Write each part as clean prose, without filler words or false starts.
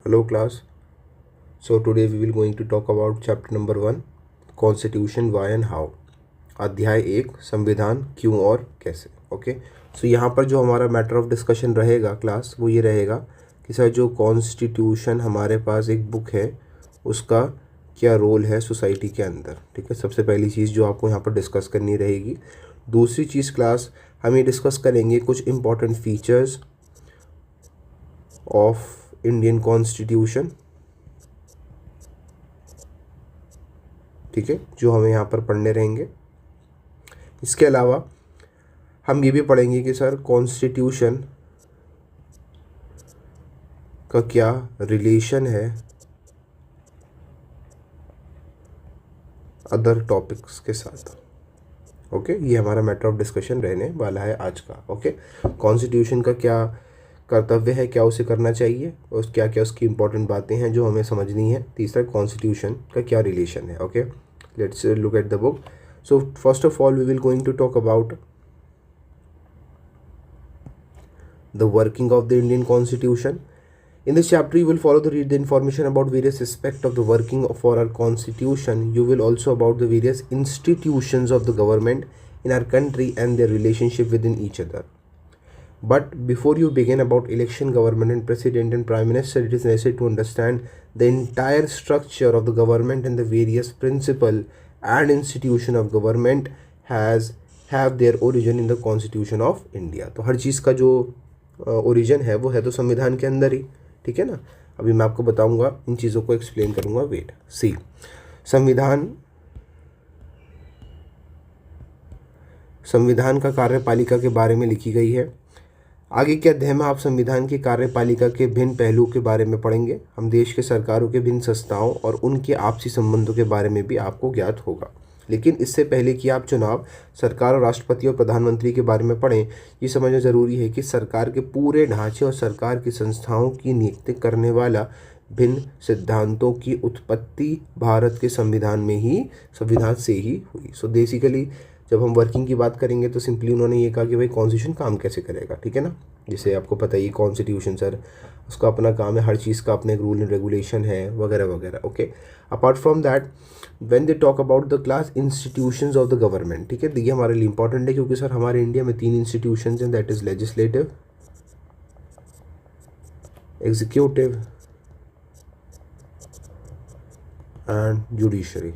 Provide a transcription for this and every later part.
Hello class. So today we will going to talk about chapter number 1 Constitution why and how. अध्याय 1 संविधान क्यों और कैसे. Okay. सो यहाँ पर जो हमारा मैटर ऑफ डिस्कशन रहेगा क्लास वो ये रहेगा कि सर जो कॉन्स्टिट्यूशन हमारे पास एक बुक है उसका क्या रोल है सोसाइटी के अंदर. ठीक है, सबसे पहली चीज़ जो आपको यहाँ पर डिस्कस करनी रहेगी. दूसरी चीज़ क्लास हम ये डिस्कस करेंगे कुछ important features of Indian constitution. ठीक है, जो हमें यहाँ पर पढ़ने रहेंगे. इसके अलावा हम ये भी पढ़ेंगे कि सर कॉन्स्टिट्यूशन का क्या रिलेशन है अदर टॉपिक्स के साथ. ओके, ये हमारा मैटर ऑफ डिस्कशन रहने वाला है आज का. ओके, कॉन्स्टिट्यूशन का क्या कर्तव्य है, क्या उसे करना चाहिए और क्या क्या उसकी इंपॉर्टेंट बातें हैं जो हमें समझनी है. तीसरा, कॉन्स्टिट्यूशन का क्या रिलेशन है. Okay, let's look at the book. So first of all we will going to talk about the working of the Indian Constitution. In this chapter, you will read the information about various aspects of the working for our Constitution. You will also about the various institutions of the government in our country and their relationship within each other. But before you begin about election, government and president and prime minister, it is necessary to understand the entire structure of the government and the various principle and institution of government have their origin in the Constitution of India. तो हर चीज़ का जो origin है वो है तो संविधान के अंदर ही. ठीक है ना. अभी मैं आपको बताऊंगा, इन चीज़ों को एक्सप्लेन करूंगा. वेट सी, संविधान का कार्यपालिका के बारे में लिखी गई है. आगे के अध्याय में आप संविधान की कार्यपालिका के भिन्न पहलुओं के बारे में पढ़ेंगे. हम देश के सरकारों के भिन्न संस्थाओं और उनके आपसी संबंधों के बारे में भी आपको ज्ञात होगा. लेकिन इससे पहले कि आप चुनाव, सरकार और राष्ट्रपति और प्रधानमंत्री के बारे में पढ़ें, ये समझना जरूरी है कि सरकार के पूरे ढांचे और सरकार की संस्थाओं की नियुक्ति करने वाला भिन्न सिद्धांतों की उत्पत्ति भारत के संविधान से ही हुई. सो बेसिकली जब हम वर्किंग की बात करेंगे तो सिंपली उन्होंने ये कहा कि भाई कॉन्स्टिट्यूशन काम कैसे करेगा. ठीक है ना. जिसे आपको पता ही कॉन्स्टिट्यूशन सर उसका अपना काम है, हर चीज़ का अपना एक रूल एंड रेगुलेशन है वगैरह वगैरह. Okay, apart from that when they talk about the class institutions of the government. ठीक है, ये हमारे लिए इंपॉर्टेंट है क्योंकि सर हमारे इंडिया में 3 इंस्टीट्यूशंस हैं, that is legislative, executive and judiciary.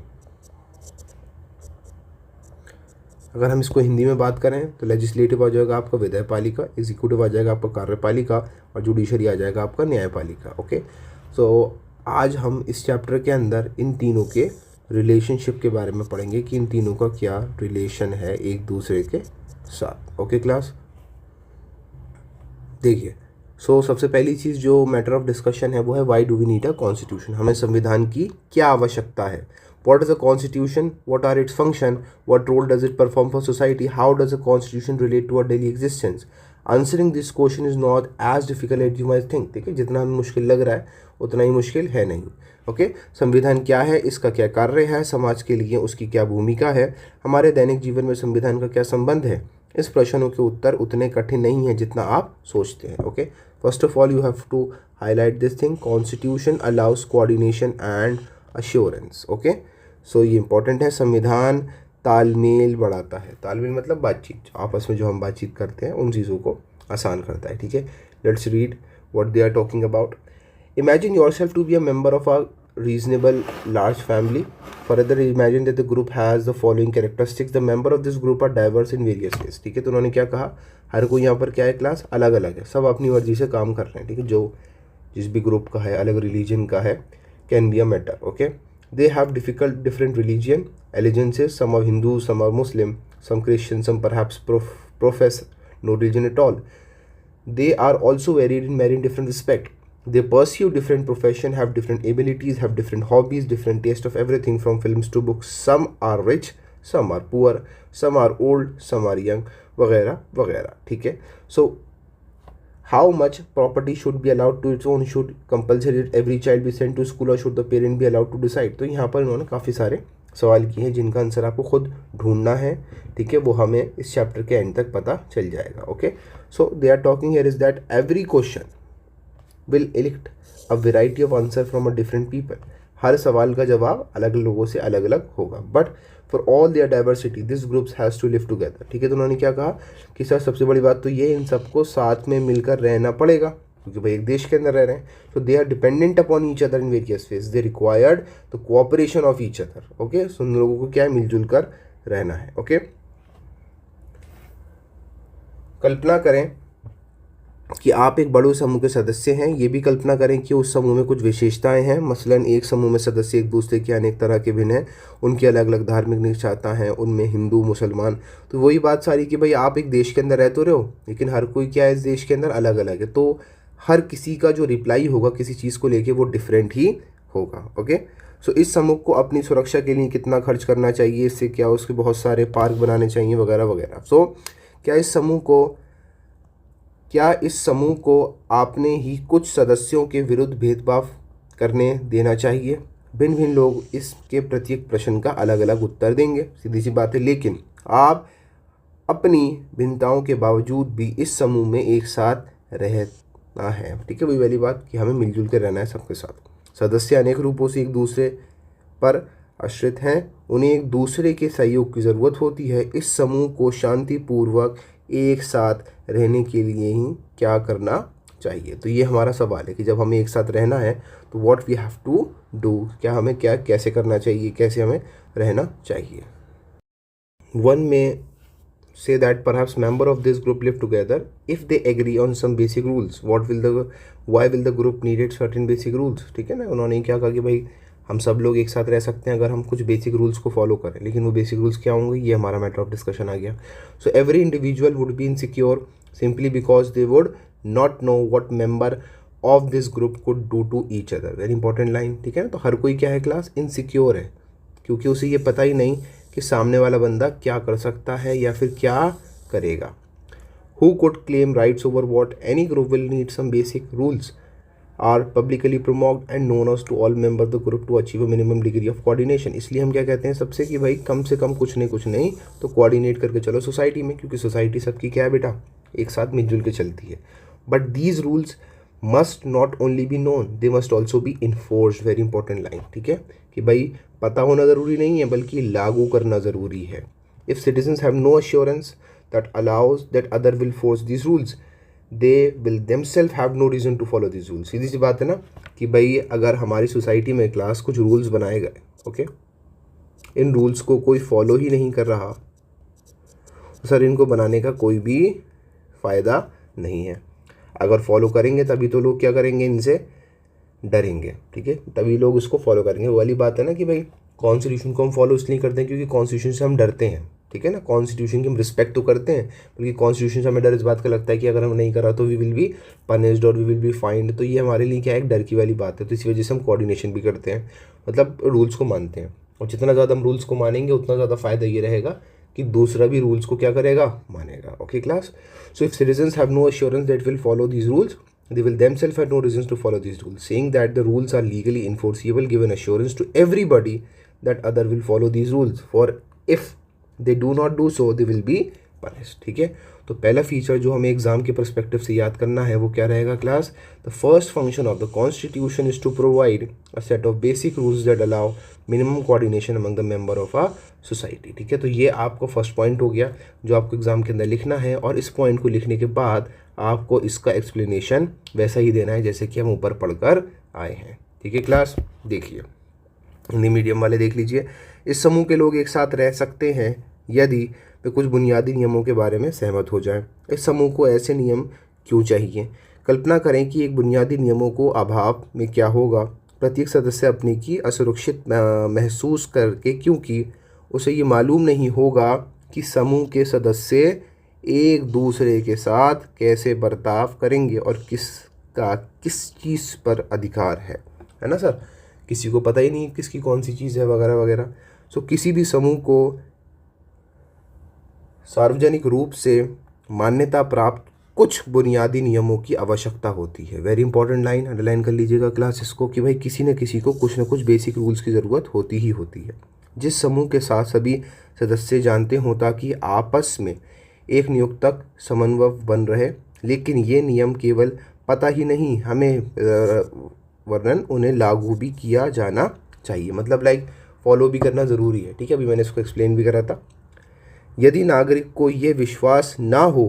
अगर हम इसको हिंदी में बात करें तो लेजिस्लेटिव आ जाएगा आपका विधायपालिका, एग्जीक्यूटिव आ जाएगा आपका कार्यपालिका और जुडिशरी आ जाएगा आपका न्यायपालिका. ओके, सो आज हम इस चैप्टर के अंदर इन तीनों के रिलेशनशिप के बारे में पढ़ेंगे कि इन तीनों का क्या रिलेशन है एक दूसरे के साथ. ओके क्लास, देखिए. सो सबसे पहली चीज़ जो मैटर ऑफ डिस्कशन है वो है why do we need a constitution. हमें संविधान की क्या आवश्यकता है. What is a constitution? What are its function? What role does it perform for society? How does a constitution relate to our daily existence? Answering this question is not as difficult as you might think. ठीक है, जितना हमें मुश्किल लग रहा है उतना ही मुश्किल है नहीं. ओके, संविधान क्या है, इसका क्या कार्य है, समाज के लिए उसकी क्या भूमिका है, हमारे दैनिक जीवन में संविधान का क्या संबंध है. इस प्रश्नों के उत्तर उतने कठिन नहीं है जितना आप सोचते हैं. Okay, first of all you have to highlight this thing. Constitution allows coordination and assurance. Okay, so ये इंपॉर्टेंट है. संविधान तालमेल बढ़ाता है. तालमेल मतलब बातचीत, आपस में जो हम बातचीत करते हैं उन चीज़ों को आसान करता है. ठीक है, let's read what they are talking about. Imagine yourself to be a member of a reasonable large family. Further imagine that the group has the following characteristics. The member of this group are diverse in various ways. ठीक है, तो उन्होंने क्या कहा, हर कोई यहाँ पर क्या है क्लास, अलग अलग है, सब अपनी मर्जी से काम कर रहे हैं. ठीक है, जो जिस भी ग्रुप का है, अलग रिलीजन का है, can be a matter. Okay, they have different religion allegiances. Some are Hindu, some are Muslim, some Christian, some perhaps profess no religion at all. They are also varied in many different respect. They pursue different profession, have different abilities, have different hobbies, different taste of everything from films to books. Some are rich, some are poor, some are old, some are young, वगैरह वगैरह. ठीक है, so how much property should be allowed to its own? Should compulsory every child be sent to school or should the parent be allowed to decide? तो यहाँ पर इन्होंने काफ़ी सारे सवाल किए हैं जिनका आंसर आपको खुद ढूंढना है. ठीक है, वो हमें इस चैप्टर के एंड तक पता चल जाएगा. Okay, so they are talking here is that every question will elect a variety of answer from a different people. हर सवाल का जवाब अलग अलग लोगों से अलग अलग होगा, but for all their diversity this groups has to live together. ठीक है, तो उन्होंने क्या कहा कि सर सबसे बड़ी बात तो ये इन सबको साथ में मिलकर रहना पड़ेगा, क्योंकि भाई एक देश के अंदर रह रहे हैं, तो they are dependent upon each other in various phase, they required the cooperation of each other. Okay, so उन लोगों को क्या है, मिलजुल कर रहना है। ओके, कल्पना करें कि आप एक बड़े समूह के सदस्य हैं। ये भी कल्पना करें कि उस समूह में कुछ विशेषताएं हैं। मसलन एक समूह में सदस्य एक दूसरे के अनेक तरह के भिन्न हैं, उनकी अलग अलग धार्मिक निष्ठाता हैं, उनमें हिंदू मुसलमान। तो वही बात सारी कि भाई आप एक देश के अंदर रह तो रहे हो, लेकिन हर कोई क्या है इस देश के अंदर अलग अलग है, तो हर किसी का जो रिप्लाई होगा किसी चीज़ को लेके वो डिफरेंट ही होगा। ओके, सो इस समूह को अपनी सुरक्षा के लिए कितना खर्च करना चाहिए, इससे क्या उसके बहुत सारे पार्क बनाने चाहिए वगैरह वगैरह। सो क्या इस समूह को आपने ही कुछ सदस्यों के विरुद्ध भेदभाव करने देना चाहिए। भिन्न भिन्न लोग इसके प्रत्येक प्रश्न का अलग अलग उत्तर देंगे, सीधी सी बात है, लेकिन आप अपनी भिन्नताओं के बावजूद भी इस समूह में एक साथ रहना है। ठीक है, वही वाली बात कि हमें मिलजुल कर रहना है सबके साथ। सदस्य अनेक रूपों से एक दूसरे पर आश्रित हैं, उन्हें एक दूसरे के सहयोग की ज़रूरत होती है। इस समूह को शांतिपूर्वक एक साथ रहने के लिए ही क्या करना चाहिए। तो ये हमारा सवाल है कि जब हमें एक साथ रहना है तो what we have to do, क्या हमें क्या कैसे करना चाहिए, कैसे हमें रहना चाहिए। वन में say that perhaps member of this group live together if they agree on some basic rules. Why will the group needed certain basic rules? ठीक है ना, उन्होंने क्या कहा कि भाई हम सब लोग एक साथ रह सकते हैं अगर हम कुछ बेसिक रूल्स को फॉलो करें, लेकिन वो बेसिक रूल्स क्या होंगे, ये हमारा मैटर ऑफ डिस्कशन आ गया। So every individual would be insecure simply because they would not know what member of this group could do to each other. Very important line. ठीक है ना, तो हर कोई क्या है क्लास, इनसिक्योर है, क्योंकि उसे ये पता ही नहीं कि सामने वाला बंदा क्या कर सकता है या फिर क्या करेगा। Who could claim rights over what? Any group will need some basic rules are publicly promoted and known as to all members of the group to achieve a minimum degree of coordination. इसलिए हम क्या कहते हैं सबसे कि भाई कम से कम कुछ नहीं तो कोऑर्डिनेट करके चलो सोसाइटी में, क्योंकि सोसाइटी सबकी क्या है बेटा, एक साथ मिलजुल के चलती है। But these rules must not only be known, they must also be enforced. Very important line. ठीक है, कि भाई पता होना ज़रूरी नहीं है बल्कि लागू करना ज़रूरी है। If citizens have no assurance that allows that other will force this rules, they will themself have no reason to follow this rules. सीधी सी बात है ना कि भाई अगर हमारी सोसाइटी में क्लास कुछ रूल्स बनाए गए, ओके, इन रूल्स को कोई फॉलो ही नहीं कर रहा तो सर इनको बनाने का कोई भी फ़ायदा नहीं है। अगर फॉलो करेंगे तभी तो लोग क्या करेंगे, इनसे डरेंगे। ठीक है, तभी लोग उसको फॉलो करेंगे। वो वाली बात है ना कि भाई कॉन्स्टिट्यूशन को हम फॉलो इसलिए करते हैं क्योंकि कॉन्स्टिट्यूशन से हम डरते हैं। ठीक है ना, कॉन्स्टिट्यूशन की हम रिस्पेक्ट तो करते हैं, बल्कि कॉन्स्टिट्यूशन से हमें डर इस बात का लगता है कि अगर हम नहीं करा तो वी विल बी पनिश्ड और वी विल बी फाइंड। तो ये हमारे लिए क्या है, एक डर की वाली बात है। तो इसी वजह से हम कोऑर्डिनेशन भी करते हैं, मतलब रूल्स को मानते हैं। और जितना ज़्यादा हम रूल्स को मानेंगे उतना ज़्यादा फ़ायदा ये रहेगा कि दूसरा भी रूल्स को क्या करेगा, मानेगा। Okay class, so if citizens have no assurance that will follow these rules, they will themselves have no reasons to follow these rules. Saying that the rules are legally enforceable give an assurance to everybody that other will follow these rules, for if they do not do so they will be punished. ठीक है, तो पहला feature जो हमें exam के perspective से याद करना है वो क्या रहेगा class, the first function of the constitution is to provide a set of basic rules that allow minimum coordination among the member of a society. ठीक है, तो ये आपका फर्स्ट पॉइंट हो गया जो आपको एग्जाम के अंदर लिखना है, और इस पॉइंट को लिखने के बाद आपको इसका एक्सप्लेनेशन वैसा ही देना है जैसे कि हम ऊपर पढ़कर आए हैं। ठीक है क्लास, देखिए हिंदी मीडियम वाले देख लीजिए। इस समूह के लोग एक साथ रह सकते हैं यदि वे कुछ बुनियादी नियमों के बारे में सहमत हो जाएं। इस समूह को ऐसे नियम क्यों चाहिए। कल्पना करें कि एक बुनियादी नियमों को अभाव में क्या होगा, प्रत्येक सदस्य अपने की असुरक्षित महसूस करके, क्योंकि उसे ये मालूम नहीं होगा कि समूह के सदस्य एक दूसरे के साथ कैसे बर्ताव करेंगे और किसका किस चीज़ पर अधिकार है ना सर, किसी को पता ही नहीं किसकी कौन सी चीज़ है वगैरह वगैरह। सो किसी भी समूह को सार्वजनिक रूप से मान्यता प्राप्त कुछ बुनियादी नियमों की आवश्यकता होती है। वेरी इंपॉर्टेंट लाइन, अंडरलाइन कर लीजिएगा क्लास इसको, कि भाई किसी न किसी को कुछ न कुछ बेसिक रूल्स की ज़रूरत होती ही होती है जिस समूह के साथ सभी सदस्य जानते हों, ताकि आपस में एक नियोक्तक समन्वय बन रहे। लेकिन ये नियम केवल पता ही नहीं हमें वर्णन उन्हें लागू भी किया जाना चाहिए, मतलब लाइक फॉलो भी करना ज़रूरी है। ठीक है, अभी मैंने इसको एक्सप्लेन भी करा था। यदि नागरिक को ये विश्वास ना हो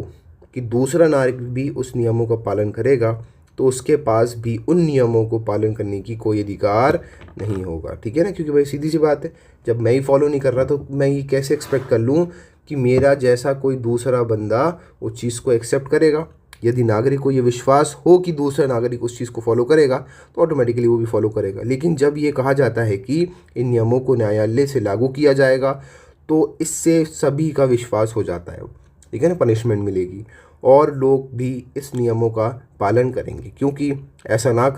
कि दूसरा नागरिक भी उस नियमों का पालन करेगा तो उसके पास भी उन नियमों को पालन करने की कोई अधिकार नहीं होगा। ठीक है ना, क्योंकि भाई सीधी सी बात है, जब मैं ही फॉलो नहीं कर रहा तो मैं ये कैसे एक्सपेक्ट कर लूँ कि मेरा जैसा कोई दूसरा बंदा उस चीज़ को एक्सेप्ट करेगा। यदि नागरिक को ये विश्वास हो कि दूसरा नागरिक उस चीज़ को फॉलो करेगा तो ऑटोमेटिकली वो भी फॉलो करेगा। लेकिन जब ये कहा जाता है कि इन नियमों को न्यायालय से लागू किया जाएगा तो इससे सभी का विश्वास हो जाता है, ठीक है ना, पनिशमेंट मिलेगी और लोग भी इस नियमों का पालन करेंगे, क्योंकि ऐसा ना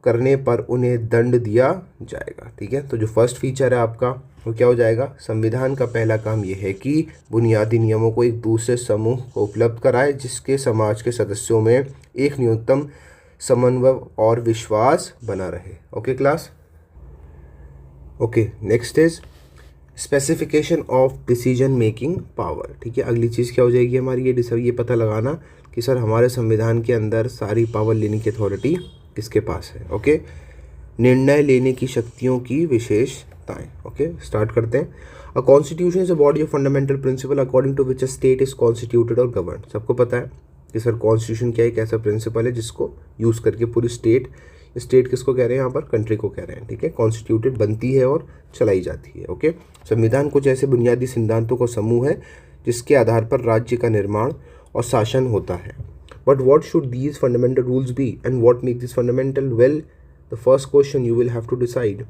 करने पर उन्हें दंड दिया जाएगा। ठीक है, तो जो फर्स्ट फीचर है आपका वो क्या हो जाएगा, संविधान का पहला काम ये है कि बुनियादी नियमों को एक दूसरे समूह को उपलब्ध कराए जिसके समाज के सदस्यों में एक न्यूनतम समन्वय और विश्वास बना रहे। Okay class, okay next is specification of decision making power. ठीक है, अगली चीज़ क्या हो जाएगी हमारी, ये पता लगाना कि सर हमारे संविधान के अंदर सारी पावर लेने की अथॉरिटी किसके पास है। ओके, निर्णय लेने की शक्तियों की विशेषताएं। ओके, स्टार्ट करते हैं। A constitution is a body of fundamental principle according to which a state is constituted और गवर्न। सबको पता है कि सर कॉन्स्टिट्यूशन क्या है, एक ऐसा प्रिंसिपल है जिसको यूज़ करके पूरी स्टेट किसको कह रहे हैं यहाँ पर, कंट्री को कह रहे हैं। ठीक है, कॉन्स्टिट्यूटेड बनती है और चलाई जाती है। ओके, संविधान कुछ ऐसे बुनियादी सिद्धांतों का समूह है जिसके आधार पर राज्य का निर्माण और शासन होता है। But what should these fundamental rules be and what make this fundamental? Well, the first question you will have to decide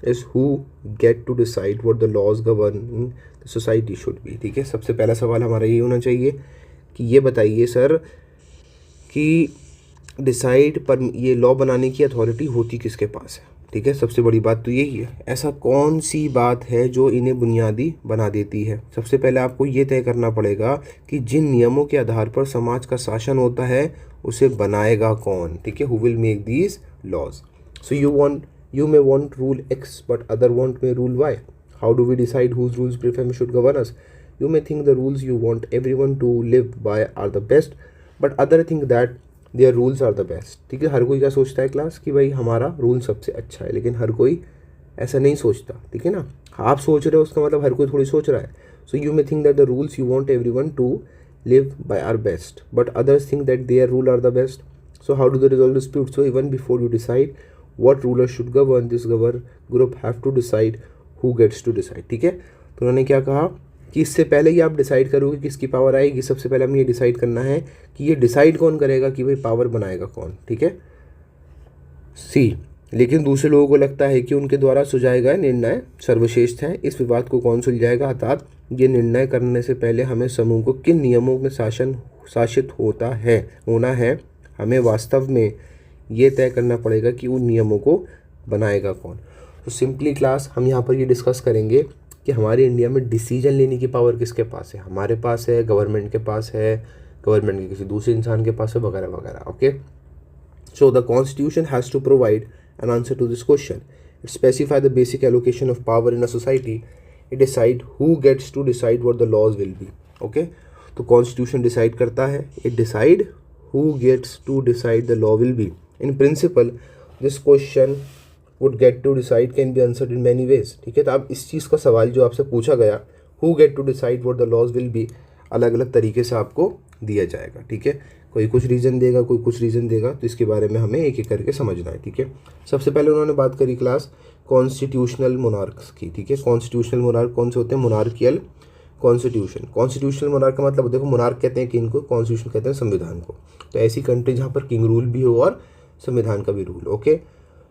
is who get to decide what the laws governing the society should be. ठीक है, सबसे पहला सवाल हमारा ये होना चाहिए कि ये बताइए सर कि डिसाइड पर ये लॉ बनाने की अथॉरिटी होती किसके पास है। ठीक है, सबसे बड़ी बात तो यही है, ऐसा कौन सी बात है जो इन्हें बुनियादी बना देती है। सबसे पहले आपको ये तय करना पड़ेगा कि जिन नियमों के आधार पर समाज का शासन होता है उसे बनाएगा कौन। ठीक है, who will make these laws. So you may want rule X but other may rule Y. How do we decide whose rules prefer should govern us? You may think the rules you want everyone to live by are the best, but other think that their rules are the best. ठीक है, हर कोई क्या सोचता है class कि भाई हमारा rule सबसे अच्छा है, लेकिन हर कोई ऐसा नहीं सोचता। ठीक है ना, आप सोच रहे हो उसका मतलब हर कोई थोड़ी सोच रहा है। So you may think that the rules you want everyone to live by are best, but others think that their rule are the best. So how do they resolve dispute? So even before you decide what ruler should govern, this group have to decide who gets to decide. ठीक है, तो उन्होंने क्या कहा कि इससे पहले ही आप डिसाइड करोगे किसकी पावर आएगी, सबसे पहले हमें ये डिसाइड करना है कि ये डिसाइड कौन करेगा कि भाई पावर बनाएगा कौन। ठीक है, सी, लेकिन दूसरे लोगों को लगता है कि उनके द्वारा सुझाए गए निर्णय सर्वश्रेष्ठ हैं। इस विवाद को कौन सुलझाएगा, अर्थात ये निर्णय करने से पहले हमें समूह को किन नियमों में शासित होना है, हमें वास्तव में ये तय करना पड़ेगा कि उन नियमों को बनाएगा कौन। तो सिंपली क्लास हम यहाँ पर ये डिस्कस करेंगे कि हमारे इंडिया में डिसीजन लेने की पावर किसके पास है। हमारे पास है, गवर्नमेंट के पास है, गवर्नमेंट के किसी दूसरे इंसान के पास है, वगैरह वगैरह। Okay, so the constitution has to provide an answer to this question. It specify the basic allocation of power in a society. It decide who gets to decide what the laws will be. Okay, तो constitution decide करता है, it decide who gets to decide the law will be. In principle, this question would get to decide can be answered in many ways. ठीक है, तो अब इस चीज़ का सवाल जो आपसे पूछा गया, who get to decide what the laws will be, अलग अलग तरीके से आपको दिया जाएगा। ठीक है, कोई कुछ रीज़न देगा, कोई कुछ रीज़न देगा, तो इसके बारे में हमें एक एक करके समझना है। ठीक है, सबसे पहले उन्होंने बात करी क्लास कॉन्स्टिट्यूशनल मोनार्क्स की। ठीक है, कॉन्स्टिट्यूशनल मोनार्क कौन से होते हैं, मोनार्कियल कॉन्स्टिट्यूशन। कॉन्स्टिट्यूशनल मोनार्क का मतलब देखो, मोनार्क कहते हैं किनको, कॉन्स्टिट्यूशन कहते हैं संविधान को। तो ऐसी कंट्री जहाँ पर किंग रूल भी हो और संविधान का भी rule. Okay,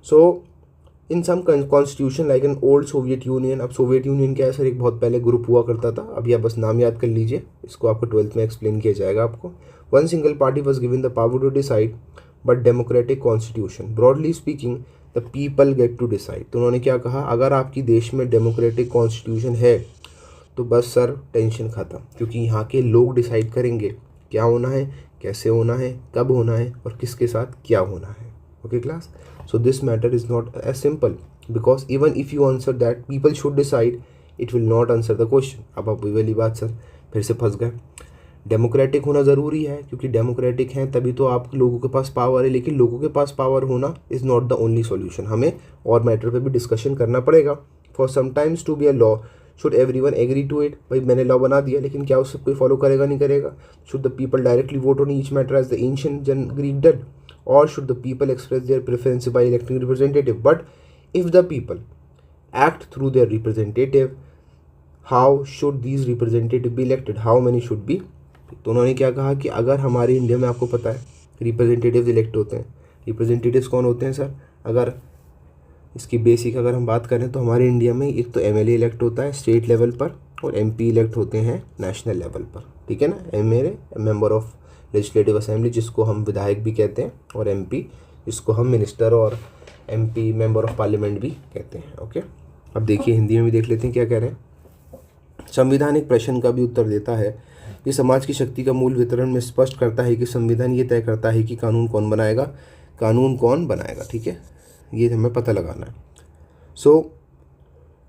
so in some constitution like an old Soviet Union. अब सोवियत यूनियन क्या है सर, एक बहुत पहले ग्रुप हुआ करता था, अभी आप बस नाम याद कर लीजिए, इसको आपको 12th में एक्सप्लेन किया जाएगा आपको। One single party was given the power to decide but democratic constitution. Broadly speaking the people get to decide. तो उन्होंने क्या कहा, अगर आपकी देश में डेमोक्रेटिक कॉन्स्टिट्यूशन है तो बस सर टेंशन खत्म, क्योंकि यहाँ के लोग डिसाइड करेंगे क्या होना है, कैसे होना है, कब होना है और किसके साथ क्या होना है। Okay class, so this matter is not as simple because even if you answer that people should decide, it will not answer the question. अब आप वही वाली बात सर फिर से फंस गए। डेमोक्रेटिक होना ज़रूरी है, क्योंकि डेमोक्रेटिक हैं तभी तो आप लोगों के पास पावर है, लेकिन लोगों के पास पावर होना is not the only solution. हमें और मैटर पे भी डिस्कशन करना पड़ेगा। For sometimes to be a law should everyone agree to it. भाई मैंने लॉ बना दिया, लेकिन क्या उससे कोई फॉलो करेगा, नहीं करेगा। Should the people directly vote on each matter as the ancient Greek did, और should the people express their preference by electing representative. But if the people act through their representative, how should these representative be elected, how many should be। तो उन्होंने क्या कहा कि अगर हमारे India में, आपको पता है रिप्रेजेंटेटिव इलेक्ट होते हैं। रिप्रेजेंटेटिव्स कौन होते हैं सर? अगर इसकी बेसिक अगर हम बात करें तो हमारे इंडिया में एक तो एमएलए इलेक्ट होता है स्टेट लेवल पर, और एमपी इलेक्ट होते हैं नेशनल लेवल पर, ठीक है ना। MLA member of legislative assembly, जिसको हम विधायक भी कहते हैं, और एमपी जिसको हम मिनिस्टर और एमपी मेंबर ऑफ पार्लियामेंट भी कहते हैं। ओके, अब देखिए हिंदी में भी देख लेते हैं क्या कह रहे हैं। संविधान एक प्रश्न का भी उत्तर देता है। ये समाज की शक्ति का मूल वितरण में स्पष्ट करता है कि संविधान ये तय करता है कि कानून कौन बनाएगा, कानून कौन बनाएगा, ठीक है, ये हमें पता लगाना है।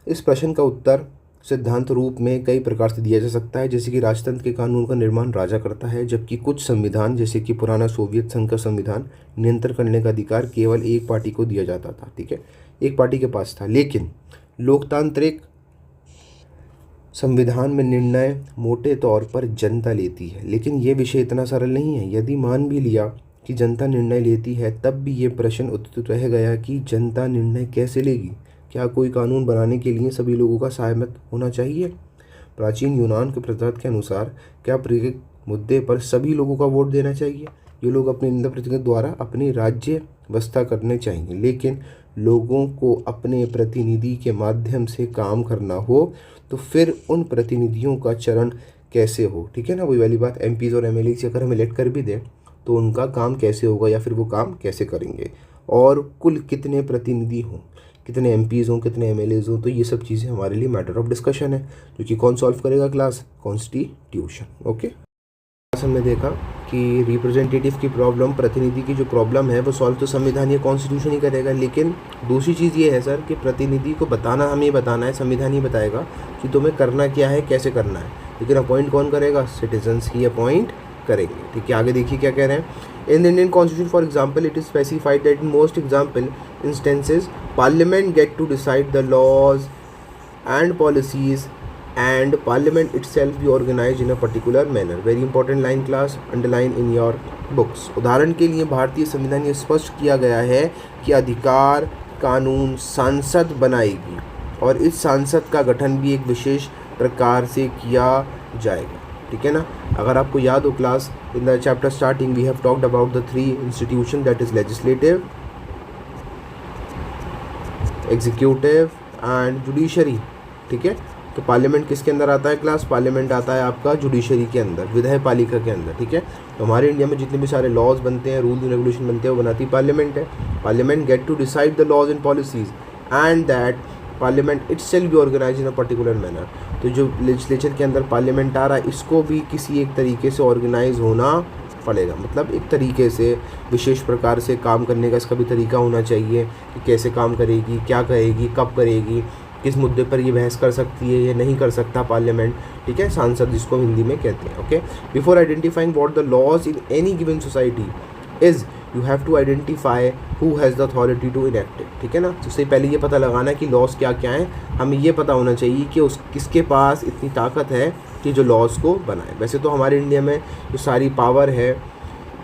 इस प्रश्न का उत्तर सिद्धांत रूप में कई प्रकार से दिया जा सकता है, जैसे कि राजतंत्र के कानून का निर्माण राजा करता है, जबकि कुछ संविधान जैसे कि पुराना सोवियत संघ का संविधान नियंत्रण करने का अधिकार केवल एक पार्टी को दिया जाता था, ठीक है, एक पार्टी के पास था। लेकिन लोकतांत्रिक संविधान में निर्णय मोटे तौर पर जनता लेती है। लेकिन ये विषय इतना सरल नहीं है। यदि मान भी लिया कि जनता निर्णय लेती है, तब भी ये प्रश्न उत्तर रह गया कि जनता निर्णय कैसे लेगी। क्या कोई कानून बनाने के लिए सभी लोगों का सहमत होना चाहिए? प्राचीन यूनान के प्रथा के अनुसार क्या प्रत्येक मुद्दे पर सभी लोगों का वोट देना चाहिए? ये लोग अपने प्रतिनिधियों द्वारा अपनी राज्य व्यवस्था करने चाहिए, लेकिन लोगों को अपने प्रतिनिधि के माध्यम से काम करना हो तो फिर उन प्रतिनिधियों का चरण कैसे हो, ठीक है ना। वही वाली बात, एमपीज और एमएलए से अगर हम इलेक्ट कर भी दें तो उनका काम कैसे होगा, या फिर वो काम कैसे करेंगे, और कुल कितने प्रतिनिधि हों, कितने एमपीज हों, कितने एमएलएज हों। तो ये सब चीज़ें हमारे लिए मैटर ऑफ डिस्कशन है, जो कि कौन सॉल्व करेगा क्लास? कॉन्स्टिट्यूशन। ओके, हमने देखा कि रिप्रेजेंटेटिव की प्रॉब्लम, प्रतिनिधि की जो प्रॉब्लम है वो सॉल्व तो संविधान या कॉन्स्टिट्यूशन ही करेगा। लेकिन दूसरी चीज़ ये है सर कि प्रतिनिधि को बताना हमें बताना है, संविधान ही बताएगा कि तुम्हें करना क्या है, कैसे करना है। लेकिन अपॉइंट कौन करेगा? सिटीजन्स ही अपॉइंट करेंगे, ठीक है। आगे देखिए क्या कह रहे हैं। In Indian constitution for example it is specified that in most example instances parliament get to decide the laws and policies and parliament itself be organized in a particular manner। very important line class, underline in your books। उदाहरण के लिए भारतीय संविधान ये स्पष्ट किया गया है कि अधिकार कानून सांसद बनाएगी, और इस सांसद का गठन भी एक विशेष प्रकार से किया जाएगा, ठीक है ना। अगर आपको याद हो class, in the chapter starting we have talked about the three institution, that is legislative, executive and judiciary, ठीक है। तो पार्लियामेंट किसके अंदर आता है क्लास? पार्लियामेंट आता है आपका जुडिशरी के अंदर, विधायी पालिका के अंदर, ठीक है। तो हमारे इंडिया में जितने भी सारे लॉज बनते हैं, रूल एंड रेगुलेशन बनते हैं, वो बनाती पार्लियामेंट है। Parliament get to decide the laws and policies and that parliament itself be organise in a particular manner. तो जो लेजिस्लेचर के अंदर पार्लियामेंट आ रहा है, इसको भी किसी एक तरीके से ऑर्गेनाइज होना पड़ेगा, मतलब एक तरीके से विशेष प्रकार से काम करने का इसका भी तरीका होना चाहिए कि कैसे काम करेगी, क्या करेगी, कब करेगी, किस मुद्दे पर ये बहस कर सकती है, ये नहीं कर सकता पार्लियामेंट, ठीक है, सांसद जिसको हिंदी में कहते हैं। Okay, before identifying what the laws in any given society is you have to identify who has the authority to enact it, ठीक है ना। सबसे पहले ये पता लगाना कि लॉज क्या क्या हैं, हमें ये पता होना चाहिए कि उस किसके पास इतनी ताकत है कि जो लॉज को बनाए। वैसे तो हमारे इंडिया में जो सारी पावर है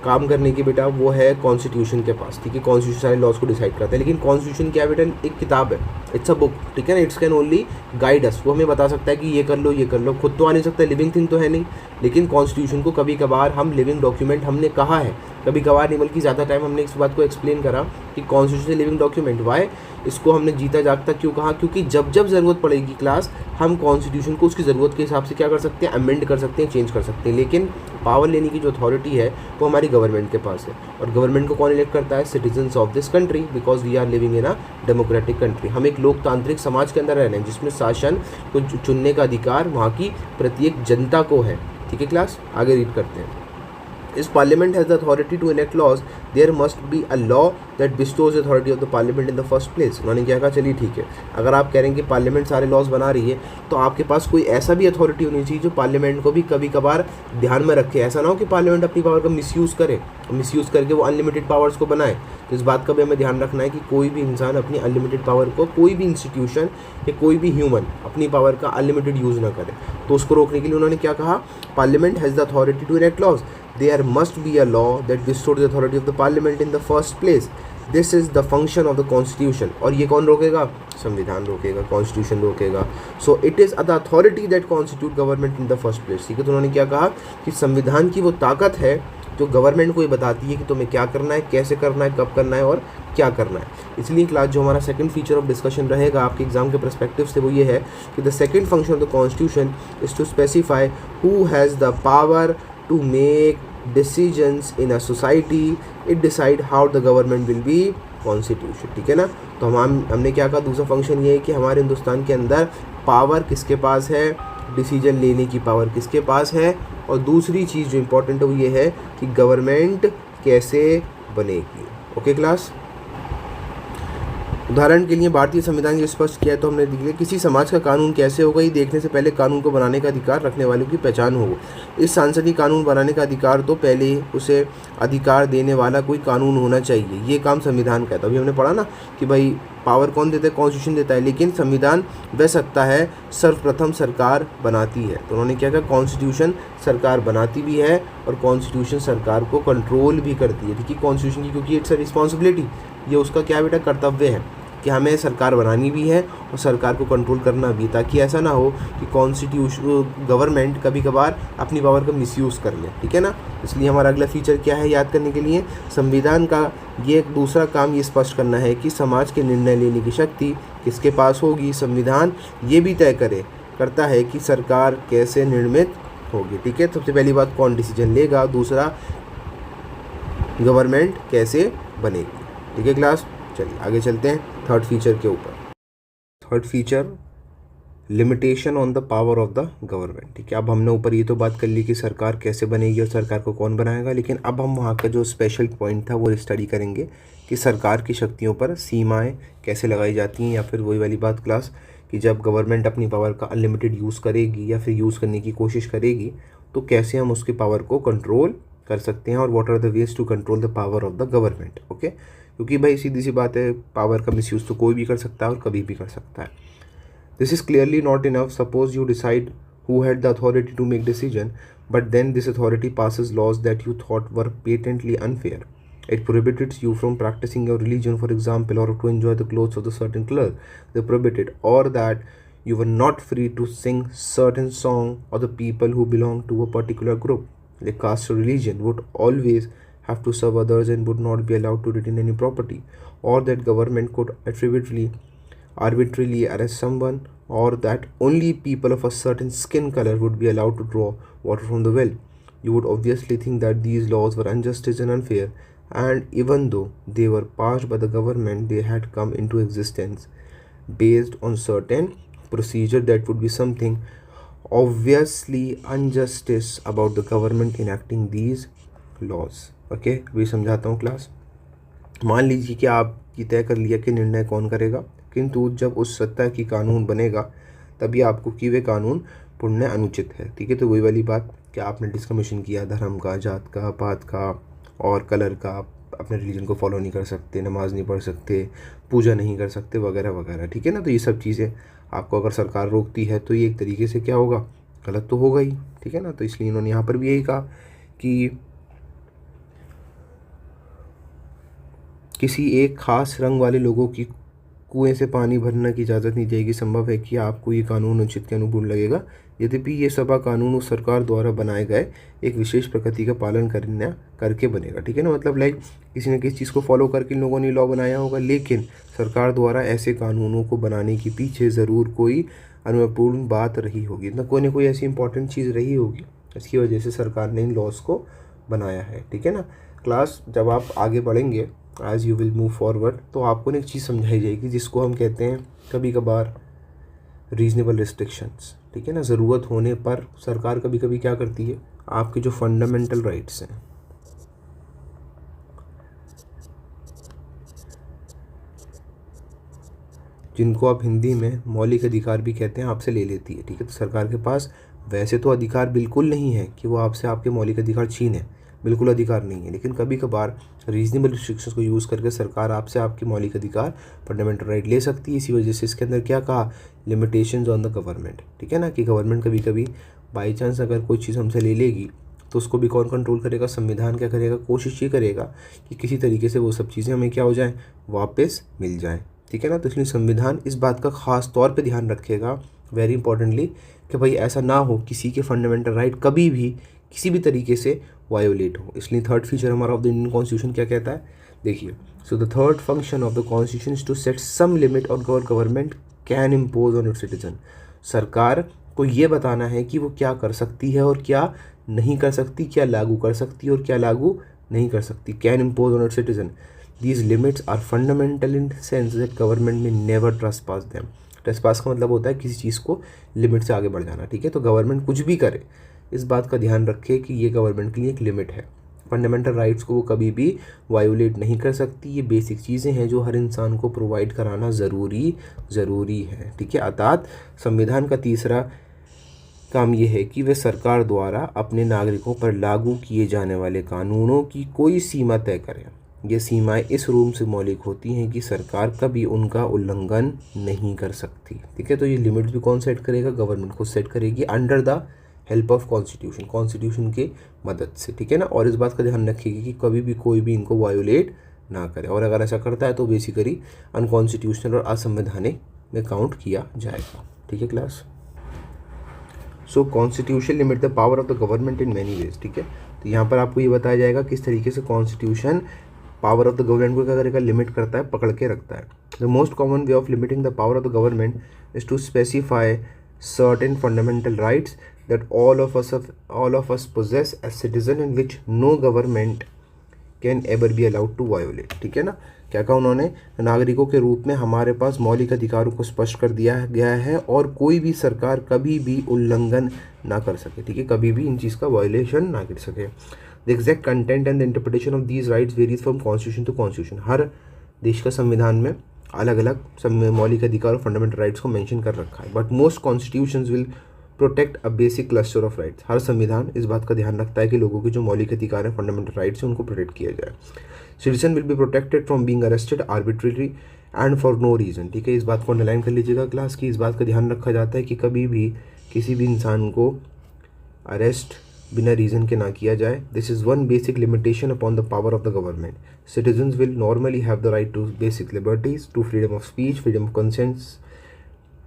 काम करने की बेटा वो है कॉन्स्टिट्यूशन के पास, ठीक है। कॉन्स्टिट्यूशन सारे लॉज को डिसाइड करता है, लेकिन कॉन्स्टिट्यूशन क्या बेटा? एक किताब है, इट्स अ बुक, ठीक है ना। It's can only guide us, वो हमें बता सकता है कि ये कर लो, ये कर लो, खुद तो आ नहीं सकता, लिविंग थिंग तो है नहीं। लेकिन कॉन्स्टिट्यूशन को कभी कभार हम लिविंग डॉक्यूमेंट हमने कहा है, कभी कभार नहीं बल्कि ज़्यादा टाइम हमने इस बात को एक्सप्लेन करा कि कॉन्स्टिट्यूशन लिविंग डॉक्यूमेंट। वाई इसको हमने जीता जागता क्यों कहा? क्योंकि जब जब ज़रूरत पड़ेगी क्लास, हम कॉन्स्टिट्यूशन को उसकी ज़रूरत के हिसाब से क्या कर सकते हैं? अमेंड कर सकते हैं, चेंज कर सकते हैं। लेकिन पावर लेने की जो अथॉरिटी है वो हमारी गवर्नमेंट के पास है, और गवर्नमेंट को कौन इलेक्ट करता है? Citizens of this country, because we are living in a democratic country. हम एक लोकतांत्रिक समाज के अंदर रह रहे हैं जिसमें शासन को चुनने का अधिकार वहाँ की प्रत्येक जनता को है, ठीक है क्लास। आगे रीड करते हैं। If Parliament has the authority to enact laws, there must be a law that bestows the authority of the Parliament in the first place. उन्होंने क्या कहा, चलिए ठीक है, अगर आप कह रहे हैं कि पार्लियामेंट सारे लॉज बना रही है तो आपके पास कोई ऐसा भी अथॉरिटी होनी चाहिए जो पार्लियामेंट को भी कभी कभार ध्यान में रखे। ऐसा ना हो कि पार्लियामेंट अपनी पावर का मिसयूज़ करे, मिसयूज़ करके वो अनलिमिटेड पावर्स को बनाए। तो इस बात का भी हमें ध्यान रखना है कि कोई भी इंसान अपनी अनलिमिटेड पावर को, कोई भी इंस्टीट्यूशन या कोई भी ह्यूमन अपनी पावर का अनलिमिटेड यूज़ ना करे। तो उसको रोकने के लिए उन्होंने क्या कहा, parliament has the authority to enact laws, there must be a law that bestows the authority of the parliament in the first place. This is the function of the constitution. और ये कौन रोकेगा, संविधान रोकेगा, कॉन्स्टिट्यूशन रोकेगा। So it is the authority that constitute government in the first place। ठीक है, तो उन्होंने क्या कहा कि संविधान की वो ताकत है जो गवर्नमेंट को ये बताती है कि तुम्हें क्या करना है, कैसे करना है, कब करना है और क्या करना है। इसलिए क्लास जो हमारा सेकंड फीचर ऑफ डिस्कशन रहेगा आपके एग्जाम के पर्सपेक्टिव से वो ये है कि the second function of the constitution is to specify who has the power to make decisions in a society. It decide how the government will be constitution। ठीक है ना, तो हमने क्या कहा, दूसरा फंक्शन ये है कि हमारे हिंदुस्तान के अंदर पावर किसके पास है, डिसीजन लेने की पावर किसके पास है, और दूसरी चीज़ जो इम्पोर्टेंट है वो ये है कि गवर्नमेंट कैसे बनेगी। ओके क्लास, उदाहरण के लिए भारतीय संविधान के स्पष्ट किया तो हमने देखा किसी समाज का कानून कैसे होगा ये देखने से पहले कानून को बनाने का अधिकार रखने वालों की पहचान हो। इस सांसदीय कानून बनाने का अधिकार तो पहले ही उसे अधिकार देने वाला कोई कानून होना चाहिए, ये काम संविधान का है। तो अभी हमने पढ़ा ना कि भाई पावर कौन देता है, कॉन्स्टिट्यूशन देता है, लेकिन संविधान वह सत्ता है सर्वप्रथम सरकार बनाती है। तो उन्होंने क्या कहा, कॉन्स्टिट्यूशन सरकार बनाती भी है और कॉन्स्टिट्यूशन सरकार को कंट्रोल भी करती है। ठीक है, कॉन्स्टिट्यूशन की क्योंकि इट्स अ रिस्पॉन्सिबिलिटी, ये उसका क्या बेटा कर्तव्य है कि हमें सरकार बनानी भी है और सरकार को कंट्रोल करना भी, ताकि ऐसा ना हो कि कॉन्स्टिट्यूशन गवर्नमेंट कभी कभार अपनी पावर का मिसयूज़ कर ले। ठीक है ना, इसलिए हमारा अगला फीचर क्या है याद करने के लिए, संविधान का ये एक दूसरा काम ये स्पष्ट करना है कि समाज के निर्णय लेने की शक्ति किसके पास होगी। संविधान ये भी तय करता है कि सरकार कैसे निर्मित होगी। ठीक है, सबसे पहली बात कौन डिसीजन लेगा, दूसरा गवर्नमेंट कैसे बनेगी। ठीक है क्लास, चलिए आगे चलते हैं थर्ड फीचर के ऊपर। Third feature, limitation on the power of the government. ठीक है, अब हमने ऊपर ये तो बात कर ली कि सरकार कैसे बनेगी और सरकार को कौन बनाएगा, लेकिन अब हम वहाँ का जो स्पेशल पॉइंट था वो स्टडी करेंगे कि सरकार की शक्तियों पर सीमाएं कैसे लगाई जाती हैं, या फिर वही वाली बात क्लास कि जब गवर्नमेंट अपनी पावर का अनलिमिटेड यूज़ करेगी या फिर यूज़ करने की कोशिश करेगी तो कैसे हम उसकी पावर को कंट्रोल कर सकते हैं, और what are the ways to control the power of the government. Okay, क्योंकि भाई सीधी सी बात है, पावर का मिसयूज़ तो कोई भी कर सकता है और कभी भी कर सकता है। This is clearly not enough. Suppose you decide who had the authority to make decision, but then this authority passes laws that you thought were patently unfair. It prohibits you from practicing your religion, for example, or to enjoy the clothes of the certain color they prohibited, or that you were not free to sing certain song, or the people who belong to a particular group, like caste or religion, would always have to serve others and would not be allowed to retain any property, or that government could arbitrarily arrest someone, or that only people of a certain skin color would be allowed to draw water from the well. You would obviously think that these laws were unjust and unfair, and even though they were passed by the government, they had come into existence based on certain procedure that would be something obviously injustice about the government enacting these laws. Okay, अभी समझाता हूँ class. मान लीजिए कि आप ये तय कर लिया कि निर्णय कौन करेगा, किंतु जब उस सत्ता की कानून बनेगा तभी आपको कि वे कानून पुण्य अनुचित है। ठीक है, तो वही वाली बात कि आपने डिस्क्रिमिनेशन किया धर्म का, जात का, पात का और कलर का, अपने रिलीजन को फॉलो नहीं कर सकते, नमाज नहीं पढ़ सकते, पूजा नहीं कर सकते वगैरह वगैरह। ठीक है ना, तो ये सब चीज़ें आपको अगर सरकार रोकती है तो ये एक तरीके से क्या होगा, गलत तो होगा ही। ठीक है ना, तो इसलिए इन्होंने यहाँ पर भी यही कहा कि किसी एक खास रंग वाले लोगों की कुएं से पानी भरने की इजाज़त नहीं देगी। संभव है कि आपको ये कानून उचित के अनुकूल लगेगा, यद्यपि ये सभा कानून उस सरकार द्वारा बनाए गए एक विशेष प्रकृति का पालन करके बनेगा। ठीक है ना, मतलब लाइक किसी न किसी चीज़ को फॉलो करके लोगों ने लॉ बनाया होगा, लेकिन सरकार द्वारा ऐसे कानूनों को बनाने के पीछे ज़रूर कोई अनुपूर्ण बात रही होगी, ना कोई ऐसी इंपॉर्टेंट चीज़ रही होगी, इसकी वजह से सरकार ने इन लॉज को बनाया है। ठीक है ना क्लास, जब आप आगे बढ़ेंगे as you will move forward तो आपको एक चीज़ समझाई जाएगी जिसको हम कहते हैं कभी कभार रीजनेबल रिस्ट्रिक्शंस। ठीक है ना, ज़रूरत होने पर सरकार कभी कभी क्या करती है, आपके जो फंडामेंटल राइट्स हैं जिनको आप हिंदी में मौलिक अधिकार भी कहते हैं, आपसे ले लेती है। ठीक है, तो सरकार के पास वैसे तो अधिकार बिल्कुल नहीं है कि वो आपसे आपके मौलिक अधिकार छीने, बिल्कुल अधिकार नहीं है, लेकिन कभी कभार रीजनेबल रिस्ट्रिक्शंस को यूज़ करके सरकार आपसे आपके मौलिक अधिकार, फंडामेंटल राइट ले सकती है। इसी वजह से इसके अंदर क्या कहा, लिमिटेशंस ऑन द गवर्नमेंट। ठीक है ना, कि गवर्नमेंट कभी कभी बाई चांस अगर कोई चीज़ हमसे ले लेगी तो उसको भी कौन कंट्रोल करेगा, संविधान क्या करेगा, कोशिश ये करेगा कि किसी तरीके से वो सब चीज़ें हमें क्या हो जाएं, वापस मिल जाएं। ठीक है ना, तो इसलिए संविधान इस बात का खास तौर पे ध्यान रखेगा, वेरी इंपॉर्टेंटली, कि भाई ऐसा ना हो किसी के फंडामेंटल राइट कभी भी किसी भी तरीके से वायोलेट हो। इसलिए थर्ड फीचर हमारा ऑफ द इंडियन कॉन्स्टिट्यूशन क्या कहता है, देखिए, so the third function of the constitution is to set some limit on government can impose on its citizen. सरकार को ये बताना है कि वो क्या कर सकती है और क्या नहीं कर सकती, क्या लागू कर सकती है और क्या लागू नहीं कर सकती। Can impose on its citizen, these limits are fundamental in sense that government may never trespass them. Trespass का मतलब होता है किसी चीज़ को लिमिट से आगे बढ़ जाना। ठीक है, तो गवर्नमेंट कुछ भी करे इस बात का ध्यान रखे कि ये गवर्नमेंट के लिए एक लिमिट है। फंडामेंटल राइट्स को वो कभी भी वायोलेट नहीं कर सकती। ये बेसिक चीज़ें हैं जो हर इंसान को प्रोवाइड कराना ज़रूरी है। ठीक है, अर्थात संविधान का तीसरा काम ये है कि वे सरकार द्वारा अपने नागरिकों पर लागू किए जाने वाले कानूनों की कोई सीमा तय करें। ये सीमाएं इस रूप से मौलिक होती हैं कि सरकार कभी उनका उल्लंघन नहीं कर सकती। ठीक है, तो ये लिमिट्स भी कौन सेट करेगा, गवर्नमेंट को सेट करेगी under the help of constitution की मदद से। ठीक है ना, और इस बात का ध्यान रखिएगा कि कभी भी कोई भी इनको वायोलेट ना करे, और अगर ऐसा करता है तो बेसिकली अनकॉन्स्टिट्यूशनल और असंवैधानिक में काउंट किया जाएगा। ठीक है class, so constitution limit the power of the government in many ways. ठीक है, तो यहाँ पर आपको ये बताया जाएगा किस तरीके से constitution power of the government को क्या करेगा, लिमिट करता है, पकड़ के रखता है। The most common way of limiting the power of the government is to specify certain fundamental rights that all of us possess as citizen and which no government can ever be allowed to violate। ठीक है ना, क्या कहा उन्होंने, नागरिकों के रूप में हमारे पास मौलिक अधिकारों को स्पष्ट कर दिया गया है और कोई भी सरकार कभी भी उल्लंघन ना कर सके। ठीक है, कभी भी इन चीज़ का वायोलेशन ना कर सके। The exact content and the interpretation of these rights varies from constitution to constitution. हर देश का संविधान में अलग अलग सब मौलिक अधिकार और फंडामेंटल राइट्स को मेंशन कर रखा है, but most constitutions will protect a basic cluster of rights. हर संविधान इस बात का ध्यान रखता है कि लोगों के जो मौलिक अधिकार हैं, फंडामेंटल राइट्स हैं, उनको प्रोटेक्ट किया जाए। Citizen will be protected from being arrested arbitrary and for no reason. ठीक है, इस बात को अंडरलाइन कर लीजिएगा क्लास की, इस बात का ध्यान रखा जाता है कि कभी भी किसी भी इंसान को अरेस्ट बिना रीज़न के ना किया जाए। This is one basic limitation upon the power of the government. Citizens will normally have the right to basic liberties, to freedom of speech, freedom of conscience,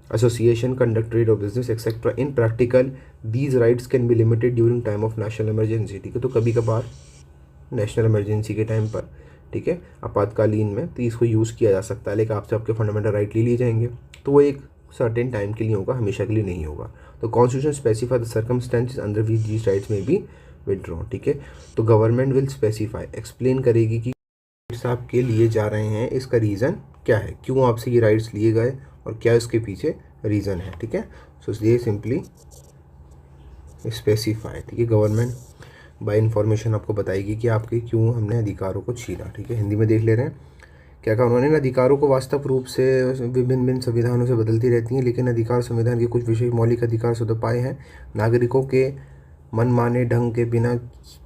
association, conduct trade or business, etc. In practical, these rights can be limited during time of national emergency। ठीक है, तो कभी कभार national emergency के time पर, ठीक है, आपातकालीन में, तो इसको यूज़ किया जा सकता है, लेकिन आपसे आपके फंडामेंटल राइट ले लिए जाएंगे, तो वो एक सर्टेन टाइम के लिए होगा, हमेशा के लिए नहीं होगा। तो constitution specify the circumstances under which these rights में बी विदड्रॉन। ठीक है, तो गवर्नमेंट विल स्पेसिफाई, एक्सप्लेन करेगी कि आपके लिए जा रहे हैं, इसका रीज़न क्या है, क्यों आपसे ये राइट्स लिए गए और क्या इसके पीछे रीज़न है। ठीक है, सो इसलिए सिंपली स्पेसिफाई। ठीक है, गवर्नमेंट बाय इन्फॉर्मेशन आपको बताएगी कि आपके क्यों हमने अधिकारों को छीना। ठीक है, हिंदी में देख ले रहे हैं क्या कहा उन्होंने, अधिकारों को वास्तव रूप से विभिन्न संविधानों से बदलती रहती हैं, लेकिन अधिकार संविधान के कुछ विशेष मौलिक अधिकार स्वतः पाए हैं। नागरिकों के मनमाने ढंग के बिना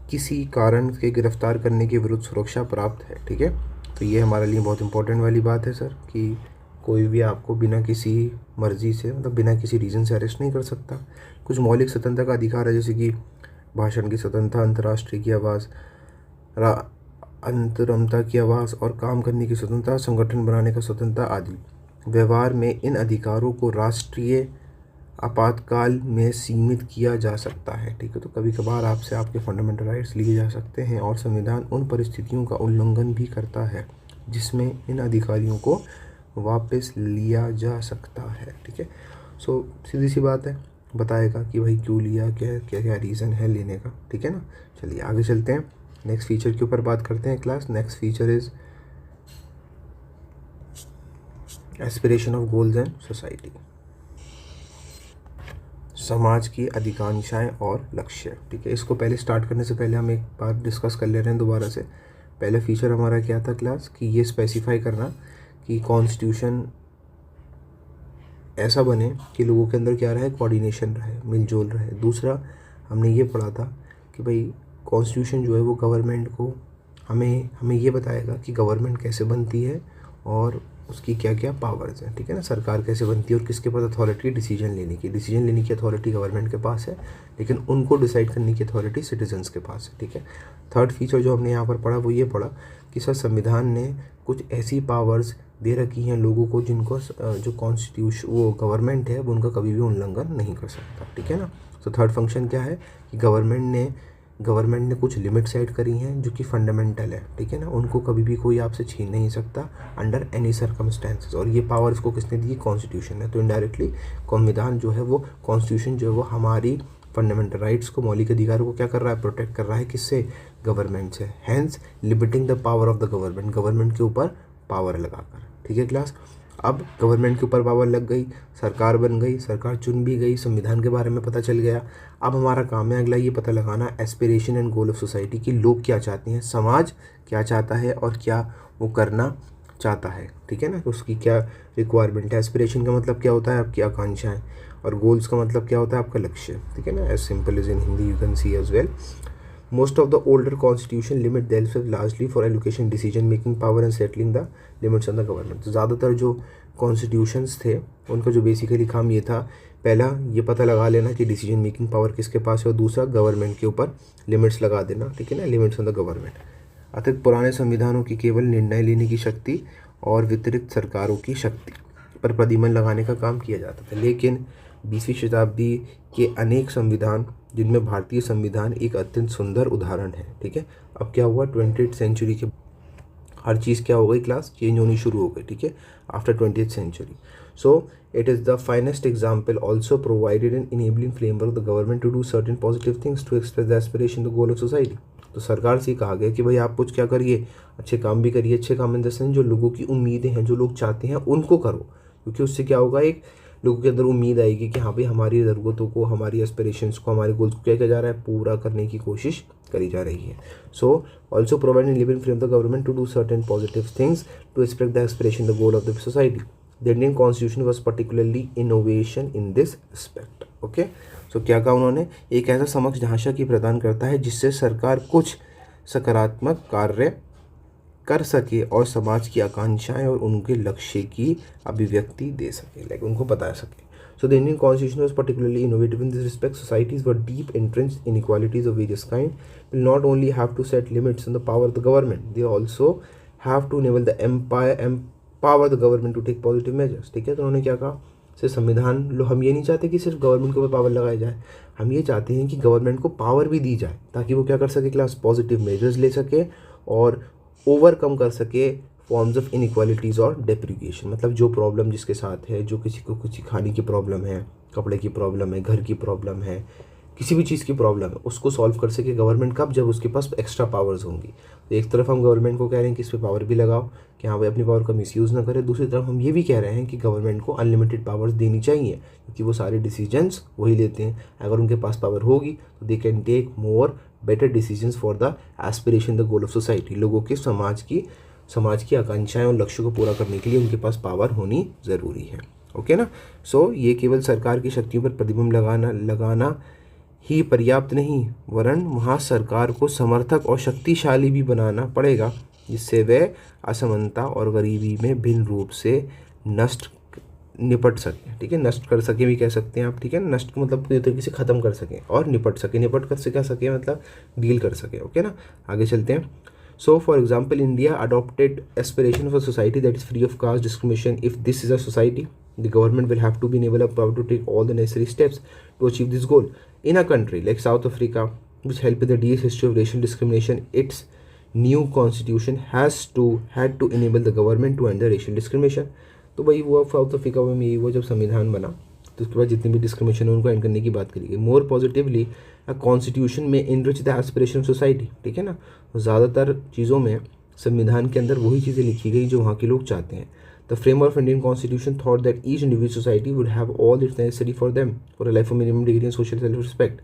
किसी कारण के गिरफ्तार करने के विरुद्ध सुरक्षा प्राप्त है। ठीक है, तो ये हमारे लिए बहुत इंपॉर्टेंट वाली बात है सर, कि कोई भी आपको बिना किसी मर्जी से, मतलब बिना किसी रीज़न से अरेस्ट नहीं कर सकता। कुछ मौलिक स्वतंत्रता का अधिकार है, जैसे कि भाषण की स्वतंत्रता, अंतर्राष्ट्रीय की आवाज़, अंतरमता की आवाज़ और काम करने की स्वतंत्रता, संगठन बनाने का स्वतंत्रता आदि। व्यवहार में इन अधिकारों को राष्ट्रीय आपातकाल में सीमित किया जा सकता है। ठीक है, तो कभी कभार आपसे आपके फंडामेंटल राइट्स लिए जा सकते हैं और संविधान उन परिस्थितियों का उल्लंघन भी करता है जिसमें इन अधिकारियों को वापस लिया जा सकता है। ठीक है, सो सीधी सी बात है, बताएगा कि भाई क्यों लिया, क्या क्या क्या रीज़न है लेने का। ठीक है ना, चलिए आगे चलते हैं, नेक्स्ट फीचर के ऊपर बात करते हैं class. Next feature is aspiration of goals and society, समाज की अधिकांक्षाएं और लक्ष्य। ठीक है, इसको पहले स्टार्ट करने से पहले हम एक बार डिस्कस कर ले रहे हैं दोबारा से। पहला फीचर हमारा क्या था क्लास, कि ये स्पेसिफाई करना कि कॉन्स्टिट्यूशन ऐसा बने कि लोगों के अंदर क्या रहे, कोऑर्डिनेशन रहे, मिलजोल रहे। दूसरा हमने ये पढ़ा था कि भाई कॉन्स्टिट्यूशन जो है वो गवर्नमेंट को हमें हमें ये बताएगा कि गवर्नमेंट कैसे बनती है और उसकी क्या क्या पावर्स हैं, ठीक है ना। सरकार कैसे बनती है और किसके पास अथॉरिटी डिसीजन लेने की अथॉरिटी गवर्नमेंट के पास है, लेकिन उनको डिसाइड करने की अथॉरिटी सिटीजन्स के पास है, ठीक है। थर्ड फीचर जो हमने यहाँ पर पढ़ा वो ये पढ़ा कि सर संविधान ने कुछ ऐसी पावर्स दे रखी हैं लोगों को जिनको जो कॉन्स्टिट्यूशन वो गवर्नमेंट है वो उनका कभी भी उल्लंघन नहीं कर सकता, ठीक है ना। तो थर्ड फंक्शन क्या है कि गवर्नमेंट ने कुछ लिमिट सेट करी हैं जो कि फंडामेंटल है, ठीक है ना। उनको कभी भी कोई आपसे छीन नहीं सकता अंडर एनी सर्कमस्टेंसेस, और ये पावर इसको किसने दी, कॉन्स्टिट्यूशन ने। तो इनडायरेक्टली संविधान जो है वो कॉन्स्टिट्यूशन जो है वो हमारी फंडामेंटल राइट्स को, मौलिक अधिकारों को क्या कर रहा है, प्रोटेक्ट कर रहा है। किससे, गवर्नमेंट से। Hence limiting the power of the government के ऊपर पावर लगाकर, ठीक है क्लास। अब गवर्नमेंट के ऊपर पावर लग गई, सरकार बन गई, सरकार चुन भी गई, संविधान के बारे में पता चल गया। अब हमारा काम है अगला ये पता लगाना aspiration and goal of society कि लोग क्या चाहते हैं, समाज क्या चाहता है और क्या वो करना चाहता है, ठीक है ना। उसकी क्या रिक्वायरमेंट है। एस्पिरेशन का मतलब क्या होता है, आपकी आकांक्षाएं, और गोल्स का मतलब क्या होता है, आपका लक्ष्य, ठीक है ना। As simple as in Hindi you can see as well. Most of the older constitution limit themselves largely for allocation, decision making power and settling the limits on the government। तो ज़्यादातर जो कॉन्स्टिट्यूशंस थे उनका जो बेसिकली काम ये था, पहला ये पता लगा लेना कि डिसीजन मेकिंग पावर किसके पास है, और दूसरा गवर्नमेंट के ऊपर लिमिट्स लगा देना, ठीक है ना, लिमिट्स ऑन द गवर्नमेंट। अतिरिक्त पुराने संविधानों की केवल निर्णय लेने की शक्ति और वितरित सरकारों की शक्ति पर प्रतिबंध लगाने का काम किया जाता था। लेकिन 20वीं शताब्दी के अनेक संविधान, जिनमें भारतीय संविधान एक अत्यंत सुंदर उदाहरण है, ठीक है। अब क्या हुआ, 20th सेंचुरी के हर चीज़ क्या हो गई क्लास, चेंज होनी शुरू हो गई, ठीक है, after 20th century. So it is the finest example also provided an enabling framework the government to do certain positive things to express the aspiration the goal of society. तो सरकार से कहा गया कि भाई आप कुछ क्या करिए, अच्छे काम भी करिए। अच्छे काम इन द सेंस जो लोगों की उम्मीदें हैं, जो लोग चाहते हैं उनको करो, क्योंकि उससे क्या होगा, एक लोगों के अंदर उम्मीद आएगी कि हाँ भाई हमारी ज़रूरतों को, हमारी एस्पिरेशंस को, हमारे गोल्स को क्या किया जा रहा है, पूरा करने की कोशिश करी जा रही है। So also provide an living frame the government to do certain positive things to express the aspiration the goal of the society. The Indian constitution was particularly innovation in this respect. Okay, so क्या कहा उन्होंने, एक ऐसा समक्ष ढांचा की प्रदान करता है जिससे सरकार कुछ सकारात्मक कार्य कर सके और समाज की आकांक्षाएं और उनके लक्ष्य की अभिव्यक्ति दे सके, लाइक उनको बता सके। So the Indian constitution was particularly innovative in this respect. Societies were deep entrenched in inequalities of various kind will not only have to set limits on the power of the government, they also have to enable the empower the government to take positive measures। ठीक है, तो उन्होंने क्या कहा, सिर्फ संविधान लो, हम ये नहीं चाहते कि सिर्फ गवर्नमेंट के ऊपर पावर लगाया जाए, हम ये चाहते हैं कि गवर्नमेंट को पावर भी दी जाए ताकि वो क्या कर सके क्लास, पॉजिटिव मेजर्स ले सके और ओवरकम कर सके फॉर्म्स ऑफ इनइक्वालिटीज़ और डेप्रीविएशन। मतलब जो प्रॉब्लम जिसके साथ है, जो किसी को कुछ खाने की प्रॉब्लम है, कपड़े की प्रॉब्लम है, घर की प्रॉब्लम है, किसी भी चीज़ की प्रॉब्लम है, उसको सॉल्व कर सके गवर्नमेंट। कब, जब उसके पास एक्स्ट्रा पावर्स होंगी। तो एक तरफ हम गवर्नमेंट को कह रहे हैं कि इस पर पावर भी लगाओ कि हाँ भाई अपनी पावर का मिसयूज़ ना करे, दूसरी तरफ हम ये भी कह रहे हैं कि गवर्नमेंट को अनलिमिटेड पावर्स देनी चाहिए क्योंकि वो सारे डिसीजंस वही लेते हैं। अगर उनके पास पावर होगी तो they can take more better decisions for the aspiration the goal of society. लोगों के समाज की आकांक्षाएं और लक्ष्यों को पूरा करने के लिए उनके पास पावर होनी ज़रूरी है। ओके ना। सो ये केवल सरकार की शक्तियों पर प्रतिबंध लगाना ही पर्याप्त नहीं, वरन वहाँ सरकार को समर्थक और शक्तिशाली भी बनाना पड़ेगा जिससे वे असमानता और गरीबी में भिन्न रूप से निपट सकें। ठीक है, नष्ट कर सके भी कह सकते हैं आप। ठीक है, नष्ट का मतलब पूरी तरीके से ख़त्म कर सकें और निपट कर सके मतलब डील कर सके। ओके ना, आगे चलते हैं। So, for example, India adopted aspiration of a society that is free of caste discrimination. If this is a society, the government will have to be able to take all the necessary steps to achieve this goal. In a country like South Africa, which helped with the deep history of racial discrimination, its new constitution had to enable the government to end the racial discrimination. तो भाई वो south Africa में यही हुआ, जब संविधान बना तो उसके बाद जितनी भी डिस्क्रिमिनेशन है उनको एंड करने की बात करी गई। मोर पॉजिटिवली कॉन्स्टिट्यूशन में इनरिच द एस्पिरेशन सोसाइटी। ठीक है ना, ज़्यादातर चीज़ों में संविधान के अंदर वही चीज़ें लिखी गई जो वहाँ के लोग चाहते हैं। The framework of Indian constitution thought that each individual society would have all it's necessary for them for a life of minimum degree and social self respect,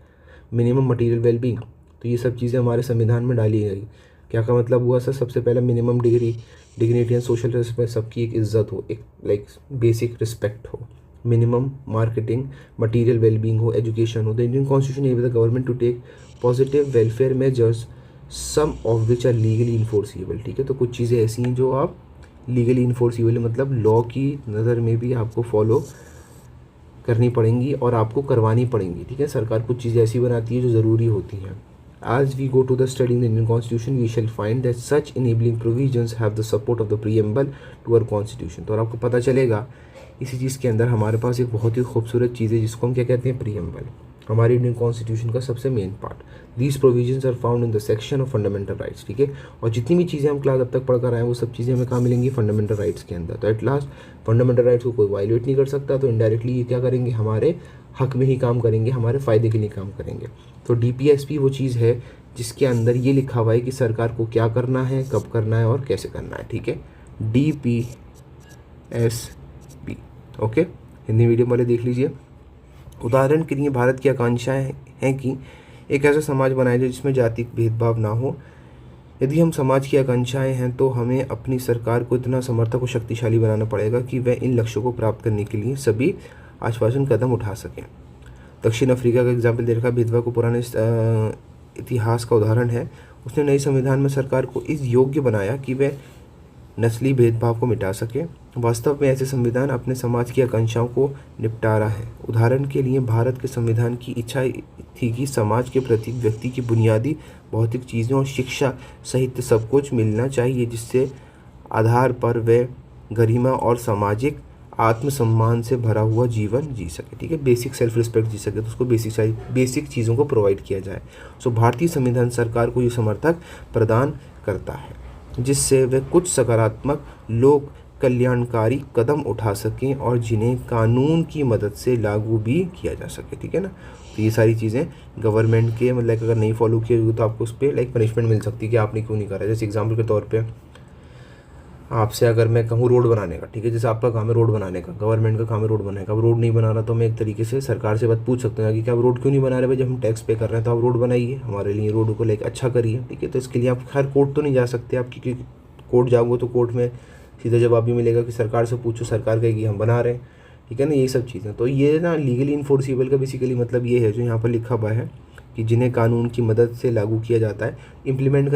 minimum material wellbeing. तो ये सब चीज़ें हमारे संविधान में डाली गई। क्या का मतलब हुआ सर, सबसे पहला minimum dignity and social respect, सबकी एक इज्जत हो, एक लाइक बेसिक रिस्पेक्ट हो। मिनिमम मार्केटिंग मटीरियल वेलबींग हो, एजुकेशन हो। The Indian constitution enable the government to take positive welfare measures some of which are legally enforceable. ठीक है, तो कुछ चीज़ें ऐसी हैं जो आप लीगली इन्फोर्सिबल मतलब लॉ की नज़र में भी आपको फॉलो करनी पड़ेंगी और आपको करवानी पड़ेंगी। ठीक है, सरकार कुछ चीज़ें ऐसी बनाती है जो ज़रूरी होती हैं। As we go to the study in the Indian Constitution, we shall find that such enabling provisions have the support of the preamble to our Constitution। तो और आपको पता चलेगा इसी चीज़ के अंदर हमारे पास एक बहुत ही खूबसूरत चीज़ है जिसको हम क्या कहते हैं, प्रीएम्बल, हमारे इंडियन कॉन्स्टिट्यूशन का सबसे main part. These provisions are found in the section of fundamental rights. ठीक है, और जितनी भी चीज़ें हम क्लास अब तक पढ़ कर आए हैं वो सब चीज़ें हमें कहाँ मिलेंगी, फंडामेंटल राइट्स के अंदर। तो एट लास्ट फंडामेंटल राइट्स को कोई वायलेट नहीं कर सकता, तो इनडायरेक्टली ये क्या करेंगे, हमारे हक में ही काम करेंगे, हमारे फ़ायदे के लिए काम करेंगे। तो DPSP वो चीज़ है जिसके अंदर ये लिखा हुआ है कि सरकार को क्या करना है, कब करना है और कैसे करना है। ठीक है, DPSP। ओके, हिंदी मीडियम वाले देख लीजिए। उदाहरण के लिए भारत की आकांक्षाएं हैं कि एक ऐसा समाज बनाया जाए जिसमें जाति भेदभाव ना हो। यदि हम समाज की आकांक्षाएं हैं तो हमें अपनी सरकार को इतना समर्थक और शक्तिशाली बनाना पड़ेगा कि वह इन लक्ष्यों को प्राप्त करने के लिए सभी आश्वासन कदम उठा सकें। दक्षिण अफ्रीका का एग्जाम्पल दे रखा, भेदभाव को पुराने इतिहास का उदाहरण है। उसने नए संविधान में सरकार को इस योग्य बनाया कि वह नस्ली भेदभाव को मिटा सके। वास्तव में ऐसे संविधान अपने समाज की आकांक्षाओं को निपटा रहा है। उदाहरण के लिए भारत के संविधान की इच्छा थी कि समाज के प्रति व्यक्ति की बुनियादी भौतिक चीज़ों और शिक्षा सहित सब कुछ मिलना चाहिए जिससे आधार पर वह गरिमा और सामाजिक आत्मसम्मान से भरा हुआ जीवन जी सके। ठीक है, बेसिक सेल्फ रिस्पेक्ट जी सके, तो उसको बेसिक चीज़ों को प्रोवाइड किया जाए। सो भारतीय संविधान सरकार को ये समर्थक प्रदान करता है जिससे वे कुछ सकारात्मक लोक कल्याणकारी कदम उठा सकें और जिन्हें कानून की मदद से लागू भी किया जा सके। ठीक है ना, तो ये सारी चीज़ें गवर्नमेंट के मतलब अगर नहीं फॉलो किए हुए तो आपको उस पर पनिशमेंट मिल सकती है कि आपने क्यों नहीं करा। जैसे एग्जाम्पल के तौर पे आपसे अगर मैं कहूँ रोड बनाने का, ठीक है, जैसे आपका काम है रोड बनाने का, गवर्नमेंट का काम है रोड बनाने का, अब रोड नहीं बना रहा तो मैं एक तरीके से सरकार से बात पूछ सकते हैं कि क्या आप रोड क्यों नहीं बना रहे भाई, जब हम टैक्स पे कर रहे हैं तो आप रोड बनाइए, हमारे लिए रोड को लेकर अच्छा करिए। ठीक है, तो इसके लिए आप खैर कोर्ट तो नहीं जा सकते आप, क्योंकि कोर्ट जाओगे तो कोर्ट में सीधा जवाब भी मिलेगा कि सरकार से पूछो, सरकार कहेगी हम बना रहे हैं। ठीक है ना, यही सब चीज़ें। तो ये ना लीगली इन्फोर्सिबल का बेसिकली मतलब ये है जो यहाँ पर लिखा हुआ है कि जिन्हें कानून की मदद से लागू किया जाता है। इम्प्लीमेंट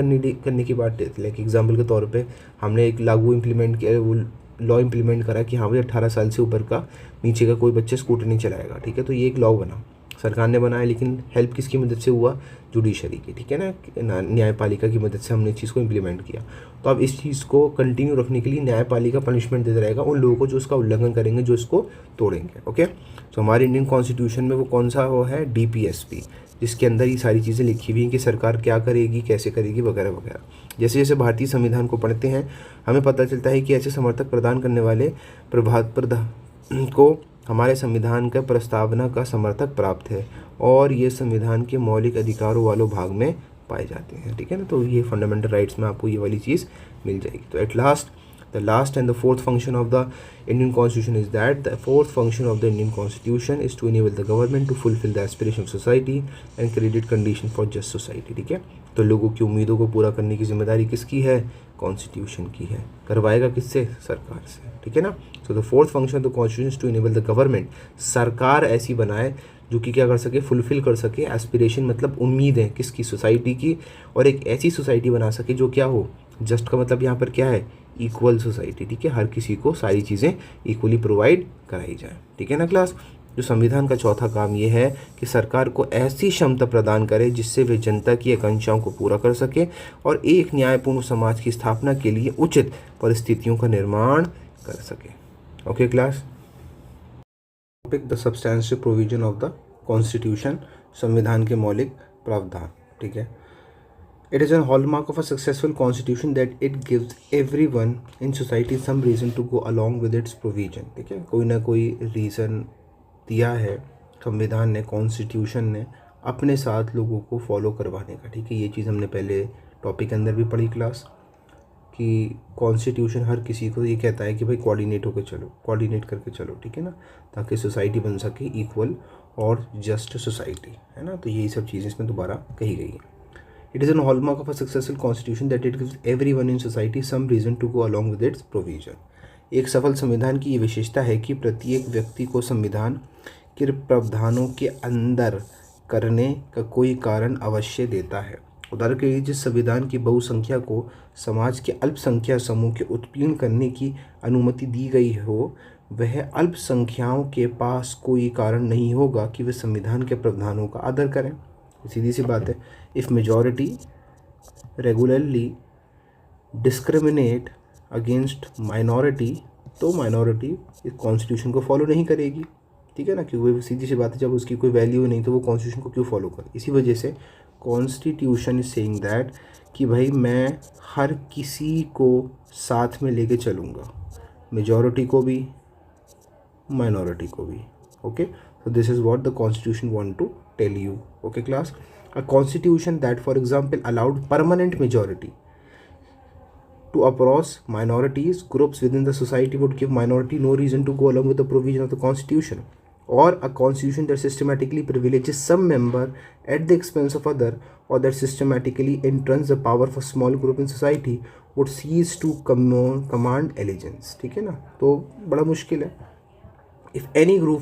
करने की बात है, लाइक एग्जांपल के तौर पे हमने एक लागू इम्प्लीमेंट किया, वो लॉ इम्प्लीमेंट करा कि हाँ भाई 18 साल से ऊपर का नीचे का कोई बच्चा स्कूटर नहीं चलाएगा। ठीक है, तो ये एक लॉ बना, सरकार ने बनाया, लेकिन हेल्प किसकी मदद से हुआ, जुडिशरी की। ठीक है ना, न्यायपालिका की मदद से हमने इस चीज़ को इम्प्लीमेंट किया। तो अब इस चीज़ को कंटिन्यू रखने के लिए न्यायपालिका पनिशमेंट देता रहेगा उन लोगों को जो उसका उल्लंघन करेंगे, जो इसको तोड़ेंगे। ओके, तो हमारे इंडियन कॉन्स्टिट्यूशन में वो कौन सा वो है, DPSP, जिसके अंदर ये सारी चीज़ें लिखी हुई हैं कि सरकार क्या करेगी, कैसे करेगी, वगैरह वगैरह। जैसे जैसे भारतीय संविधान को पढ़ते हैं हमें पता चलता है कि ऐसे समर्थक प्रदान करने वाले प्रधान को हमारे संविधान का प्रस्तावना का समर्थक प्राप्त है और ये संविधान के मौलिक अधिकारों वालों भाग में पाए जाते हैं। ठीक है ना, तो ये फंडामेंटल राइट्स में आपको ये वाली चीज़ मिल जाएगी। तो at last the last and the fourth function of the Indian Constitution is that the fourth function of the Indian Constitution is to enable the government to fulfill the aspiration of society and create condition for just society। ठीक है, तो लोगों की उम्मीदों को पूरा करने की जिम्मेदारी किसकी है, कॉन्स्टिट्यूशन की है। करवाएगा किससे, सरकार से। ठीक है ना, so the fourth function of the constitution is to enable the government, सरकार ऐसी बनाए जो कि क्या कर सके, फुलफिल कर सके एस्पिरेशन मतलब उम्मीद है किसकी, सोसाइटी की, और एक ऐसी सोसाइटी बना सके जो क्या हो, जस्ट का मतलब यहाँ पर क्या है, इक्वल सोसाइटी। ठीक है, हर किसी को सारी चीज़ें इक्वली प्रोवाइड कराई जाए। ठीक है ना क्लास, जो संविधान का चौथा काम ये है कि सरकार को ऐसी क्षमता प्रदान करे जिससे वे जनता की आकांक्षाओं को पूरा कर सके और एक न्यायपूर्ण समाज की स्थापना के लिए उचित परिस्थितियों का निर्माण कर सके। Okay class, topic the substantial provision of the constitution, संविधान के मौलिक प्रावधान। ठीक है, it is a hallmark of a successful constitution that it gives everyone in society some reason to go along with its provision। ठीक है, कोई ना कोई रीज़न दिया है संविधान ने, कॉन्स्टिट्यूशन ने अपने साथ लोगों को फॉलो करवाने का। ठीक है, ये चीज़ हमने पहले टॉपिक के अंदर भी पढ़ी क्लास कि कॉन्स्टिट्यूशन हर किसी को ये कहता है कि भाई कोऑर्डिनेट होकर चलो, कोऑर्डिनेट करके चलो। ठीक है ना, ताकि सोसाइटी बन सके इक्वल और जस्ट सोसाइटी, है ना। तो यही सब चीज़ें इसमें दोबारा कही गई हैं। It is a hallmark of a successful constitution that it gives everyone in society some reason to go along with its provision। एक सफल संविधान की ये विशेषता है कि प्रत्येक व्यक्ति को संविधान के प्रावधानों के अंदर करने का कोई कारण अवश्य देता है। उदाहरण के लिए जिस संविधान की बहुसंख्या को समाज के अल्पसंख्यक समूह के उत्पीड़न करने की अनुमति दी गई हो, वह अल्पसंख्याओं के पास कोई कारण नहीं होगा कि वे संविधान के प्रावधानों का आदर करें। सीधी सी बात है, if majority regularly discriminate against minority, तो माइनॉरिटी इस कॉन्स्टिट्यूशन को फॉलो नहीं करेगी, ठीक है ना, क्योंकि वो सीधी सी बात है, जब उसकी कोई वैल्यू नहीं तो वो कॉन्स्टिट्यूशन को क्यों फॉलो करे। इसी वजह से कॉन्स्टिट्यूशन इज सेइंग दैट कि भाई मैं हर किसी को साथ में लेके चलूँगा, मेजॉरिटी को भी माइनॉरिटी को भी। Okay, so this is what the constitution want to tell you. Okay class, a constitution that for example allowed permanent majority to oppose minorities groups within the society would give minority no reason to go along with the provision of the constitution, or a constitution that systematically privileges some member at the expense of other, or that systematically entrusts the power for small group in society would cease to command allegiance। ठीक है ना, तो बड़ा मुश्किल है। If any group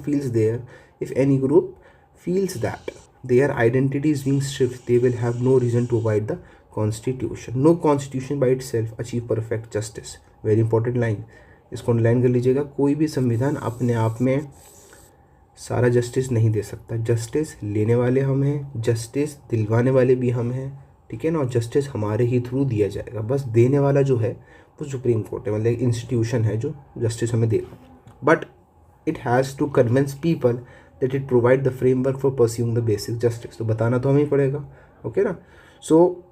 feels that their identity is being stripped, they will have no reason to avoid the constitution. No constitution by itself achieve perfect justice. Very important line, इसको underline कर लीजिएगा। कोई भी संविधान अपने आप में सारा जस्टिस नहीं दे सकता। जस्टिस लेने वाले हम हैं, जस्टिस दिलवाने वाले भी हम हैं, ठीक है ना, और जस्टिस हमारे ही थ्रू दिया जाएगा। बस देने वाला जो है वो सुप्रीम कोर्ट है, मतलब इंस्टीट्यूशन है जो जस्टिस हमें देगा। But it has to convince people that it provide the framework for pursuing the basic justice। तो बताना तो हमें ही पड़ेगा। ओके ना, सो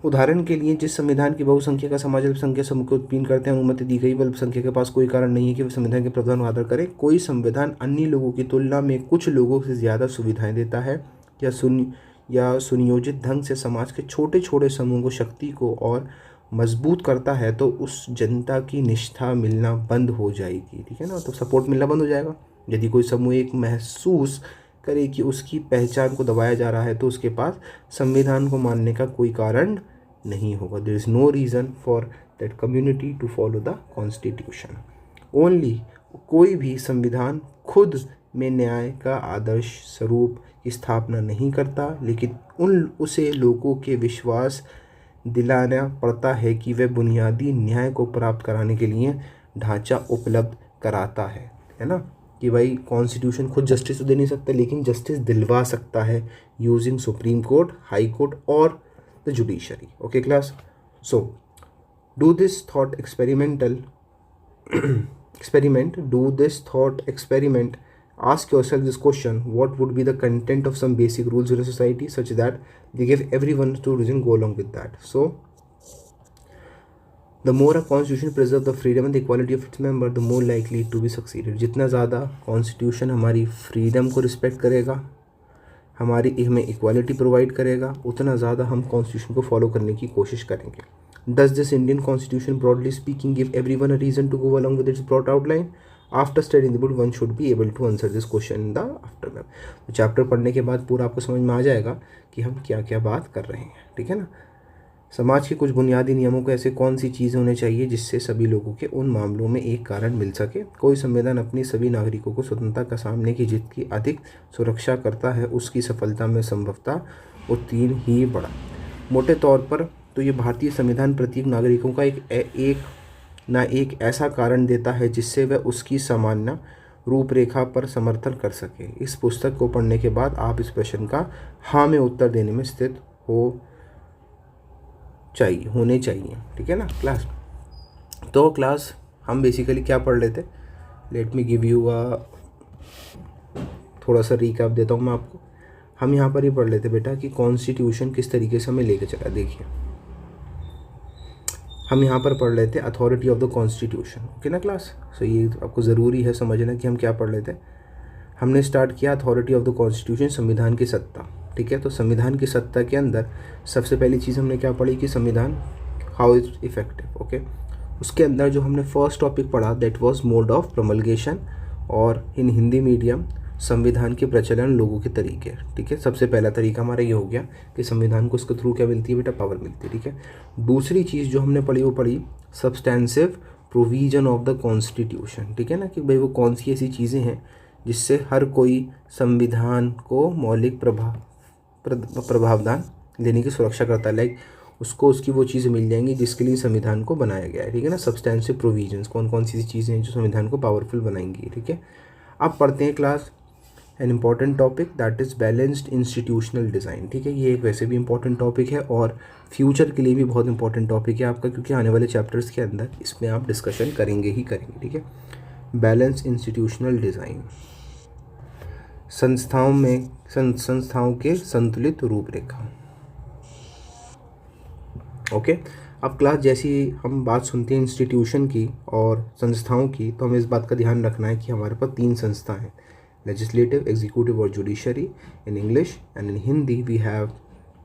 उदाहरण के लिए जिस संविधान की बहुसंख्या का समाज अल्पसंख्यक समूह को उत्पीड़न करते हैं अनुमति दी गई, अल्पसंख्यक के पास कोई कारण नहीं है कि वे संविधान के प्रावधान का आदर करें। कोई संविधान अन्य लोगों की तुलना में कुछ लोगों से ज़्यादा सुविधाएं देता है या सुनियोजित ढंग से समाज के छोटे छोटे समूह को शक्ति को और मजबूत करता है, तो उस जनता की निष्ठा मिलना बंद हो जाएगी, ठीक है ना, तो सपोर्ट मिलना बंद हो जाएगा। यदि कोई समूह एक महसूस करे कि उसकी पहचान को दबाया जा रहा है, तो उसके पास संविधान को मानने का कोई कारण नहीं होगा। There is no reason for that community to follow the constitution. Only कोई भी संविधान खुद में न्याय का आदर्श स्वरूप की स्थापना नहीं करता, लेकिन उसे लोगों के विश्वास दिलाना पड़ता है कि वह बुनियादी न्याय को प्राप्त कराने के लिए ढांचा उपलब्ध कराता है ना, कि भाई कॉन्स्टिट्यूशन खुद जस्टिस तो दे नहीं सकता, लेकिन जस्टिस दिलवा सकता है using supreme court, high court और the judiciary. Okay class, so do this thought experiment, ask yourself this question: what would be the content of some basic rules in a society such that they give everyone to reason go along with that? So the more a constitution preserves the freedom and the equality of its member, the more likely to be succeeded। जितना ज़्यादा constitution हमारी freedom को respect करेगा, हमें equality provide करेगा, उतना ज़्यादा हम कॉन्स्टिट्यूशन को फॉलो करने की कोशिश करेंगे। Does this Indian constitution broadly speaking give everyone a reason to go along with its broad outline? After studying the book, one should be able to answer this question in the aftermath। तो chapter पढ़ने के बाद पूरा आपको समझ में आ जाएगा कि हम क्या क्या बात कर रहे हैं, ठीक है ना। समाज के कुछ बुनियादी नियमों को ऐसे कौन सी चीज़ें होनी चाहिए जिससे सभी लोगों के उन मामलों में एक कारण मिल सके। कोई संविधान अपनी सभी नागरिकों को स्वतंत्रता का सामने की जीत की अधिक सुरक्षा करता है, उसकी सफलता में संभवतः उत्तीर्ण ही बड़ा। मोटे तौर पर तो ये भारतीय संविधान प्रत्येक नागरिकों का एक ऐसा कारण देता है जिससे वह उसकी सामान्य रूपरेखा पर समर्थन कर सके। इस पुस्तक को पढ़ने के बाद आप इस प्रश्न का हाँ में उत्तर देने में स्थित होने चाहिए, ठीक है ना क्लास। तो क्लास हम बेसिकली क्या पढ़ लेते, लेट मी गिव यू थोड़ा सा रिकैप देता हूँ मैं आपको। हम यहाँ पर ही पढ़ लेते बेटा कि कॉन्स्टिट्यूशन किस तरीके से हमें लेके चला। देखिए हम यहाँ पर पढ़ लेते authority of the constitution, okay ना क्लास। सो ये आपको ज़रूरी है समझना कि हम क्या पढ़ लेते। हमने स्टार्ट किया अथॉरिटी ऑफ द कॉन्स्टिट्यूशन, संविधान की सत्ता, ठीक है। तो संविधान की सत्ता के अंदर सबसे पहली चीज़ हमने क्या पढ़ी कि संविधान हाउ इज इफेक्टिव, ओके। उसके अंदर जो हमने फर्स्ट टॉपिक पढ़ा दैट वाज मोड ऑफ प्रमलगेशन, और इन हिंदी मीडियम संविधान के प्रचलन लोगों के तरीके, ठीक है। सबसे पहला तरीका हमारा ये हो गया कि संविधान को उसके थ्रू क्या मिलती है बेटा, पावर मिलती है, ठीक है। दूसरी चीज़ जो हमने पढ़ी वो पढ़ी substantive provision of the constitution, ठीक है ना, कि भाई वो कौन सी ऐसी चीज़ें हैं जिससे हर कोई संविधान को मौलिक प्रभावदान देने की सुरक्षा करता है, लाइक उसको उसकी वो चीज़ें मिल जाएंगी जिसके लिए संविधान को बनाया गया है, ठीक है ना। सब्सटेंसिव प्रोविजंस, कौन कौन सी चीज़ें हैं जो संविधान को पावरफुल बनाएंगी, ठीक है। अब पढ़ते हैं class an important topic that is balanced institutional design, ठीक है। ये एक वैसे भी इंपॉर्टेंट टॉपिक है और फ्यूचर के लिए भी बहुत इंपॉर्टेंट टॉपिक है आपका, क्योंकि आने वाले चैप्टर्स के अंदर इसमें आप डिस्कशन करेंगे ही करेंगे, ठीक है। बैलेंस इंस्टीट्यूशनल डिज़ाइन, संस्थाओं के संतुलित रूपरेखा। ओके, अब क्लास जैसी हम बात सुनते हैं इंस्टीट्यूशन की और संस्थाओं की, तो हमें इस बात का ध्यान रखना है कि हमारे पास 3 संस्था हैं, लेजिस्लेटिव, एग्जीक्यूटिव और judiciary. In English and in Hindi we have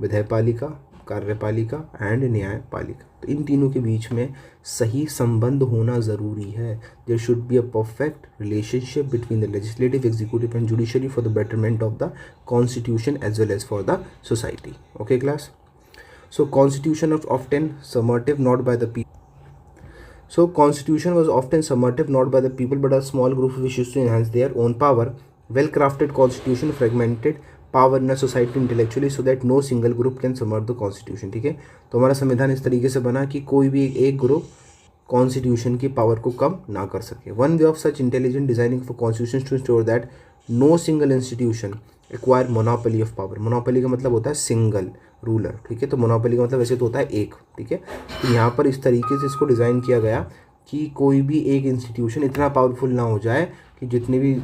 विधायपालिका, कार्यपालिका एंड न्यायपालिका। तो इन तीनों के बीच में सही संबंध होना ज़रूरी है। There should be a perfect relationship between the legislative, executive and judiciary for the betterment of the constitution as well as for the society. Okay class, so constitution was often summative not by the people but a small group wishes to enhance their own power. Well crafted constitution fragmented power in a society intellectually so that no single group can subvert the constitution, ठीक है। तो हमारा संविधान इस तरीके से बना कि कोई भी एक ग्रुप कॉन्स्टिट्यूशन की पावर को कम ना कर सके। One way of such intelligent designing for constitution to ensure that no single institution acquire monopoly of power. Monopoly का मतलब होता है सिंगल रूलर, ठीक है। तो मोनोपोली का मतलब वैसे तो होता है एक, ठीक है। तो यहाँ पर इस तरीके से इसको डिज़ाइन किया गया कि कोई भी एक इंस्टीट्यूशन इतना पावरफुल ना हो जाए कि जितने भी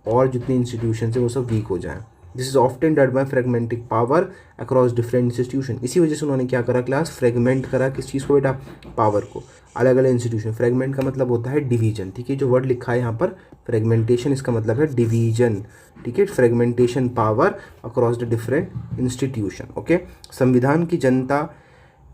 और जितने इंस्टीट्यूशन है वो सब वीक हो जाएं। This is often done by फ्रेगमेंटिंग power across different institution. इसी वजह से उन्होंने क्या करा क्लास, फ्रेगमेंट करा किस चीज़ को बेटा, पावर को, अलग अलग इंस्टीट्यूशन। फ्रेगमेंट का मतलब होता है डिवीजन, ठीक है। जो वर्ड लिखा है यहाँ पर फ्रेगमेंटेशन, इसका मतलब है डिवीजन, ठीक है। Fragmentation power across the different institution. Okay, संविधान की जनता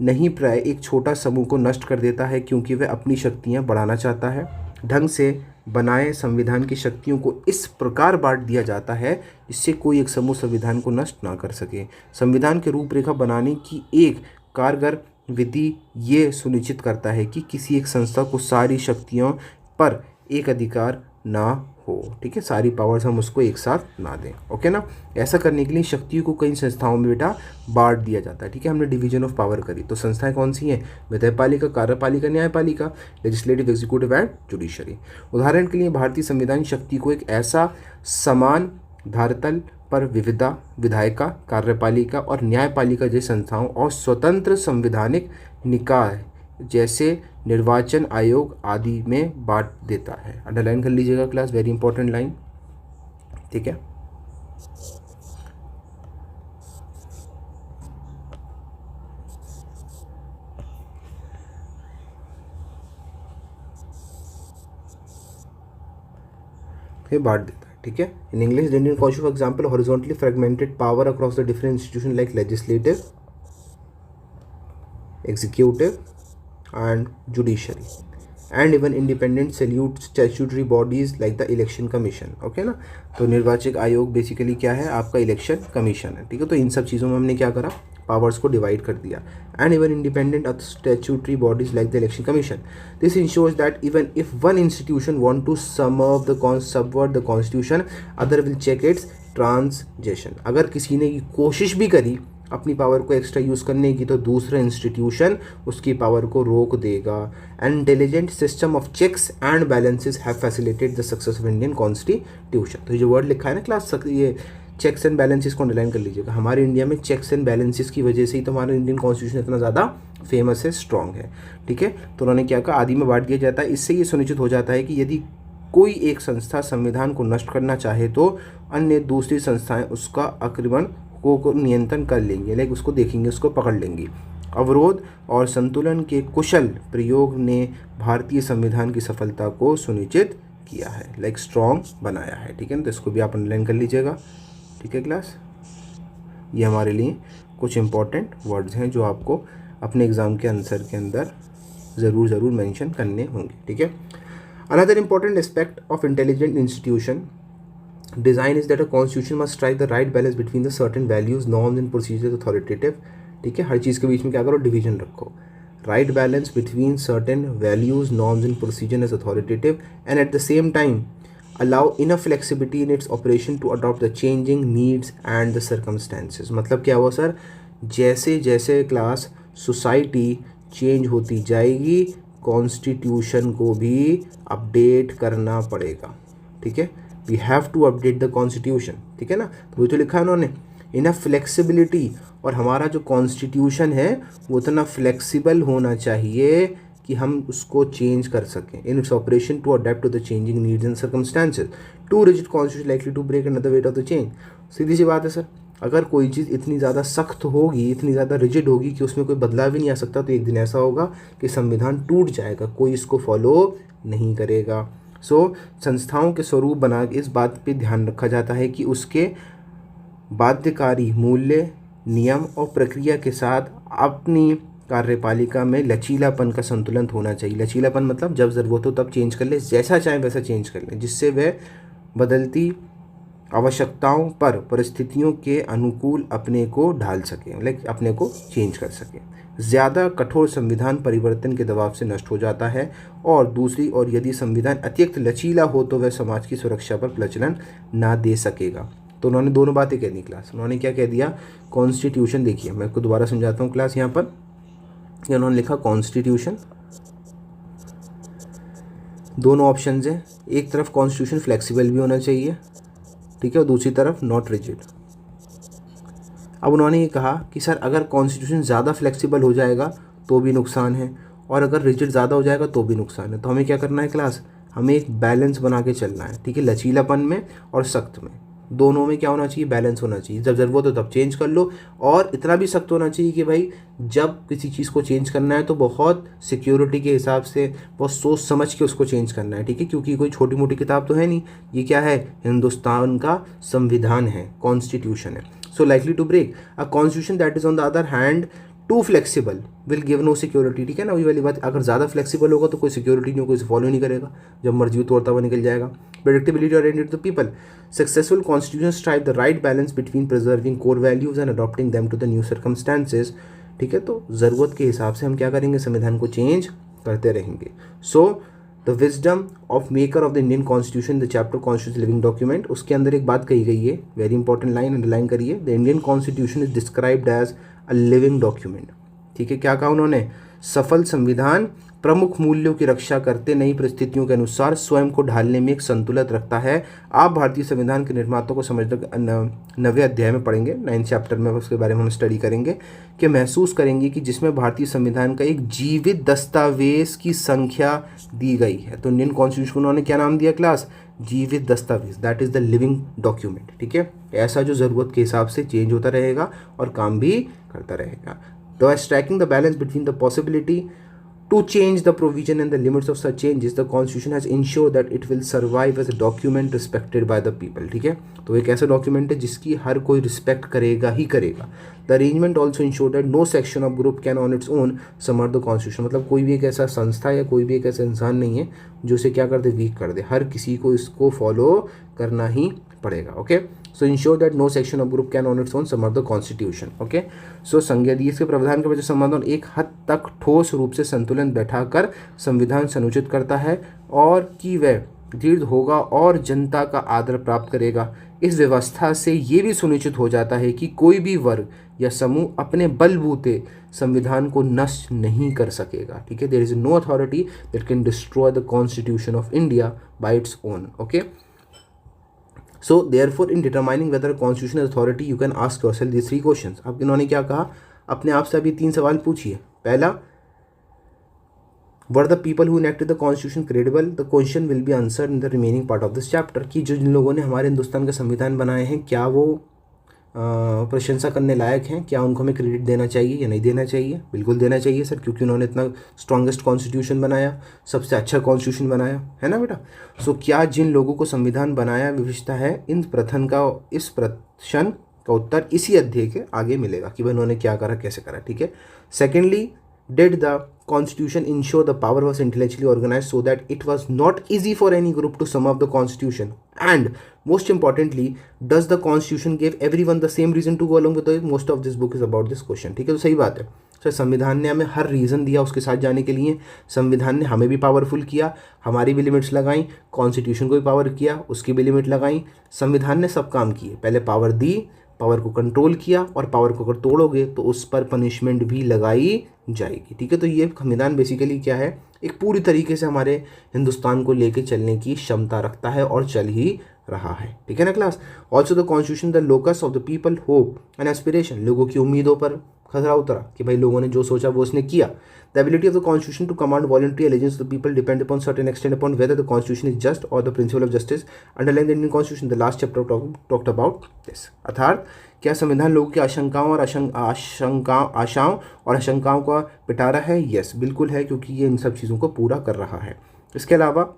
नहीं प्राय एक छोटा समूह को नष्ट कर देता है क्योंकि वह अपनी शक्तियाँ बढ़ाना चाहता है। ढंग से बनाए संविधान की शक्तियों को इस प्रकार बांट दिया जाता है जिससे कोई एक समूह संविधान को नष्ट ना कर सके। संविधान के रूपरेखा बनाने की एक कारगर विधि ये सुनिश्चित करता है कि किसी एक संस्था को सारी शक्तियों पर एक अधिकार ना हो, ठीक है। सारी पावर्स हम उसको एक साथ ना दें, ओके ना। ऐसा करने के लिए शक्तियों को कई संस्थाओं में बेटा बांट दिया जाता है, ठीक है। हमने डिवीजन ऑफ पावर करी, तो संस्थाएं कौन सी हैं, विधायपालिका, कार्यपालिका, न्यायपालिका, लेजिस्लेटिव, एग्जीक्यूटिव एंड जुडिशरी। उदाहरण के लिए भारतीय संविधान शक्ति को एक ऐसा समान धरातल पर विविधा, विधायिका, कार्यपालिका और न्यायपालिका जैसी संस्थाओं और स्वतंत्र संवैधानिक निकाय जैसे निर्वाचन आयोग आदि में बांट देता है। अंडरलाइन कर लीजिएगा क्लास, वेरी इंपॉर्टेंट लाइन, ठीक है। फिर बांट देता है, ठीक है। In English the Indian constitution for example horizontally fragmented power across the different institution like legislative, executive and judiciary and even independent statutory bodies like the election commission, okay ना। तो निर्वाचक आयोग बेसिकली क्या है, आपका इलेक्शन कमीशन है, ठीक है। तो इन सब चीज़ों में हमने क्या करा, पावर्स को डिवाइड कर दिया। And even independent statutory bodies like the election commission, this ensures that even if one institution want to subvert the constitution other will check its transgression. अगर किसी ने कोशिश भी करी अपनी पावर को एक्स्ट्रा यूज़ करने की तो दूसरा इंस्टीट्यूशन उसकी पावर को रोक देगा। An intelligent system of checks and balances have facilitated the success of Indian constitution. तो ये जो वर्ड लिखा है ना क्लास, ये चेक्स एंड बैलेंसेस को अंडरलाइन कर लीजिएगा। हमारे इंडिया में चेक्स एंड बैलेंसेस की वजह से ही तो हमारा इंडियन कॉन्स्टिट्यूशन इतना ज़्यादा फेमस है, स्ट्रॉन्ग है, ठीक है। तो उन्होंने क्या कहा, आदि में बांट दिया जाता है। इससे ये सुनिश्चित हो जाता है कि यदि कोई एक संस्था संविधान को नष्ट करना चाहे तो अन्य दूसरी संस्थाएं उसका आक्रमण को नियंत्रण कर लेंगे, लाइक उसको देखेंगे, उसको पकड़ लेंगी। अवरोध और संतुलन के कुशल प्रयोग ने भारतीय संविधान की सफलता को सुनिश्चित किया है, लाइक स्ट्रॉन्ग बनाया है, ठीक है ना। तो इसको भी आप अंडरलाइन कर लीजिएगा, ठीक है क्लास। ये हमारे लिए कुछ इंपॉर्टेंट वर्ड्स हैं जो आपको अपने एग्ज़ाम के आंसर के अंदर ज़रूर मेंशन करने होंगे, ठीक है। Another important aspect of intelligent institution design is that a constitution must strike the right balance between the certain values, norms and procedures authoritative, ठीक है। हर चीज़ के बीच में क्या करो, डिवीजन रखो। right balance between certain values, norms and procedure as authoritative, and at the same time allow enough flexibility in its operation to adopt the changing needs and the circumstances. मतलब क्या हुआ सर, जैसे जैसे class society change होती जाएगी constitution को भी update करना पड़ेगा, ठीक है. We have to update the constitution, ठीक है ना. तो वही तो लिखा है उन्होंने, इनफ फ्लेक्सिबिलिटी, और हमारा जो कॉन्स्टिट्यूशन है वो इतना फ्लेक्सिबल होना चाहिए कि हम उसको चेंज कर सकें in its operation to adapt to the changing needs and circumstances. To rigid constitution likely to break under weight of the change. सीधी सी बात है सर, अगर कोई चीज़ इतनी ज़्यादा सख्त होगी, इतनी ज़्यादा रिजिड होगी कि उसमें कोई बदलाव भी नहीं आ सकता, तो एक दिन ऐसा होगा कि संविधान टूट जाएगा, कोई इसको फॉलो नहीं करेगा. सो संस्थाओं के स्वरूप बना के इस बात पे ध्यान रखा जाता है कि उसके बाध्यकारी मूल्य, नियम और प्रक्रिया के साथ अपनी कार्यपालिका में लचीलापन का संतुलन होना चाहिए. लचीलापन मतलब जब ज़रूरत हो तब चेंज कर ले, जैसा चाहे वैसा चेंज कर ले, जिससे वह बदलती आवश्यकताओं पर परिस्थितियों के अनुकूल अपने को ढाल सके, लाइक अपने को चेंज कर सके. ज़्यादा कठोर संविधान परिवर्तन के दबाव से नष्ट हो जाता है, और दूसरी ओर यदि संविधान अतिरिक्त लचीला हो तो वह समाज की सुरक्षा पर प्रचलन ना दे सकेगा. तो उन्होंने दोनों बातें कह दी क्लास. उन्होंने क्या कह दिया, कॉन्स्टिट्यूशन, देखिए मैं आपको दोबारा समझाता हूँ क्लास. यहाँ पर उन्होंने लिखा कॉन्स्टिट्यूशन, दोनों ऑप्शंस हैं. एक तरफ कॉन्स्टिट्यूशन फ्लेक्सिबल भी होना चाहिए, ठीक है, और दूसरी तरफ नॉट रिजिड. अब उन्होंने ये कहा कि सर अगर कॉन्स्टिट्यूशन ज़्यादा फ्लेक्सिबल हो जाएगा तो भी नुकसान है, और अगर रिजिड ज़्यादा हो जाएगा तो भी नुकसान है. तो हमें क्या करना है क्लास, हमें एक बैलेंस बना के चलना है, ठीक है. लचीलापन में और सख्त में, दोनों में क्या होना चाहिए, बैलेंस होना चाहिए. जब ज़रूरत हो तब चेंज कर लो, और इतना भी सख्त होना चाहिए कि भाई जब किसी चीज़ को चेंज करना है तो बहुत सिक्योरिटी के हिसाब से, बहुत सोच समझ के उसको चेंज करना है, ठीक है. क्योंकि कोई छोटी मोटी किताब तो है नहीं, ये क्या है, हिंदुस्तान का संविधान है, कॉन्स्टिट्यूशन है. So likely to break a constitution that is on the other hand too flexible will give no security, ठीक है ना. वही वाली बात, अगर ज़्यादा फ्लेक्सिबल होगा तो कोई सिक्योरिटी नहीं, कोई फॉलो नहीं करेगा, जब मर्जी तोड़ता हुआ निकल जाएगा. Predictability oriented to people. Successful constitution strike the right balance between preserving core values and adopting them to the new circumstances, ठीक है. तो ज़रूरत के हिसाब से हम क्या करेंगे, संविधान को चेंज करते रहेंगे. So the wisdom of maker of the Indian constitution, the chapter constitution living document, उसके अंदर एक बात कही गई है, वेरी इंपॉर्टेंट लाइन, अंडरलाइन करिए. The Indian constitution is described as a living document, ठीक है. क्या कहा उन्होंने, सफल संविधान प्रमुख मूल्यों की रक्षा करते नई परिस्थितियों के अनुसार स्वयं को ढालने में एक संतुलन रखता है. आप भारतीय संविधान के निर्माताओं को समझने 9वें अध्याय में पढ़ेंगे, 9th चैप्टर में उसके बारे में हम स्टडी करेंगे, कि महसूस करेंगे कि जिसमें भारतीय संविधान का एक जीवित दस्तावेज की संख्या दी गई है. तो इंडियन कॉन्स्टिट्यूशन को उन्होंने क्या नाम दिया क्लास, जीवित दस्तावेज, that is the living document, ठीक है. ऐसा जो ज़रूरत के हिसाब से चेंज होता रहेगा और काम भी करता रहेगा. Thus, striking the balance between the possibility to change the provision and the limits of such changes, the Constitution has ensured that it will survive as a document respected by the people, ठीक है. तो एक ऐसा document है जिसकी हर कोई respect करेगा ही करेगा. The arrangement also ensure that no section of group can on its own summer the constitution. मतलब कोई भी एक ऐसा संस्था या कोई भी एक ऐसा इंसान नहीं है जो इसे क्या कर दे, वीक कर दे. हर किसी को इसको फॉलो करना ही पड़ेगा. Okay. So ensure that no section of group can on its own summer the constitution. Okay. So संज्ञाधीश इसके प्रावधान के वजह संविधान एक हद तक ठोस रूप से संतुलन बैठाकर संविधान संरचित करता है, और कि वह दृढ़ होगा और जनता का आदर प्राप्त करेगा. इस व्यवस्था से ये भी सुनिश्चित हो जाता है कि कोई भी वर्ग या समूह अपने बलबूते संविधान को नष्ट नहीं कर सकेगा, ठीक है. There is no authority that can destroy the constitution of India by its own. Okay. So therefore in determining whether a constitution is authority you can ask yourself these 3 questions. अब इन्होंने क्या कहा, अपने आप से अभी 3 सवाल पूछिए. पहला, were the people who enacted the constitution credible? The question will be answered in the remaining part of this chapter. कि जो जिन लोगों ने हमारे हिंदुस्तान का संविधान बनाए हैं, क्या वो प्रशंसा करने लायक हैं, क्या उनको हमें क्रेडिट देना चाहिए या नहीं देना चाहिए. बिल्कुल देना चाहिए सर, क्योंकि उन्होंने इतना स्ट्रॉन्गेस्ट कॉन्स्टिट्यूशन बनाया, सबसे अच्छा कॉन्स्टिट्यूशन बनाया है ना बेटा. सो क्या जिन लोगों को संविधान बनाया विवशता है, इस प्रश्न का उत्तर इसी अध्याय के आगे मिलेगा कि भाई उन्होंने क्या करा, कैसे करा, ठीक है. Secondly, did the constitution ensure the power was intellectually organized so that it was not easy for any group to sum up the constitution? And most importantly, does the constitution give everyone the same reason to go along with it? Most of this book is about this question, ठीक है. तो सही बात है, sir संविधान ने हमें हर reason दिया उसके साथ जाने के लिए, संविधान ने हमें भी पावरफुल किया, हमारी भी लिमिट्स लगाई, कॉन्स्टिट्यूशन को भी पावर किया, उसकी भी लिमिट लगाई, संविधान ने सब काम किए, पहले पावर दी, पावर को कंट्रोल किया, और पावर को अगर तोड़ोगे तो उस पर पनिशमेंट भी लगाई जाएगी। ठीक है, तो ये संविधान बेसिकली क्या है, एक पूरी तरीके से हमारे हिंदुस्तान को लेके चलने की क्षमता रखता है और चल ही रहा है। ठीक है ना class. Also the constitution the locus of the people hope and aspiration, लोगों की उम्मीदों पर खतरा उतरा कि भाई लोगों ने जो सोचा वो उसने किया। The ability of the constitution to command voluntary allegiance to the people depend upon certain extent upon whether the constitution is just और the principle of justice underline the Indian constitution, the last chapter talked about this. अर्थात क्या संविधान लोगों की आशंकाओं और आशंकाओं का पिटारा है? यस, बिल्कुल है, क्योंकि ये इन सब चीज़ों को पूरा कर रहा है। इसके अलावा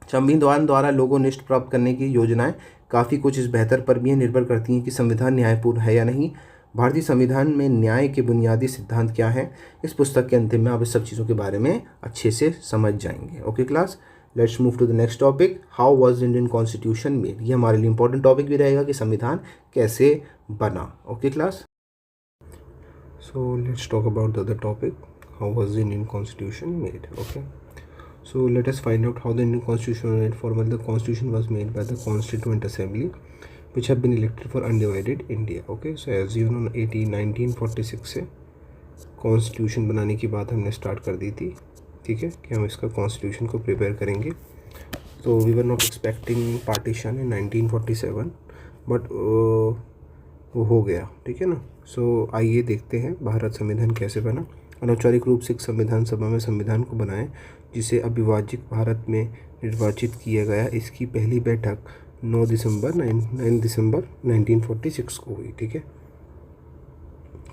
संविधान द्वारा लोगों को निष्ठ प्राप्त करने की योजनाएं काफ़ी कुछ इस बेहतर पर भी निर्भर करती हैं कि संविधान न्यायपूर्ण है या नहीं। भारतीय संविधान में न्याय के बुनियादी सिद्धांत क्या हैं, इस पुस्तक के अंतिम में आप इस सब चीज़ों के बारे में अच्छे से समझ जाएंगे। Okay class, let's move to the next topic, how was Indian constitution made. ये हमारे लिए इंपॉर्टेंट टॉपिक भी रहेगा कि संविधान कैसे बना। Okay class, so let's talk about the other topic, how was Indian constitution made. Okay, so let us find out how the Indian Constitution was made. Formally, the Constitution was made by the Constituent Assembly, which have been elected for undivided India. Okay, so as you know, 1946 से constitution बनाने की बात हमने start कर दी थी। ठीक है, कि हम इसका कॉन्स्टिट्यूशन को प्रिपेयर करेंगे। तो we were not expecting partition in 1947, but वो हो गया। ठीक है ना। सो आइए देखते हैं भारत संविधान कैसे बना। अनौपचारिक रूप से एक संविधान सभा में संविधान को बनाए, जिसे अविभाजित भारत में निर्वाचित किया गया। इसकी पहली बैठक 9 दिसंबर 1946 को हुई। ठीक है,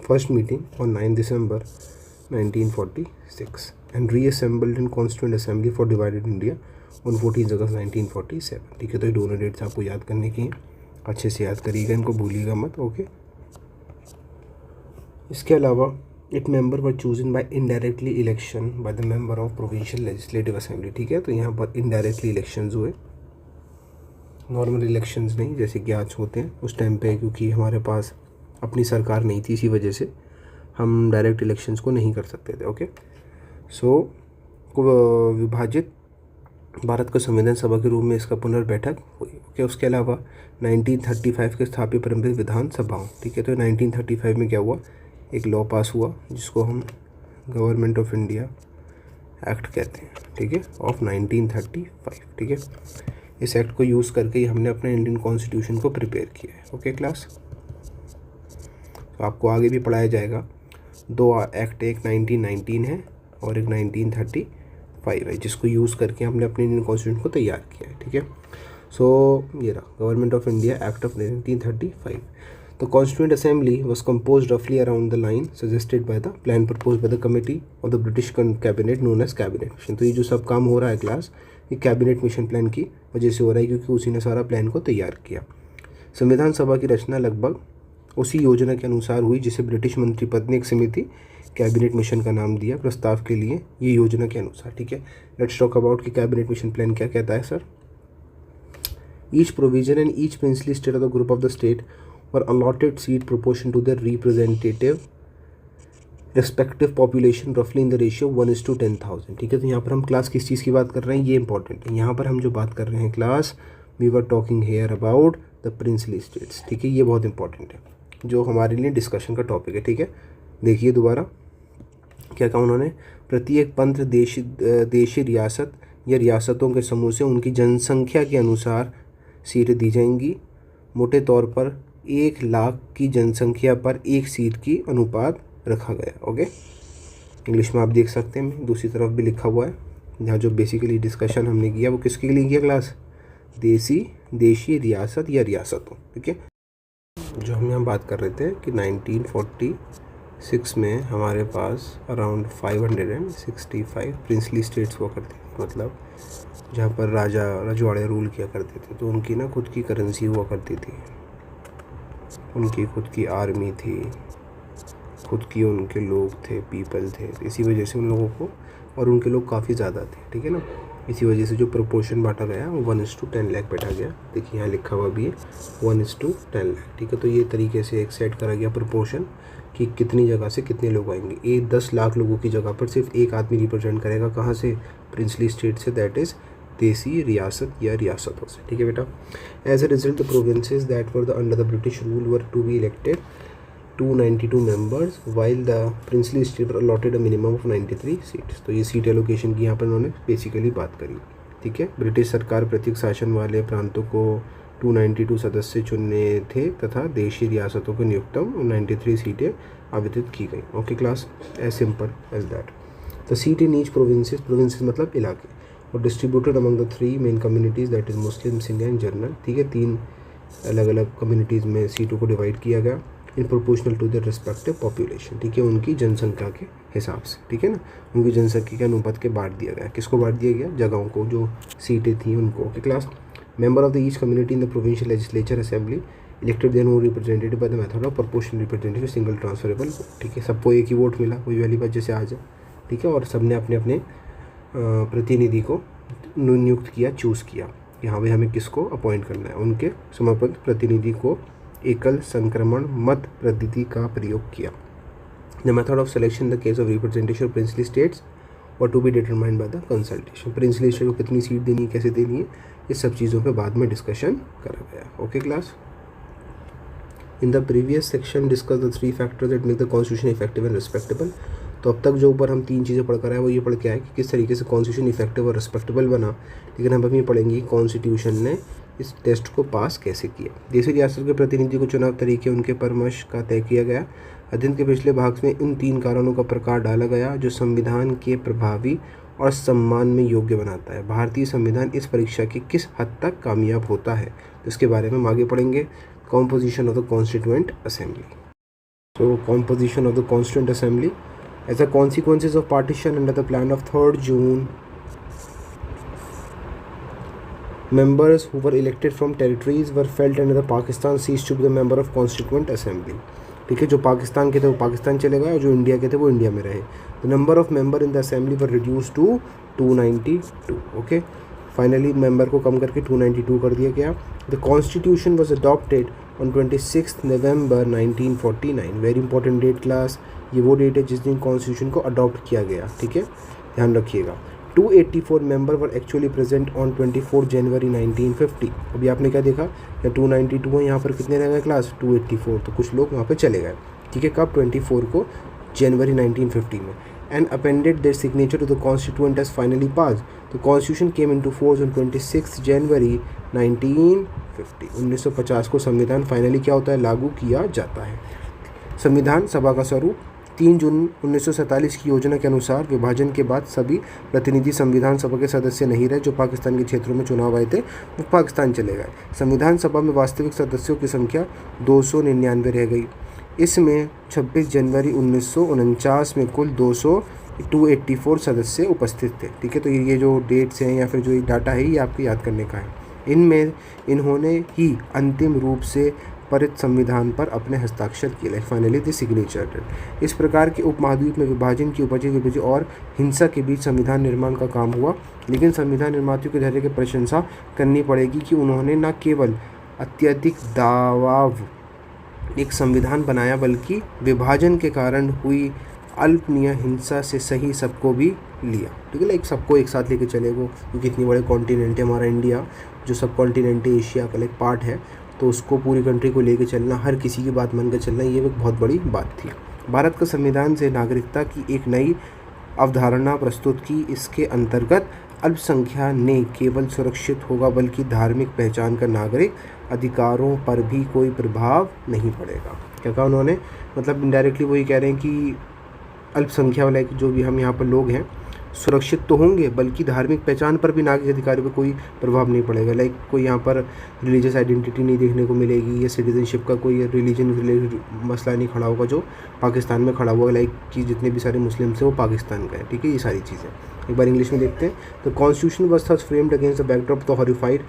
first meeting on 9 December 1946 and reassembled in constituent assembly for divided India on 14 August 1947। ठीक है, तो ये दोनों डेट्स आपको याद करने की हैं, अच्छे से याद करिएगा, इनको भूलिएगा मत। ओके, इसके अलावा it member were chosen bye indirectly election by the member of provincial legislative assembly. ठीक है, तो यहाँ पर इनडायरेक्टली इलेक्शंस हुए, नॉर्मल इलेक्शंस नहीं जैसे कि आज होते हैं उस टाइम पे, क्योंकि हमारे पास अपनी सरकार नहीं थी, इसी वजह से हम डायरेक्ट इलेक्शंस को नहीं कर सकते थे। ओके, सो विभाजित भारत को संविधान सभा के रूप में इसका पुनर्बैठक हुई। ओके, उसके अलावा 1935 के स्थापित परंपरिक विधानसभाओं। ठीक है, तो 1935 में क्या हुआ, एक लॉ पास हुआ जिसको हम गवर्नमेंट ऑफ इंडिया एक्ट कहते हैं। ठीक है, ऑफ 1935। ठीक है, इस एक्ट को यूज़ करके ही हमने अपने इंडियन कॉन्स्टिट्यूशन को प्रिपेयर किया है। ओके क्लास, तो आपको आगे भी पढ़ाया जाएगा। दो एक्ट, एक 1919 है और एक 1935 है, जिसको यूज़ करके हमने अपने इंडियन कॉन्स्टिट्यूशन को तैयार किया है। ठीक है, सो ये रहा government of India act of 1935। The Constituent Assembly was composed roughly around the line suggested by the plan proposed by the committee of the British cabinet known as cabinet mission। तो ये जो सब काम हो रहा है क्लास, ये cabinet mission plan की वजह से हो रहा है, क्योंकि उसी ने सारा प्लान को तैयार किया। संविधान सभा की रचना लगभग उसी योजना के अनुसार हुई जिसे ब्रिटिश मंत्रिपद ने एक समिति कैबिनेट मिशन का नाम दिया प्रस्ताव के लिए, ये योजना के अनुसार। ठीक है, लेट्स टॉक अबाउट कि कैबिनेट मिशन प्लान क्या कहता है sir. Each provision and each princely state of the group of the state or allotted seat proportion to their representative respective population roughly in the ratio 1:10,000। ठीक है, तो यहाँ पर हम क्लास किस चीज़ की बात कर रहे हैं, ये इंपॉर्टेंट है। यहाँ पर हम जो बात कर रहे हैं class, we were talking here about the princely states. ठीक है, ये बहुत इंपॉर्टेंट है, जो हमारे लिए डिस्कशन का टॉपिक है। ठीक है, देखिए दोबारा क्या कहा उन्होंने, प्रत्येक पंथ देशी रियासत या रियासतों के समूह से उनकी जनसंख्या के अनुसार सीटें दी जाएंगी। मोटे तौर पर 1 लाख की जनसंख्या पर एक सीट की अनुपात रखा गया। ओके, इंग्लिश में आप देख सकते हैं, दूसरी तरफ भी लिखा हुआ है, जहाँ जो बेसिकली डिस्कशन हमने किया वो किसके लिए किया क्लास, देशी रियासत या रियासतों। ठीक है, जो हम यहाँ बात कर रहे थे कि 1946 में हमारे पास अराउंड 565 प्रिंसली स्टेट्स हुआ करती थी, मतलब जहाँ पर राजा रजवाड़े रूल किया करते थे, तो उनकी ना खुद की करेंसी हुआ करती थी, उनकी खुद की आर्मी थी, खुद की उनके लोग थे, पीपल थे, इसी वजह से उन लोगों को, और उनके लोग काफ़ी ज़्यादा थे। ठीक है ना, इसी वजह से जो प्रोपोर्शन बांटा गया वो 1:10 लाख बैठा गया। देखिए यहाँ लिखा हुआ भी है 1:10 लाख, ठीक है। तो ये तरीके से एक सेट करा गया प्रोपोर्शन कि कितनी जगह से कितने लोग आएंगे। ये 10 लाख लोगों की जगह पर सिर्फ एक आदमी रिप्रेजेंट करेगा, कहाँ से? प्रिंसली स्टेट से, दैट इज़ देसी रियासत या रियासतों से, ठीक है बेटा। As a result the provinces that were the under the British rule were to be elected 292 members while the princely state allotted a minimum of 93 seats. तो ये सीट एलोकेशन की यहाँ पर उन्होंने बेसिकली बात करी, ठीक है। ब्रिटिश सरकार प्रत्येक शासन वाले प्रांतों को 292 सदस्य चुनने थे तथा देशी रियासतों को नियुक्तम 93 सीटें आवंटित की गई। Okay class, as simple as that. The seat in each provinces, provinces मतलब इलाके, और distributed among the 3 main communities that is Muslim, Sindh and general, ठीक है। 3 अलग अलग कम्युनिटीज़ में सीटों को डिवाइड किया गया in proportional to the respective population, ठीक है, उनकी जनसंख्या के हिसाब से, ठीक है ना। उनकी जनसंख्या के अनुपात के बांट दिया गया। किसको बांट दिया गया? जगहों को, जो सीटें थी उनको। Okay class. Member of the each community in the provincial legislature assembly elected their own representative by the method of proportional representative single transferable, ठीक है। सबको एक ही वोट मिला, कोई वाली बात जैसे आज है, ठीक है। और सबने अपने अपने प्रतिनिधि को नियुक्त किया, चूज़ किया कि हाँ भाई हमें किसको अपॉइंट करना है। उनके समर्पित प्रतिनिधि को एकल संक्रमण मत पद्धति का प्रयोग किया। The method of selection the case of representation of princely states और to be determined by the consultation. Princely state को कितनी सीट देनी है, कैसे देनी है, ये सब चीज़ों पे बाद में डिस्कशन करा गया। Okay class. In the previous section discuss the 3 factors that make the constitution effective and respectable. तो अब तक जो ऊपर हम 3 चीज़ें पढ़ कर आए वो ये पढ़ के आए कि किस तरीके से कॉन्स्टिट्यूशन इफेक्टिव और रिस्पेक्टेबल बना। लेकिन हम अभी पढ़ेंगे कॉन्स्टिट्यूशन ने इस टेस्ट को पास कैसे किया। देशी रियासत के प्रतिनिधि को चुनाव तरीके उनके परामर्श का तय किया गया। अध्ययन के पिछले भाग में इन 3 कारणों का प्रकार डाला गया जो संविधान के प्रभावी और सम्मान में योग्य बनाता है। भारतीय संविधान इस परीक्षा की किस हद तक कामयाब होता है, तो इसके बारे में हम आगे पढ़ेंगे। Composition of the constituent assembly. तो composition of the constituent assembly as a consequences of partition under the plan of 3rd June, members who were elected from territories were felt under the Pakistan ceased to be the member of Constituent Assembly, ठीक है। जो पाकिस्तान के थे वो पाकिस्तान चले गए और जो इंडिया के थे वो इंडिया में रहे। The number of member in the assembly were reduce to 292। Okay, finally member को कम करके 292 कर दिया गया। The constitution was adopted on 26 November 1949। Very important date class, ये वो डेट है जिस दिन कॉन्स्टिट्यूशन को अडॉप्ट किया गया, ठीक है, ध्यान रखिएगा। 284 member were actually present on 24 जनवरी 1950। अभी आपने क्या देखा, या 292 है, यहाँ पर कितने रह गए क्लास? 284। तो कुछ लोग वहाँ पे चले गए, ठीक है। कब? 24 को, जनवरी 1950 में। And appended their signature to the constituent as finally pass. तो constitution came into force on 26 January 1950। 1950 को संविधान फाइनली क्या होता है? लागू किया जाता है। संविधान सभा का स्वरूप 3 जून 1947 की योजना के अनुसार विभाजन के बाद सभी प्रतिनिधि संविधान सभा के सदस्य नहीं रहे। जो पाकिस्तान के क्षेत्रों में चुनाव आए थे वो पाकिस्तान चले गए। संविधान सभा में वास्तविक सदस्यों की संख्या 299 रह गई। इसमें 26 जनवरी 1949 में कुल 284 सदस्य उपस्थित थे, ठीक है। तो ये जो डेट्स हैं या फिर जो डाटा है ये आपको याद करने का है। इनमें इन्होंने ही अंतिम रूप से परित संविधान पर अपने हस्ताक्षर किए, लाइक फाइनली द सिग्नेचर। इस प्रकार के उपमहाद्वीप में विभाजन की उपज और हिंसा के बीच संविधान निर्माण का काम हुआ। लेकिन संविधान निर्माताओं के धैर्य की प्रशंसा करनी पड़ेगी कि उन्होंने न केवल अत्यधिक दबाव एक संविधान बनाया बल्कि विभाजन के कारण हुई अल्पनीय हिंसा से सही सबको भी लिया, ठीक है। लाइक सबको एक साथ लेके चले गो, क्योंकि इतनी बड़े कॉन्टिनेंट है हमारा इंडिया, जो सब कॉन्टिनेंट एशिया का लाइक पार्ट है, तो उसको पूरी कंट्री को लेके चलना, हर किसी की बात मान के चलना, ये एक बहुत बड़ी बात थी। भारत का संविधान से नागरिकता की एक नई अवधारणा प्रस्तुत की। इसके अंतर्गत अल्पसंख्या ने केवल सुरक्षित होगा बल्कि धार्मिक पहचान का नागरिक अधिकारों पर भी कोई प्रभाव नहीं पड़ेगा। क्या कहा उन्होंने? मतलब इनडायरेक्टली वही कह रहे हैं कि अल्पसंख्या वाले जो भी हम यहाँ पर लोग हैं सुरक्षित तो होंगे बल्कि धार्मिक पहचान पर भी नागरिक अधिकारों पर कोई प्रभाव नहीं पड़ेगा। लाइक कोई यहाँ पर रिलीजियस आइडेंटिटी नहीं देखने को मिलेगी, या सिटीजनशिप का कोई रिलीजन रिलेटेड मसला नहीं खड़ा होगा जो पाकिस्तान में खड़ा हुआ। लाइक कि जितने भी सारे मुस्लिम्स हैं वो पाकिस्तान का है, ठीक है। ये सारी चीज़ें एक बार इंग्लिश में देखते हैं। तो constitution was thus framed against the backdrop of the horrified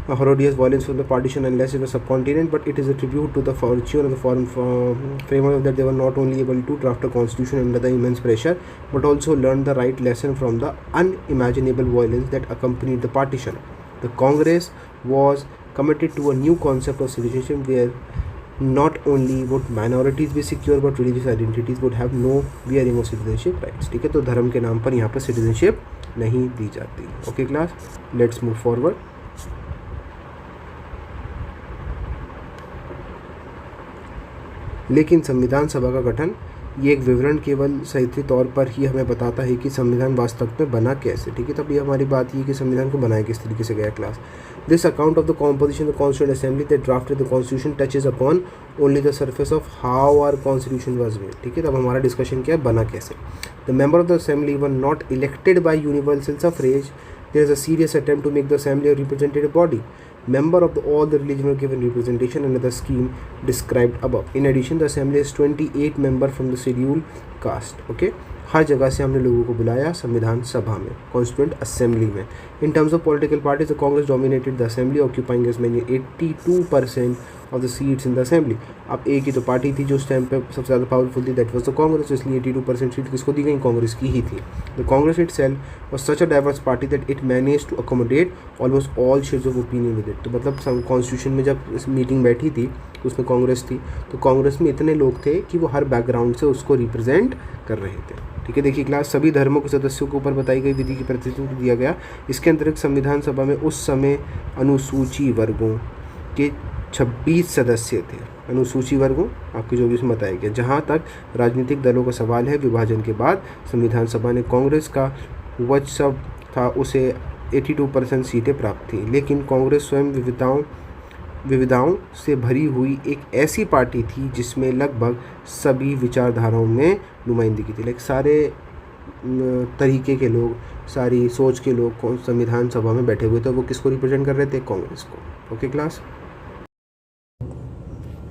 horrendous violence from the partition unless it was subcontinent, but it is a tribute to the fortune of the foreign framework that they were not only able to draft a constitution under the immense pressure, but also learned the right lesson from the unimaginable violence that accompanied the partition. The Congress was committed to a new concept of citizenship where not only would minorities be secure but religious identities would have no bearing of citizenship rights. ठीक है, तो धर्म के नाम पर यहाँ पर citizenship नहीं दी जाती. Okay class, let's move forward. लेकिन संविधान सभा का गठन ये एक विवरण केवल साहित्य तौर पर ही हमें बताता है कि संविधान वास्तव में बना कैसे. ठीक है, तब ये हमारी बात ये कि संविधान को बनाया किस तरीके से गया. Class, this account of the composition of the constituent assembly that drafted the constitution touches upon only the surface of how our constitution was made. ठीक है, तब हमारा डिस्कशन क्या है, बना कैसे. The member of the assembly were not elected by universal suffrage. There is a serious attempt to make the assembly a representative body. Member of all the religion were given representation under the scheme described above. In addition, the assembly has 28 members from the scheduled caste. Okay, हर जगह से हमने लोगों को बुलाया संविधान सभा में, constituent assembly में. In terms of political parties the Congress dominated the assembly occupying as many 82% of the seats in the assembly. अब एक ही तो पार्टी थी जो उस टाइम पे सबसे ज़्यादा पावरफुल थी, दैट वाज द कांग्रेस. इसलिए 82% सीट किसको दी गई, कांग्रेस की ही थी. The Congress itself was such a diverse party that it managed to accommodate almost all shades of opinion with it. तो मतलब कॉन्स्टिट्यूशन में जब इस मीटिंग बैठी थी उसमें कांग्रेस थी, तो कांग्रेस में इतने लोग थे कि वो हर बैकग्राउंड से उसको रिप्रेजेंट कर रहे थे. ठीक है, देखिए क्लास, सभी धर्मों के सदस्यों को ऊपर बताई गई विधि की प्रतिनिधित्व दिया गया. इसके अंतर्गत संविधान सभा में उस समय अनुसूची वर्गों के 26 सदस्य थे. अनुसूची वर्गों आपके जो भी इसमें बताया गया. जहाँ तक राजनीतिक दलों का सवाल है, विभाजन के बाद संविधान सभा ने कांग्रेस का वर्चस्व था उसे 82% सीटें प्राप्त थी. लेकिन कांग्रेस स्वयं विविधताओं से भरी हुई एक ऐसी पार्टी थी जिसमें लगभग सभी विचारधाराओं में नुमाइंदगी थी. लाइक सारे तरीके के लोग, सारी सोच के लोग संविधान सभा में बैठे हुए थे. वो किसको रिप्रेजेंट कर रहे थे, कांग्रेस को. Okay class,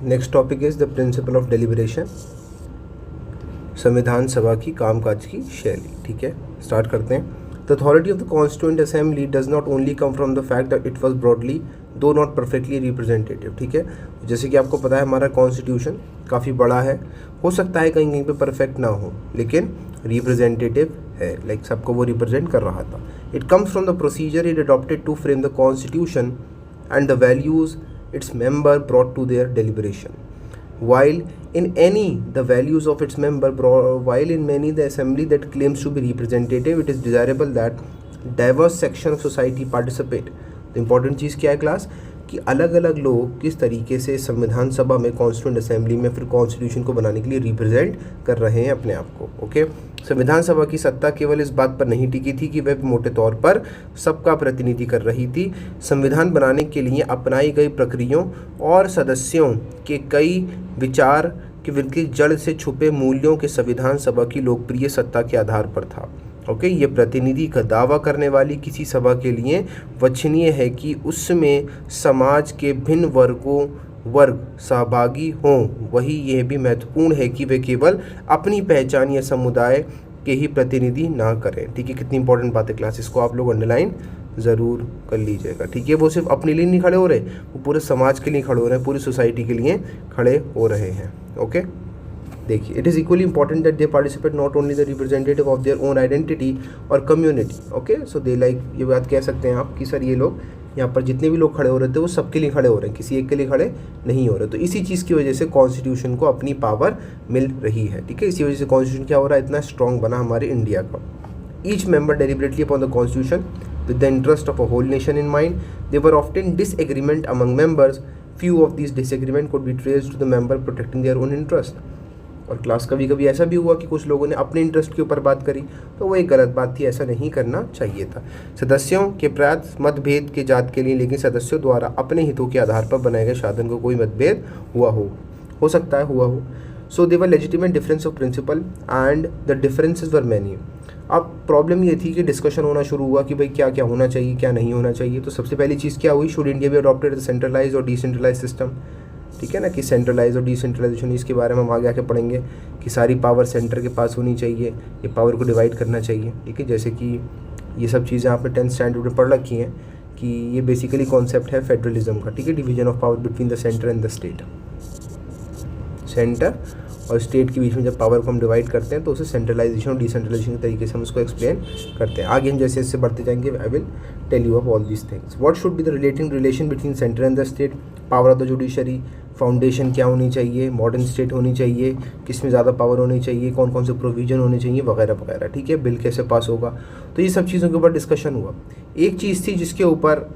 next topic is the principle of deliberation. संविधान सभा की कामकाज की शैली. ठीक है, स्टार्ट करते हैं. The authority of the constituent assembly does not only come from the fact that it was broadly दो नॉट परफेक्टली रिप्रेजेंटेटिव. ठीक है, जैसे कि आपको पता है हमारा कॉन्स्टिट्यूशन काफ़ी बड़ा है, हो सकता है कहीं कहीं पे परफेक्ट ना हो, लेकिन रिप्रेजेंटेटिव है. लाइक सबको वो रिप्रेजेंट कर रहा था. It comes from the procedure it adopted to frame the constitution and the values its member brought to their deliberation. While in many the assembly that claims to be representative, it is desirable that diverse section of society participate. The important चीज़ क्या है class, कि अलग अलग लोग किस तरीके से संविधान सभा में, कॉन्स्टिट्यूएंट असेंबली में फिर कॉन्स्टिट्यूशन को बनाने के लिए रिप्रेजेंट कर रहे हैं अपने आप को. ओके, संविधान सभा की सत्ता केवल इस बात पर नहीं टिकी थी कि वह मोटे तौर पर सबका प्रतिनिधि कर रही थी. संविधान बनाने के लिए अपनाई गई प्रक्रियाओं और सदस्यों के कई विचार के विरुद्ध जड़ से छुपे मूल्यों के संविधान सभा की लोकप्रिय सत्ता के आधार पर था. ओके, ये प्रतिनिधि का दावा करने वाली किसी सभा के लिए वांछनीय है कि उसमें समाज के भिन्न वर्ग सहभागी हों. वही यह भी महत्वपूर्ण है कि वे केवल अपनी पहचान या समुदाय के ही प्रतिनिधि ना करें. ठीक है, कितनी इंपॉर्टेंट बात है क्लास, इसको आप लोग अंडरलाइन ज़रूर कर लीजिएगा. ठीक है, वो सिर्फ अपने लिए नहीं खड़े हो रहे, वो पूरे समाज के लिए खड़े हो रहे हैं, पूरी सोसाइटी के लिए खड़े हो रहे हैं. ओके, देखिए, it is equally important that they participate not only the representative of their own identity और community. Okay, so they like, ये बात कह सकते हैं आप कि सर ये लोग यहाँ पर जितने भी लोग खड़े हो रहे थे वो सबके लिए खड़े हो रहे हैं, किसी एक के लिए खड़े नहीं हो रहे. तो इसी चीज़ की वजह से कॉन्स्टिट्यूशन को अपनी पावर मिल रही है. ठीक है, इसी वजह से कॉन्स्टिट्यूशन क्या हो रहा है, इतना स्ट्रॉन्ग बना हमारे इंडिया का. Each member deliberately upon the constitution with the interest of a whole nation in mind. There were often disagreement among members. Few of these disagreement could be traced to the member protecting their own interest. और class कभी कभी ऐसा भी हुआ कि कुछ लोगों ने अपने इंटरेस्ट के ऊपर बात करी, तो वो एक गलत बात थी, ऐसा नहीं करना चाहिए था. सदस्यों के प्रायः मतभेद के जात के लिए, लेकिन सदस्यों द्वारा अपने हितों के आधार पर बनाए गए साधन को कोई मतभेद हो सकता है हुआ हो. So they were legitimate difference of principle and the differences were many. अब प्रॉब्लम ये थी कि डिस्कशन होना शुरू हुआ कि भाई क्या क्या होना चाहिए, क्या नहीं होना चाहिए. तो सबसे पहली चीज़ क्या हुई, शुड इंडिया भी अडॉप्टेड सेंट्रलाइज और डिसेंट्रलाइज सिस्टम. ठीक है ना, कि सेंट्रलाइज और डिसेंट्रलाइजेशन, इसके बारे में हम आगे आके पढ़ेंगे कि सारी पावर सेंटर के पास होनी चाहिए, ये पावर को डिवाइड करना चाहिए. ठीक है, जैसे कि ये सब चीज़ें आपने 10th स्टैंडर्ड में पढ़ रखी हैं. कि ये बेसिकली कॉन्सेप्ट है फेडरलिज्म का, ठीक है, division of power between the centre and the state. Centre और स्टेट के बीच में जब पावर को हम डिवाइड करते हैं तो उसे सेंट्रलाइजेशन और डिसेंट्रलाइजेशन के तरीके से हम उसको एक्सप्लेन करते हैं। आगे हम जैसे जैसे बढ़ते जाएंगे I will tell you up all these things. What should be the relation between centre and the state, power of the judiciary, foundation क्या होनी चाहिए, मॉडर्न स्टेट होनी चाहिए, किस में ज़्यादा पावर होनी चाहिए, कौन कौन से प्रोविजन होने चाहिए, वगैरह वगैरह, ठीक है, बिल कैसे पास होगा, तो ये सब चीज़ों के ऊपर डिस्कशन हुआ। एक चीज़ थी जिसके ऊपर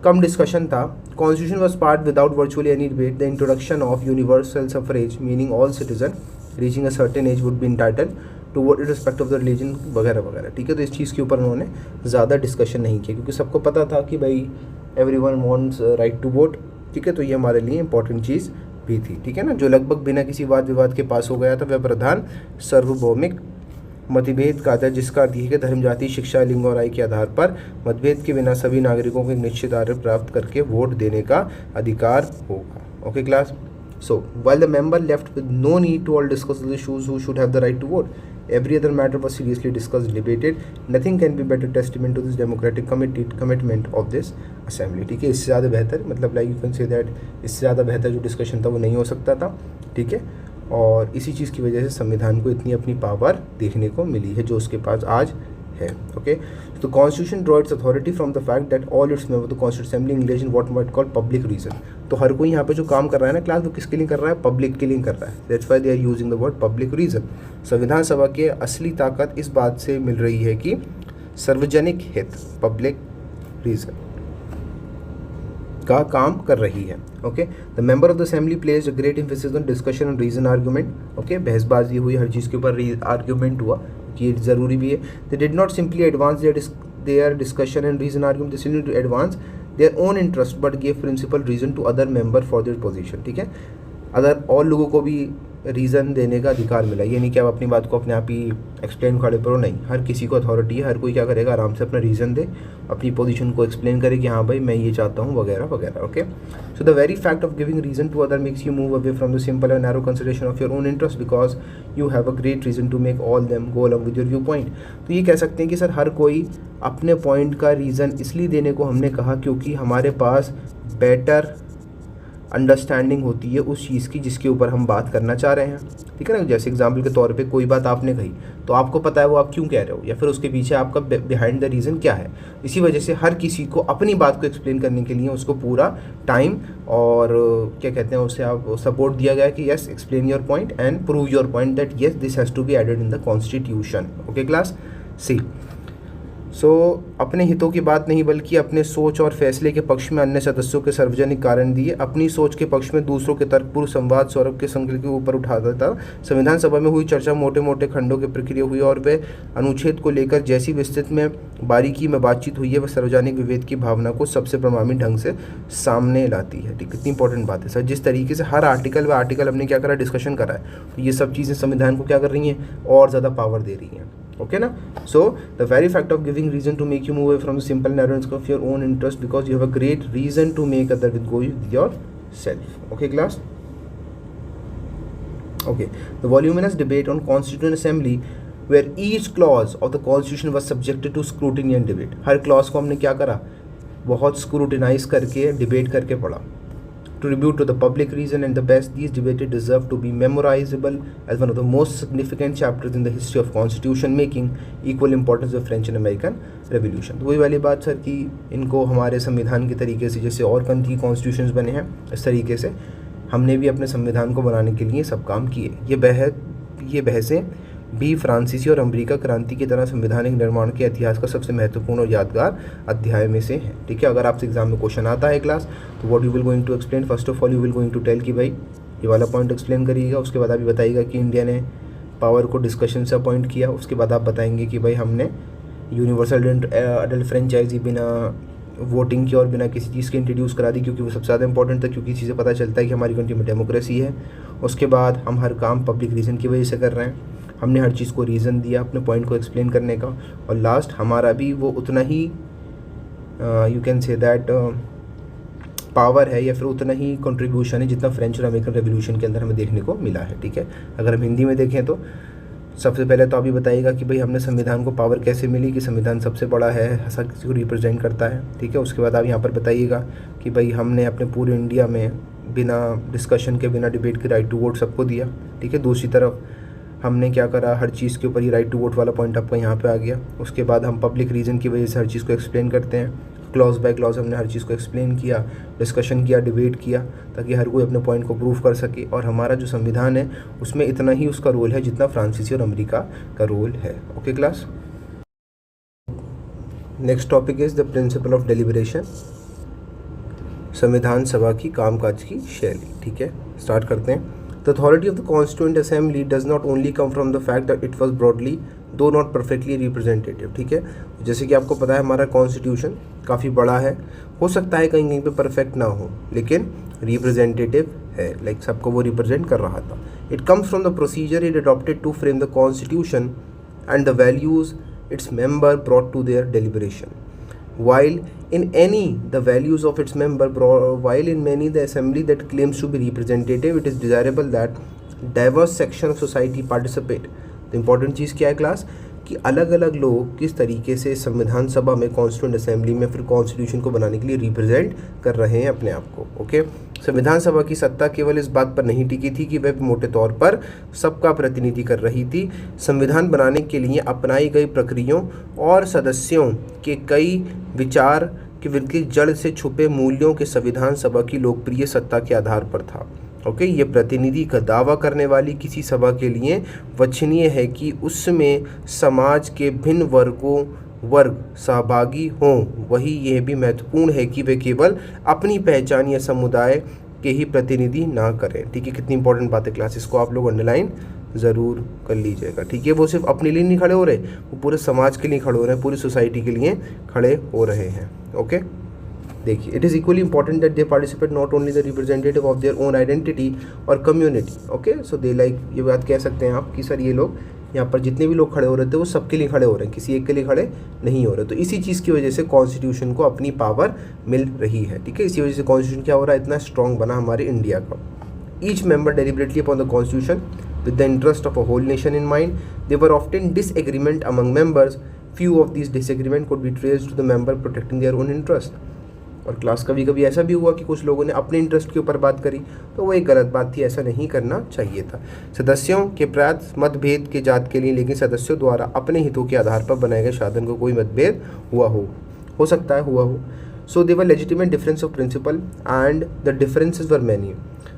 कम डिस्कशन था, constitution was part without virtually any debate, the introduction of universal suffrage meaning all citizen reaching a certain age would be entitled to vote in respect of the religion, वगैरह वगैरह, ठीक है। तो इस चीज़ के ऊपर उन्होंने ज़्यादा डिस्कशन नहीं किया क्योंकि सबको पता था कि भाई everyone wants right to vote, ठीक है। तो ये हमारे लिए इंपॉर्टेंट चीज़ भी थी, ठीक है ना, जो लगभग बिना किसी वाद विवाद के पास हो गया था। वह प्रधान सार्वभौमिक मतभेद का था, जिसका अर्थ है कि धर्म, जाति, शिक्षा, लिंग और आय के आधार पर मतभेद के बिना सभी नागरिकों को एक निश्चित आय प्राप्त करके वोट देने का अधिकार होगा। Okay class, so while the member left with no need to all discuss the issues who should have the right to vote, every other matter was seriously discussed, debated. Nothing can be better testament to this democratic commitment of this assembly, ठीक है। इससे ज़्यादा बेहतर, मतलब like you can say that, इससे ज़्यादा बेहतर जो डिस्कशन था वो नहीं हो सकता था, ठीक है। और इसी चीज़ की वजह से संविधान को इतनी अपनी पावर देखने को मिली है जो उसके पास आज है। ओके, तो constitution draw its authority from the fact that all its member the constitution assembly English in what might call public reason. तो हर कोई यहाँ पे जो काम कर रहा है ना क्लास, वो किसके लिए कर रहा है, पब्लिक के लिए कर रहा है। That's why they are using the word public reason. संविधान सभा की असली ताकत इस बात से मिल रही है कि सार्वजनिक हित, पब्लिक रीजन का काम कर रही है। Okay, the member of the assembly plays a great emphasis on discussion and reason argument. Okay, बहसबाजी हुई, हर चीज़ के ऊपर आर्ग्यूमेंट हुआ कि ये ज़रूरी भी है। They did not simply advance their discussion and reason argument, they simply to advance their own interest but give principle reason to other member for their position, ठीक है। अदर और लोगों को भी रीज़न देने का अधिकार मिला, ये नहीं कि आप अपनी बात को अपने आप ही एक्सप्लेन खड़े करो, नहीं, हर किसी को अथॉरिटी है, हर कोई क्या करेगा, आराम से अपना रीज़न दे, अपनी पोजीशन को एक्सप्लेन करे कि हाँ भाई मैं ये चाहता हूँ, वगैरह वगैरह। Okay, so the very fact of giving reason to other makes you move away from the simple and narrow consideration of your own interest because you have a great reason to make all them go along with your view point. तो ये कह सकते हैं कि sir हर कोई अपने point का reason इसलिए देने को हमने कहा क्योंकि हमारे पास बेटर अंडरस्टैंडिंग होती है उस चीज़ की जिसके ऊपर हम बात करना चाह रहे हैं, ठीक है ना। जैसे एग्जांपल के तौर पे कोई बात आपने कही तो आपको पता है वो आप क्यों कह रहे हो, या फिर उसके पीछे आपका बिहाइंड द रीज़न क्या है। इसी वजह से हर किसी को अपनी बात को एक्सप्लेन करने के लिए उसको पूरा टाइम और क्या कहते हैं उसे आप सपोर्ट दिया गया कि yes explain your point and prove your point that yes this has to be added in the constitution. Okay class, see so अपने हितों की बात नहीं बल्कि अपने सोच और फैसले के पक्ष में अन्य सदस्यों के सार्वजनिक कारण दिए, अपनी सोच के पक्ष में दूसरों के तर्कपूर्ण संवाद सौरभ के संकल्प के ऊपर उठाता था। संविधान सभा में हुई चर्चा मोटे मोटे खंडों की प्रक्रिया हुई और वे अनुच्छेद को लेकर जैसी विस्तृत में बारीकी में बातचीत हुई है वह सार्वजनिक विभेद की भावना को सबसे प्रभावी ढंग से सामने लाती है। ठीक, कितनी इंपॉर्टेंट बात है सर, जिस तरीके से हर आर्टिकल व आर्टिकल हमने क्या करा, डिस्कशन करा है, तो ये सब चीज़ें संविधान को क्या कर रही हैं, और ज़्यादा पावर दे रही हैं। ओके ना, so the very fact of giving reason to make you move away from the simple narrowness of your own interest because you have a great reason to make other with go with your self. Okay class, okay, the voluminous debate on Constituent Assembly where each clause of the Constitution was subjected to scrutiny and debate. Her clause को हमने क्या करा, बहुत scrutinize करके debate करके पढ़ा। To tribute to the public reason and the best, these debates deserve to be memorizable as one of the most significant chapters in the history of constitution making, equal importance of French and American Revolution। तो वही वाली बात sir कि इनको हमारे संविधान के तरीके से जैसे और कंट्री कॉन्स्टिट्यूशंस बने हैं इस तरीके से हमने भी अपने संविधान को बनाने के लिए सब काम किए। ये बहसें भी फ्रांसीसी और अमेरिका क्रांति की तरह संवैधानिक निर्माण के इतिहास का सबसे महत्वपूर्ण और यादगार अध्याय में से है। ठीक है, अगर आपसे एग्जाम में क्वेश्चन आता है क्लास, तो what you will going to explain, first of all you will going to tell कि भाई ये वाला पॉइंट एक्सप्लेन करिएगा, उसके बाद आप बताइएगा कि इंडिया ने पावर को डिस्कशन से अपॉइंट किया, उसके बाद आप बताएंगे कि भाई हमने यूनिवर्सल अडल्ट फ्रेंचाइजी बिना वोटिंग की और बिना किसी चीज़ के इंट्रोड्यूस करा दी, क्योंकि वो सबसे ज़्यादा इंपॉर्टेंट था, क्योंकि चीज़ें पता चलता है कि हमारी कंट्री में डेमोक्रेसी है। उसके बाद हम हर काम पब्लिक रीज़न की वजह से कर रहे हैं, हमने हर चीज़ को रीज़न दिया अपने पॉइंट को एक्सप्लेन करने का, और लास्ट हमारा भी वो उतना ही you can say that power है या फिर उतना ही कंट्रीब्यूशन है जितना फ्रेंच और अमेरिकन रेवोल्यूशन के अंदर हमें देखने को मिला है। ठीक है, अगर हम हिंदी में देखें तो सबसे पहले तो अभी बताइएगा कि भाई हमने संविधान को पावर कैसे मिली, कि संविधान सबसे बड़ा है, हर किसी को रिप्रेजेंट करता है, ठीक है। उसके बाद आप यहाँ पर बताइएगा कि भाई हमने अपने पूरे इंडिया में बिना डिस्कशन के, बिना डिबेट के राइट टू वोट सबको दिया, ठीक है। दूसरी तरफ हमने क्या करा, हर चीज़ के ऊपर ये राइट टू वोट वाला पॉइंट आपका यहाँ पे आ गया। उसके बाद हम पब्लिक रीजन की वजह से हर चीज़ को एक्सप्लेन करते हैं, क्लॉज बाय क्लॉज हमने हर चीज़ को एक्सप्लेन किया, डिस्कशन किया, डिबेट किया, ताकि हर कोई अपने पॉइंट को प्रूव कर सके। और हमारा जो संविधान है उसमें इतना ही उसका रोल है जितना फ्रांसीसी और अमेरिका का रोल है। Okay class. Next topic is the principle of deliberation, संविधान सभा की कामकाज की शैली, ठीक है। स्टार्ट करते हैं। The authority of the constituent assembly does not only come from the fact that it was broadly दो नॉट परफेक्टली रिप्रेजेंटेटिव, ठीक है। जैसे कि आपको पता है हमारा कॉन्स्टिट्यूशन काफ़ी बड़ा है, हो सकता है कहीं कहीं पे परफेक्ट ना हो, लेकिन रिप्रेजेंटेटिव है, लाइक सबको वो रिप्रेजेंट कर रहा था। It comes from the procedure it adopted to frame the constitution and the values its member brought to their deliberation. While in many the assembly that claims to be representative, it is desirable that diverse section of society participate. तो important चीज़ क्या है class, कि अलग अलग लोग किस तरीके से संविधान सभा में, कॉन्स्टिट्यूएंट असेंबली में फिर कॉन्स्टिट्यूशन को बनाने के लिए रिप्रेजेंट कर रहे हैं अपने आप को। ओके, संविधान सभा की सत्ता केवल इस बात पर नहीं टिकी थी कि वह मोटे तौर पर सबका प्रतिनिधि कर रही थी। संविधान बनाने के लिए अपनाई गई प्रक्रियाओं और सदस्यों के कई विचार के विरुद्ध जड़ से छुपे मूल्यों के संविधान सभा की लोकप्रिय सत्ता के आधार पर था। ओके, ये प्रतिनिधि का दावा करने वाली किसी सभा के लिए वांछनीय है कि उसमें समाज के भिन्न वर्ग सहभागी हों। वही यह भी महत्वपूर्ण है कि वे केवल अपनी पहचान या समुदाय के ही प्रतिनिधि ना करें, ठीक है। कितनी इंपॉर्टेंट बात है क्लास, इसको आप लोग अंडरलाइन ज़रूर कर लीजिएगा, ठीक है। वो सिर्फ अपने लिए नहीं खड़े हो रहे, वो पूरे समाज के लिए खड़े हो रहे हैं, पूरी सोसाइटी के लिए खड़े हो रहे हैं। ओके, देखिए, it is equally important that they participate not only the representative of their own identity और community. Okay, so they like, ये बात कह सकते हैं आप कि सर ये लोग यहाँ पर जितने भी लोग खड़े हो रहे थे वो सबके लिए खड़े हो रहे हैं, किसी एक के लिए खड़े नहीं हो रहे। तो इसी चीज़ की वजह से कॉन्स्टिट्यूशन को अपनी पावर मिल रही है, ठीक है। इसी वजह से कॉन्स्टिट्यूशन क्या हो रहा है, इतना स्ट्रॉन्ग बना हमारे इंडिया का। Each member deliberately upon the constitution with the interest of a whole nation in mind. There were often disagreement among members. Few of these disagreement could be traced to the member protecting their own interest. और class कभी कभी ऐसा भी हुआ कि कुछ लोगों ने अपने इंटरेस्ट के ऊपर बात करी, तो वो एक गलत बात थी, ऐसा नहीं करना चाहिए था। सदस्यों के प्रायः मतभेद के जात के लिए, लेकिन सदस्यों द्वारा अपने हितों के आधार पर बनाए गए साधन को कोई मतभेद हो सकता है हुआ हो। So they were legitimate difference of principle and the differences were many.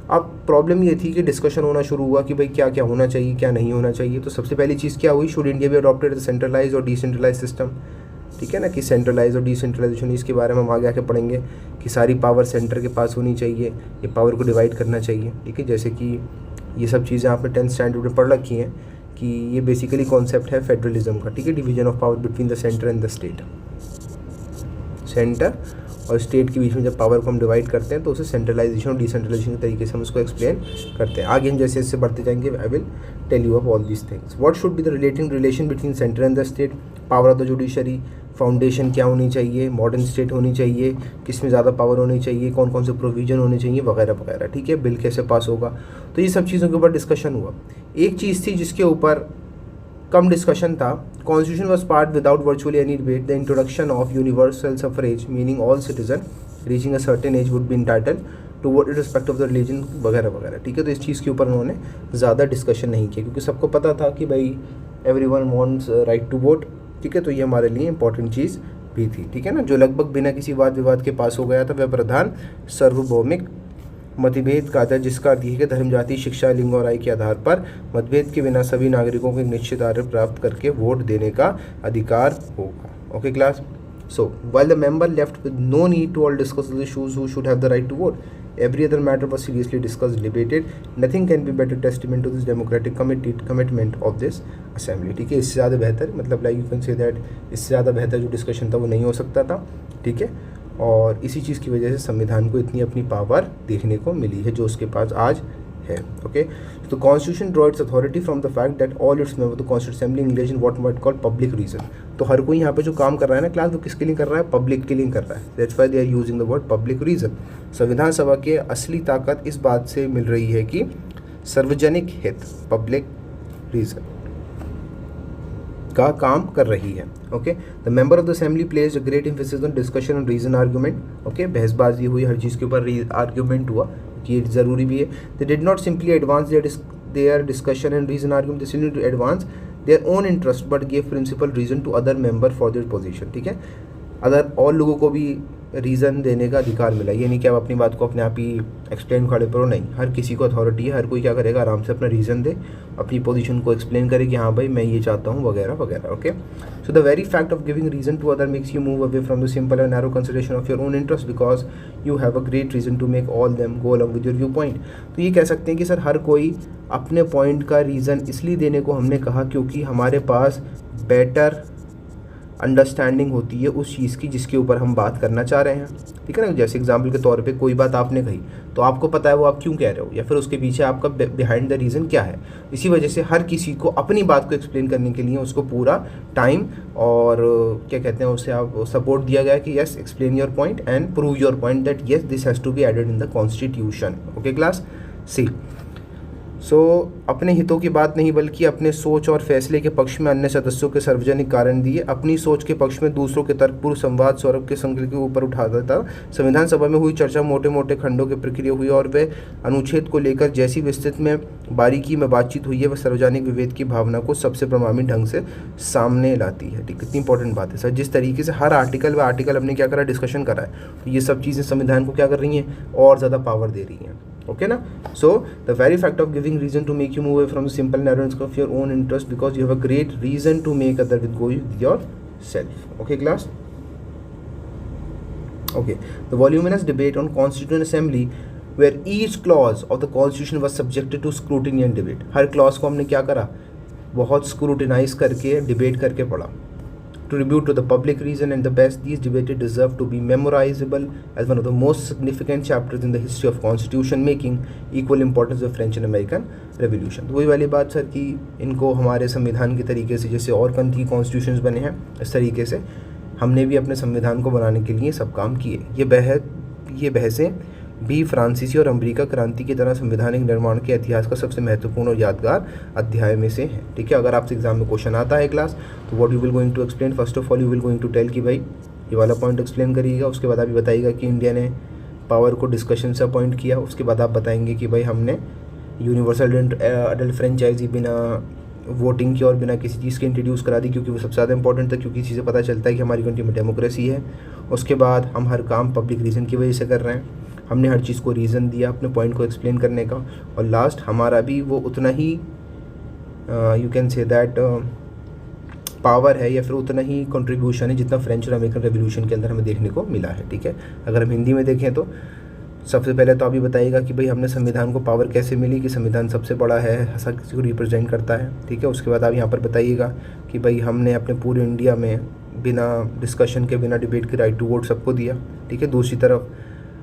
अब प्रॉब्लम ये थी कि डिस्कशन होना शुरू हुआ कि भाई क्या क्या होना चाहिए, क्या नहीं होना चाहिए। तो सबसे पहली चीज़ क्या हुई, शुड इंडिया भी अडॉप्टेड द सेंट्रलाइज और डिसेंट्रलाइज सिस्टम, ठीक है ना, कि सेंट्रलाइज और डिसेंट्रलाइजेशन, इसके बारे में हम आगे आके पढ़ेंगे कि सारी पावर सेंटर के पास होनी चाहिए, ये पावर को डिवाइड करना चाहिए, ठीक है। जैसे कि ये सब चीज़ें आपने 10th स्टैंडर्ड में पढ़ रखी हैं कि ये बेसिकली कॉन्सेप्ट है फेडरलिज्म का, ठीक है, division of power between the centre and the state. Centre और स्टेट के बीच में जब पावर को हम डिवाइड करते हैं तो उसे सेंट्रलाइजेशन और डिसेंट्रलाइजेशन के तरीके से हम उसको एक्सप्लेन करते हैं। आगे हम जैसे जैसे बढ़ते जाएंगे, I will tell you of all these things. What should be the relation between centre and the state, power of the judiciary, foundation क्या होनी चाहिए, मॉडर्न स्टेट होनी चाहिए, किस में ज़्यादा पावर होनी चाहिए, कौन कौन से प्रोविजन होने चाहिए, वगैरह वगैरह, ठीक है। बिल कैसे पास होगा, तो ये सब चीज़ों के ऊपर डिस्कशन हुआ। एक चीज़ थी जिसके ऊपर कम डिस्कशन था, constitution was part without virtually any debate, the introduction of universal suffrage meaning all citizen reaching a certain age would be entitled to vote respect of the religion, वगैरह वगैरह, ठीक है। तो इस चीज़ के ऊपर उन्होंने ज़्यादा डिस्कशन नहीं किया, क्योंकि सबको पता था कि भाई everyone wants right to vote, ठीक है। तो ये हमारे लिए इंपॉर्टेंट चीज़ भी थी, ठीक है ना। जो लगभग बिना किसी वाद विवाद के पास हो गया था वह प्रधान सार्वभौमिक मतभेद का आधार, जिसका अर्थ है कि धर्म, जाति, शिक्षा, लिंग और आय के आधार पर मतभेद के बिना सभी नागरिकों को एक निश्चित आय प्राप्त करके वोट देने का अधिकार होगा। Okay class, so while the member left with no need to all discuss the issues who should have the right to vote, every other matter was seriously discussed, debated. Nothing can be better testament to this democratic commitment of this assembly, ठीक है। इससे ज़्यादा बेहतर, मतलब like you can say that, इससे ज़्यादा बेहतर जो डिस्कशन था वो नहीं हो सकता था, ठीक है। और इसी चीज़ की वजह से संविधान को इतनी अपनी पावर देखने को मिली है जो उसके पास आज है। ओके, तो constitution draw its authority from the fact that all its member the constitution assembly English in what might call public reason. तो हर कोई यहाँ पे जो काम कर रहा है ना क्लास, वो किसके लिए कर रहा है, पब्लिक के लिए कर रहा है। That's why they are using the word public reason. संविधान सभा के असली ताकत इस बात से मिल रही है कि सार्वजनिक हित, पब्लिक रीजन। का काम कर रही है। Okay, the member of the assembly plays a great emphasis on discussion on reason argument. Okay, बहसबाजी हुई, हर चीज़ के ऊपर आर्ग्यूमेंट हुआ कि ये ज़रूरी भी है। They did not simply advance their discussion and reason argument, they need to advance their own interest but give principle reason to other member for their position. ठीक है, अगर और लोगों को भी रीज़न देने का अधिकार मिला, ये नहीं कि आप अपनी बात को अपने आप ही एक्सप्लेन खड़े करो, नहीं, हर किसी को अथॉरिटी है, हर कोई क्या करेगा, आराम से अपना रीज़न दे, अपनी पोजीशन को एक्सप्लेन करे कि हाँ भाई मैं ये चाहता हूँ वगैरह वगैरह। Okay, so the very fact of giving reason to other makes you move away from the simple and narrow consideration of your own interest because you have a great reason to make all them go along with your view point. तो ये कह सकते हैं कि sir हर कोई अपने point का reason इसलिए देने को हमने कहा क्योंकि हमारे पास बेटर अंडरस्टैंडिंग होती है उस चीज़ की जिसके ऊपर हम बात करना चाह रहे हैं। ठीक है ना, जैसे एग्जांपल के तौर पे कोई बात आपने कही तो आपको पता है वो आप क्यों कह रहे हो या फिर उसके पीछे आपका बिहाइंड द रीज़न क्या है। इसी वजह से हर किसी को अपनी बात को एक्सप्लेन करने के लिए उसको पूरा टाइम और क्या कहते हैं उसे आप सपोर्ट दिया गया कि yes explain your point and prove your point that yes this has to be added in the constitution. Okay class see. So अपने हितों की बात नहीं बल्कि अपने सोच और फैसले के पक्ष में अन्य सदस्यों के सार्वजनिक कारण दिए, अपनी सोच के पक्ष में दूसरों के तर्कपूर्ण संवाद सौरभ के संकल्प के ऊपर उठाता था। संविधान सभा में हुई चर्चा मोटे मोटे खंडों की प्रक्रिया हुई और वे अनुच्छेद को लेकर जैसी विस्तृत में बारीकी में बातचीत हुई है वह सार्वजनिक विवेक की भावना को सबसे प्रभावी ढंग से सामने लाती है। ठीक, कितनी इंपॉर्टेंट बात है सर, जिस तरीके से हर आर्टिकल व आर्टिकल हमने क्या करा, डिस्कशन करा है, तो ये सब चीज़ें संविधान को क्या कर रही हैं, और ज़्यादा पावर दे रही हैं। ओके ना, so the very fact of giving reason to make you move away from the simple narrowness of your own interest because you have a great reason to make other with go with your self. Okay class, okay, the voluminous debate on constituent assembly where each clause of the constitution was subjected to scrutiny and debate. हर clause को हमने क्या करा, बहुत scrutinise करके debate करके पढ़ा। To tribute to the public reason and the best these debated deserve to be memorizable as one of the most significant chapters in the history of constitution making, equal importance of French and American Revolution। तो वही वाली बात sir कि इनको हमारे संविधान के तरीके से जैसे और कंट्री कॉन्स्टिट्यूशंस बने हैं इस तरीके से हमने भी अपने संविधान को बनाने के लिए सब काम किए। ये बहसें भी फ्रांसीसी और अमेरिका क्रांति की तरह संवैधानिक निर्माण के इतिहास का सबसे महत्वपूर्ण और यादगार अध्याय में से है। ठीक है, अगर आपसे एग्जाम में क्वेश्चन आता है क्लास तो what you will going to explain, first of all you will going to tell कि भाई ये वाला पॉइंट एक्सप्लेन करिएगा, उसके बाद आप बताइएगा कि इंडिया ने पावर को डिस्कशन से अपॉइंट किया, उसके बाद आप बताएंगे कि भाई हमने यूनिवर्सल अडल्ट फ्रेंचाइजी बिना वोटिंग की और बिना किसी चीज़ के इंट्रोड्यूस करा दी क्योंकि वो सबसे ज़्यादा इंपॉर्टेंट था, क्योंकि चीज़ें पता चलता है कि हमारी कंट्री में डेमोक्रेसी है। उसके बाद हम हर काम पब्लिक रीज़न की वजह से कर रहे हैं, हमने हर चीज़ को रीज़न दिया अपने पॉइंट को एक्सप्लेन करने का, और लास्ट हमारा भी वो उतना ही you can say that power है या फिर उतना ही कंट्रीब्यूशन है जितना फ्रेंच और अमेरिकन रेवोल्यूशन के अंदर हमें देखने को मिला है। ठीक है, अगर हम हिंदी में देखें तो सबसे पहले तो आप ये बताइएगा कि भाई हमने संविधान को पावर कैसे मिली, कि संविधान सबसे बड़ा है, हर किसी को रिप्रेजेंट करता है। ठीक है, उसके बाद आप यहाँ पर बताइएगा कि भाई हमने अपने पूरे इंडिया में बिना डिस्कशन के, बिना डिबेट के राइट टू वोट सबको दिया। ठीक है, दूसरी तरफ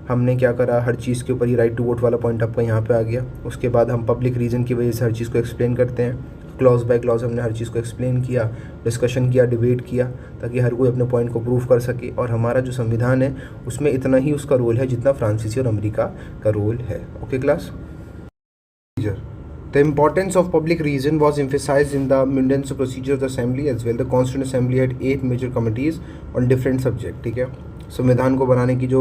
हमने क्या करा, हर चीज़ के ऊपर ही राइट टू वोट वाला पॉइंट आपका यहाँ पे आ गया। उसके बाद हम पब्लिक रीजन की वजह से हर चीज़ को एक्सप्लेन करते हैं, क्लॉज बाय क्लॉज हमने हर चीज़ को एक्सप्लेन किया, डिस्कशन किया, डिबेट किया, ताकि हर कोई अपने पॉइंट को प्रूव कर सके। और हमारा जो संविधान है उसमें इतना ही उसका रोल है जितना फ्रांसीसी और अमेरिका का रोल है। Okay class, The importance of public reason was emphasized in the Munden's procedure of the Assembly as well. The Constituent Assembly had 8 major committees on different subjects. ठीक है, संविधान को बनाने की जो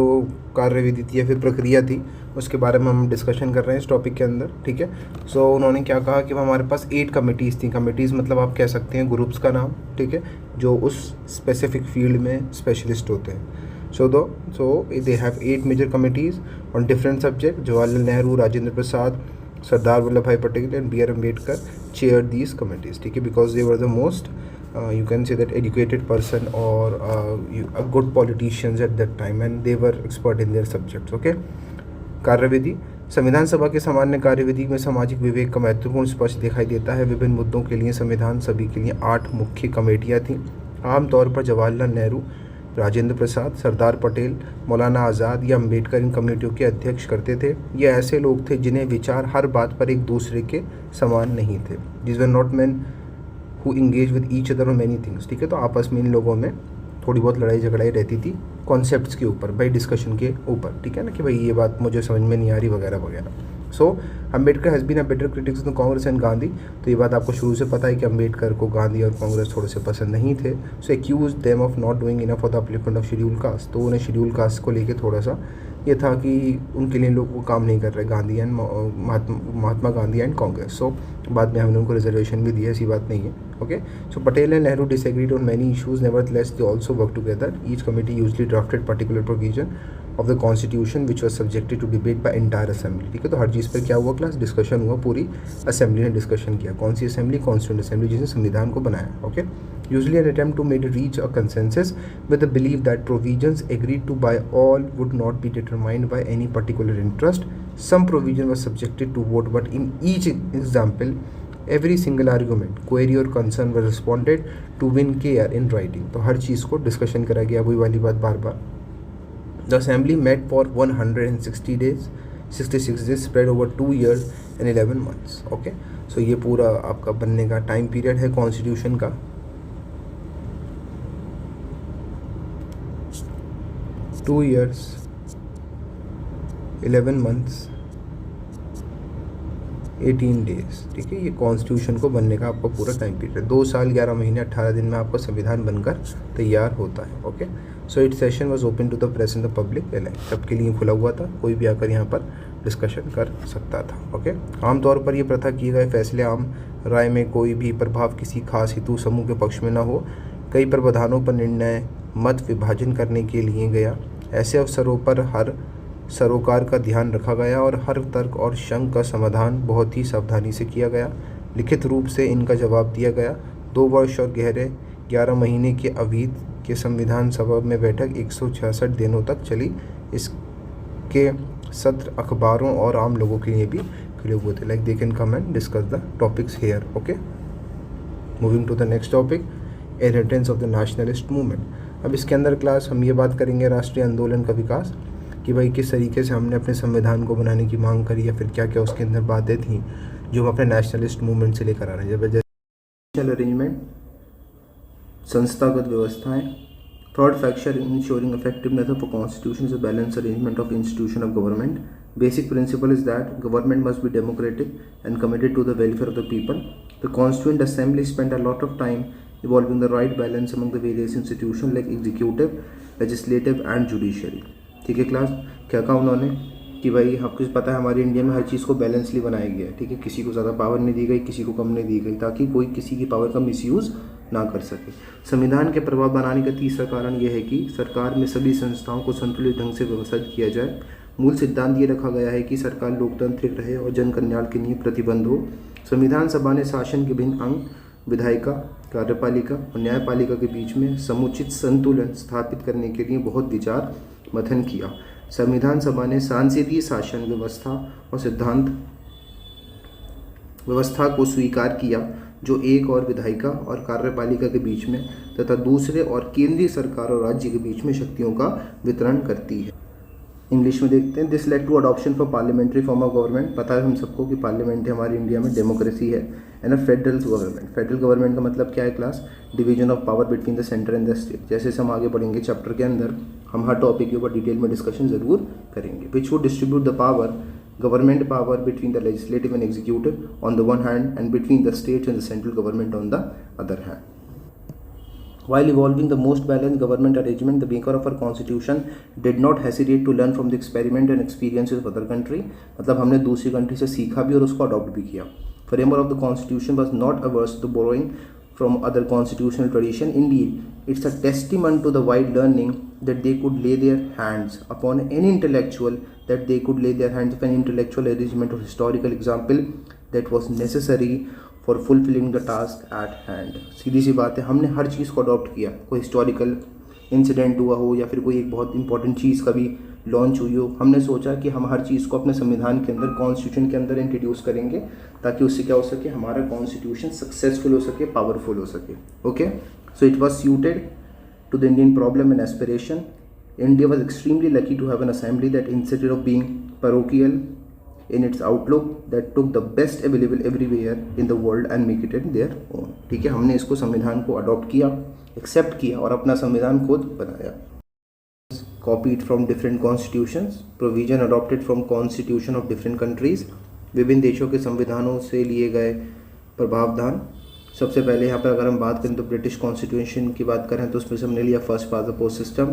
कार्यविधि थी या फिर प्रक्रिया थी उसके बारे में हम डिस्कशन कर रहे हैं इस टॉपिक के अंदर। ठीक है, सो उन्होंने क्या कहा कि हमारे पास 8 कमिटीज़ थी। कमिटीज़ मतलब आप कह सकते हैं ग्रुप्स का नाम। ठीक है, जो उस स्पेसिफिक फील्ड में स्पेशलिस्ट होते हैं। So they have 8 major committees on different subject. Jawaharlal Nehru, Rajendra Prasad, Sardar Vallabh Bhai Patel and B.R. Ambedkar chaired these committees. ठीक है, because they were the most you can say that educated person or a good politicians at that time and they were expert in their subjects. Okay, कार्यविधि संविधान सभा के सामान्य कार्यविधि में सामाजिक विवेक का महत्वपूर्ण स्पष्ट दिखाई देता है। विभिन्न मुद्दों के लिए संविधान सभी के लिए 8 मुख्य कमेटियाँ थीं। आमतौर पर जवाहरलाल नेहरू, राजेंद्र प्रसाद, सरदार पटेल, मौलाना आज़ाद या अम्बेडकर इन कमेटियों के अध्यक्ष करते थे। ये ऐसे लोग थे जिन्हें विचार हर बात पर एक दूसरे के समान नहीं थे। This were not man who engage with each other on many things. ठीक है, तो आपस में इन लोगों में थोड़ी बहुत लड़ाई झगड़ाई रहती थी कॉन्सेप्ट्स के ऊपर, भाई डिस्कशन के ऊपर। ठीक है ना, कि भाई ये बात मुझे समझ में नहीं आ रही वगैरह वगैरह। So Ambedkar has been a better critics of the Congress and Gandhi. तो ये बात आपको शुरू से पता है कि अम्बेडकर को गांधी और कांग्रेस थोड़े से पसंद नहीं थे। So accuse them of not doing enough for the upliftment of schedule caste. तो उन्हें शेड्यूल कास्ट को लेके थोड़ा सा ये था कि उनके लिए लोग वो काम नहीं कर रहे, Gandhi and Mahatma Gandhi and Congress. So बाद में हमने उनको रिजर्वेशन भी दिया, ऐसी बात नहीं है। Okay, so Patel and Nehru disagreed on many issues, nevertheless they also work together. Each committee usually drafted particular provision of the constitution which was subjected to debate by entire assembly. ठीक है, तो हर चीज़ पर क्या हुआ क्लास, डिस्कशन हुआ, पूरी assembly ने discussion किया। कौन सी असेंबली, कॉन्स्टिट्यूंट असेंबली, जिसने संविधान को बनाया। Okay, usually an attempt to made reach a consensus with the believe that provisions agreed to by all would not be determined by any particular interest. Some provision was subjected to vote, but in each example every single argument, query or concern was responded to win care in writing। तो हर चीज़ को discussion करा गया, वही वाली बात बार बार। The assembly met for 160 days, 66 days spread over 2 years and 11 months। Okay, so ये पूरा आपका बनने का टाइम पीरियड है कॉन्स्टिट्यूशन का। 2 years 11 months 18 डेज। ठीक है, ये कॉन्स्टिट्यूशन को बनने का आपका पूरा टाइम पीरियड है। 2 साल 11 महीने 18 दिन में आपका संविधान बनकर तैयार होता है। Okay, so it session was open to the press and the public alike. सबके लिए खुला हुआ था, कोई भी आकर यहाँ पर डिस्कशन कर सकता था। ओके, आमतौर पर यह प्रथा किए गए फैसले आम राय में कोई भी प्रभाव किसी खास हेतु समूह के पक्ष में न हो। कई प्रावधानों पर निर्णय मत विभाजन करने के लिए गया। ऐसे अवसरों पर हर सरोकार का ध्यान रखा गया और हर तर्क और शंक का समाधान बहुत ही सावधानी से किया गया। लिखित रूप से इनका जवाब दिया गया। 2 वर्ष और गहरे 11 महीने के अवधि के संविधान सभा में बैठक 166 दिनों तक चली। इसके सत्र अखबारों और आम लोगों के लिए भी खुले हुए थे। Like they can come and discuss the topics here. Okay, moving to the next topic, inheritance of the nationalist movement. अब इसके अंदर क्लास हम ये बात करेंगे राष्ट्रीय आंदोलन का विकास, कि भाई किस तरीके से हमने अपने संविधान को बनाने की मांग करी, या फिर क्या क्या उसके अंदर बातें थी जो हम अपने नेशनलिस्ट मूवमेंट से लेकर आ रहे हैं। जैसे अरेंजमेंट, संस्थागत व्यवस्थाएं। Third factor ensuring effectiveness of a constitution is a balance arrangement of institution of government. Basic principle is that government must be democratic and committed to the welfare of the people. The constituent assembly spend a lot of time evolving the right balance among the various institutions like executive, legislative and judiciary। ठीक है class, क्या कहा उन्होंने कि भाई आपको पता है हमारे इंडिया में हर चीज़ को बैलेंसली बनाया गया है। ठीक है, किसी को ज़्यादा पावर नहीं दी गई, किसी को कम नहीं दी गई, ताकि कोई किसी की पावर का मिसयूज़ ना कर सके। संविधान के प्रभाव बनाने का तीसरा कारण यह है कि सरकार में सभी संस्थाओं को संतुलित ढंग से व्यवस्थित किया जाए। मूल सिद्धांत ये रखा गया है कि सरकार लोकतांत्रिक रहे और जन कल्याण के लिए प्रतिबद्ध हो। संविधान सभा ने शासन के भिन्न अंग, विधायिका, कार्यपालिका और न्यायपालिका के बीच में समुचित संतुलन स्थापित करने के लिए बहुत विचार मंथन किया। संविधान सभा ने सांसदीय शासन व्यवस्था और सिद्धांत व्यवस्था को स्वीकार किया, जो एक और विधायिका और कार्यपालिका के बीच में तथा दूसरे और केंद्रीय सरकार और राज्य के बीच में शक्तियों का वितरण करती है। इंग्लिश में देखते हैं, this led to adoption for parliamentary form of government. पता है हम सबको कि पार्लियामेंट हमारी इंडिया में डेमोक्रेसी है and a federal government. Federal government का मतलब क्या है class, division of power between the centre and the state. जैसे हम आगे बढ़ेंगे चैप्टर के अंदर हम हर टॉपिक के ऊपर डिटेल में डिस्कशन जरूर करेंगे। Which would distribute the power, government power between the legislative and executive on the one hand and between the states and the central government on the other hand. While evolving the most balanced government arrangement, the maker of our constitution did not hesitate to learn from the experiment and experiences of other country। मतलब हमने दूसरी country से सीखा भी और उसको adopt भी किया। Framer of the constitution was not averse to borrowing from other constitutional tradition। Indeed, it's a testament to the wide learning that they could lay their hands upon any intellectual arrangement or historical example that was necessary for fulfilling the task at hand. सीधी सी बात है, हमने हर चीज़ को adopt किया। कोई historical incident हुआ हो या फिर कोई एक बहुत इंपॉर्टेंट चीज़ कभी लॉन्च हुई हो, हमने सोचा कि हम हर चीज़ को अपने संविधान के अंदर, कॉन्स्टिट्यूशन के अंदर इंट्रोड्यूस करेंगे, ताकि उससे क्या हो सके, हमारा कॉन्स्टिट्यूशन सक्सेसफुल हो सके, पावरफुल हो सके। Okay, so it was suited to the Indian problem and aspiration. India was extremely lucky to have an assembly that instead of being parochial in its outlook that took the best available everywhere in the world and make it their own। ठीक है, हमने इसको संविधान को adopt किया, accept किया और अपना संविधान खुद बनाया। copied from different constitutions, provision adopted from constitution of different countries, विभिन्न देशों के संविधानों से लिए गए प्रभावधान। सबसे पहले यहाँ पर अगर हम बात करें तो ब्रिटिश कॉन्स्टिट्यूशन की बात करें तो उसमें से हमने लिया first pass the post system,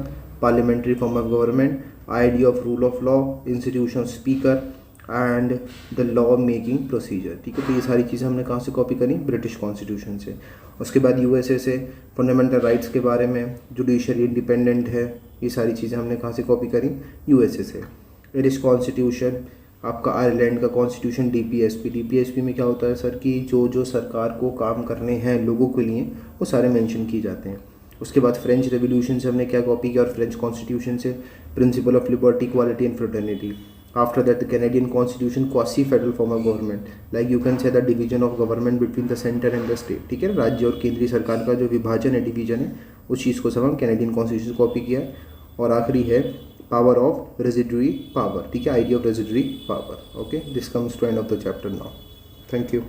parliamentary form of government, idea of rule of law, institution speaker and the law making procedure. ठीक है, तो ये सारी चीज़ें हमने कहाँ से कॉपी करी? ब्रिटिश कॉन्स्टिट्यूशन से। उसके बाद यूएसए से फंडामेंटल राइट्स के बारे में, जुडिशरी इंडिपेंडेंट है, ये सारी चीज़ें हमने कहाँ से कॉपी करी? यूएसए से। इरिश कॉन्स्टिट्यूशन, आपका आयरलैंड का कॉन्स्टिट्यूशन डीपीएसपी। डीपीएसपी में क्या होता है सर कि जो सरकार को काम करने हैं लोगों के लिए वो सारे मेंशन किए जाते हैं। उसके बाद फ्रेंच रेवोल्यूशन से हमने क्या कॉपी किया और फ्रेंच कॉन्स्टिट्यूशन से principle of liberty, equality and fraternity. After that, the Canadian Constitution, quasi-federal form of government, like you can say the division of government between the center and the state। ठीक है, राज्य और केंद्रीय सरकार का जो विभाजन है, डिवीजन है, उस चीज़ को सब हम कैनेडियन कॉन्स्टिट्यूशन कॉपी किया। और आखिरी है पावर ऑफ रेजिडरी पावर। ठीक है, idea of residuary power. Okay, this comes to end of the chapter now. Thank you.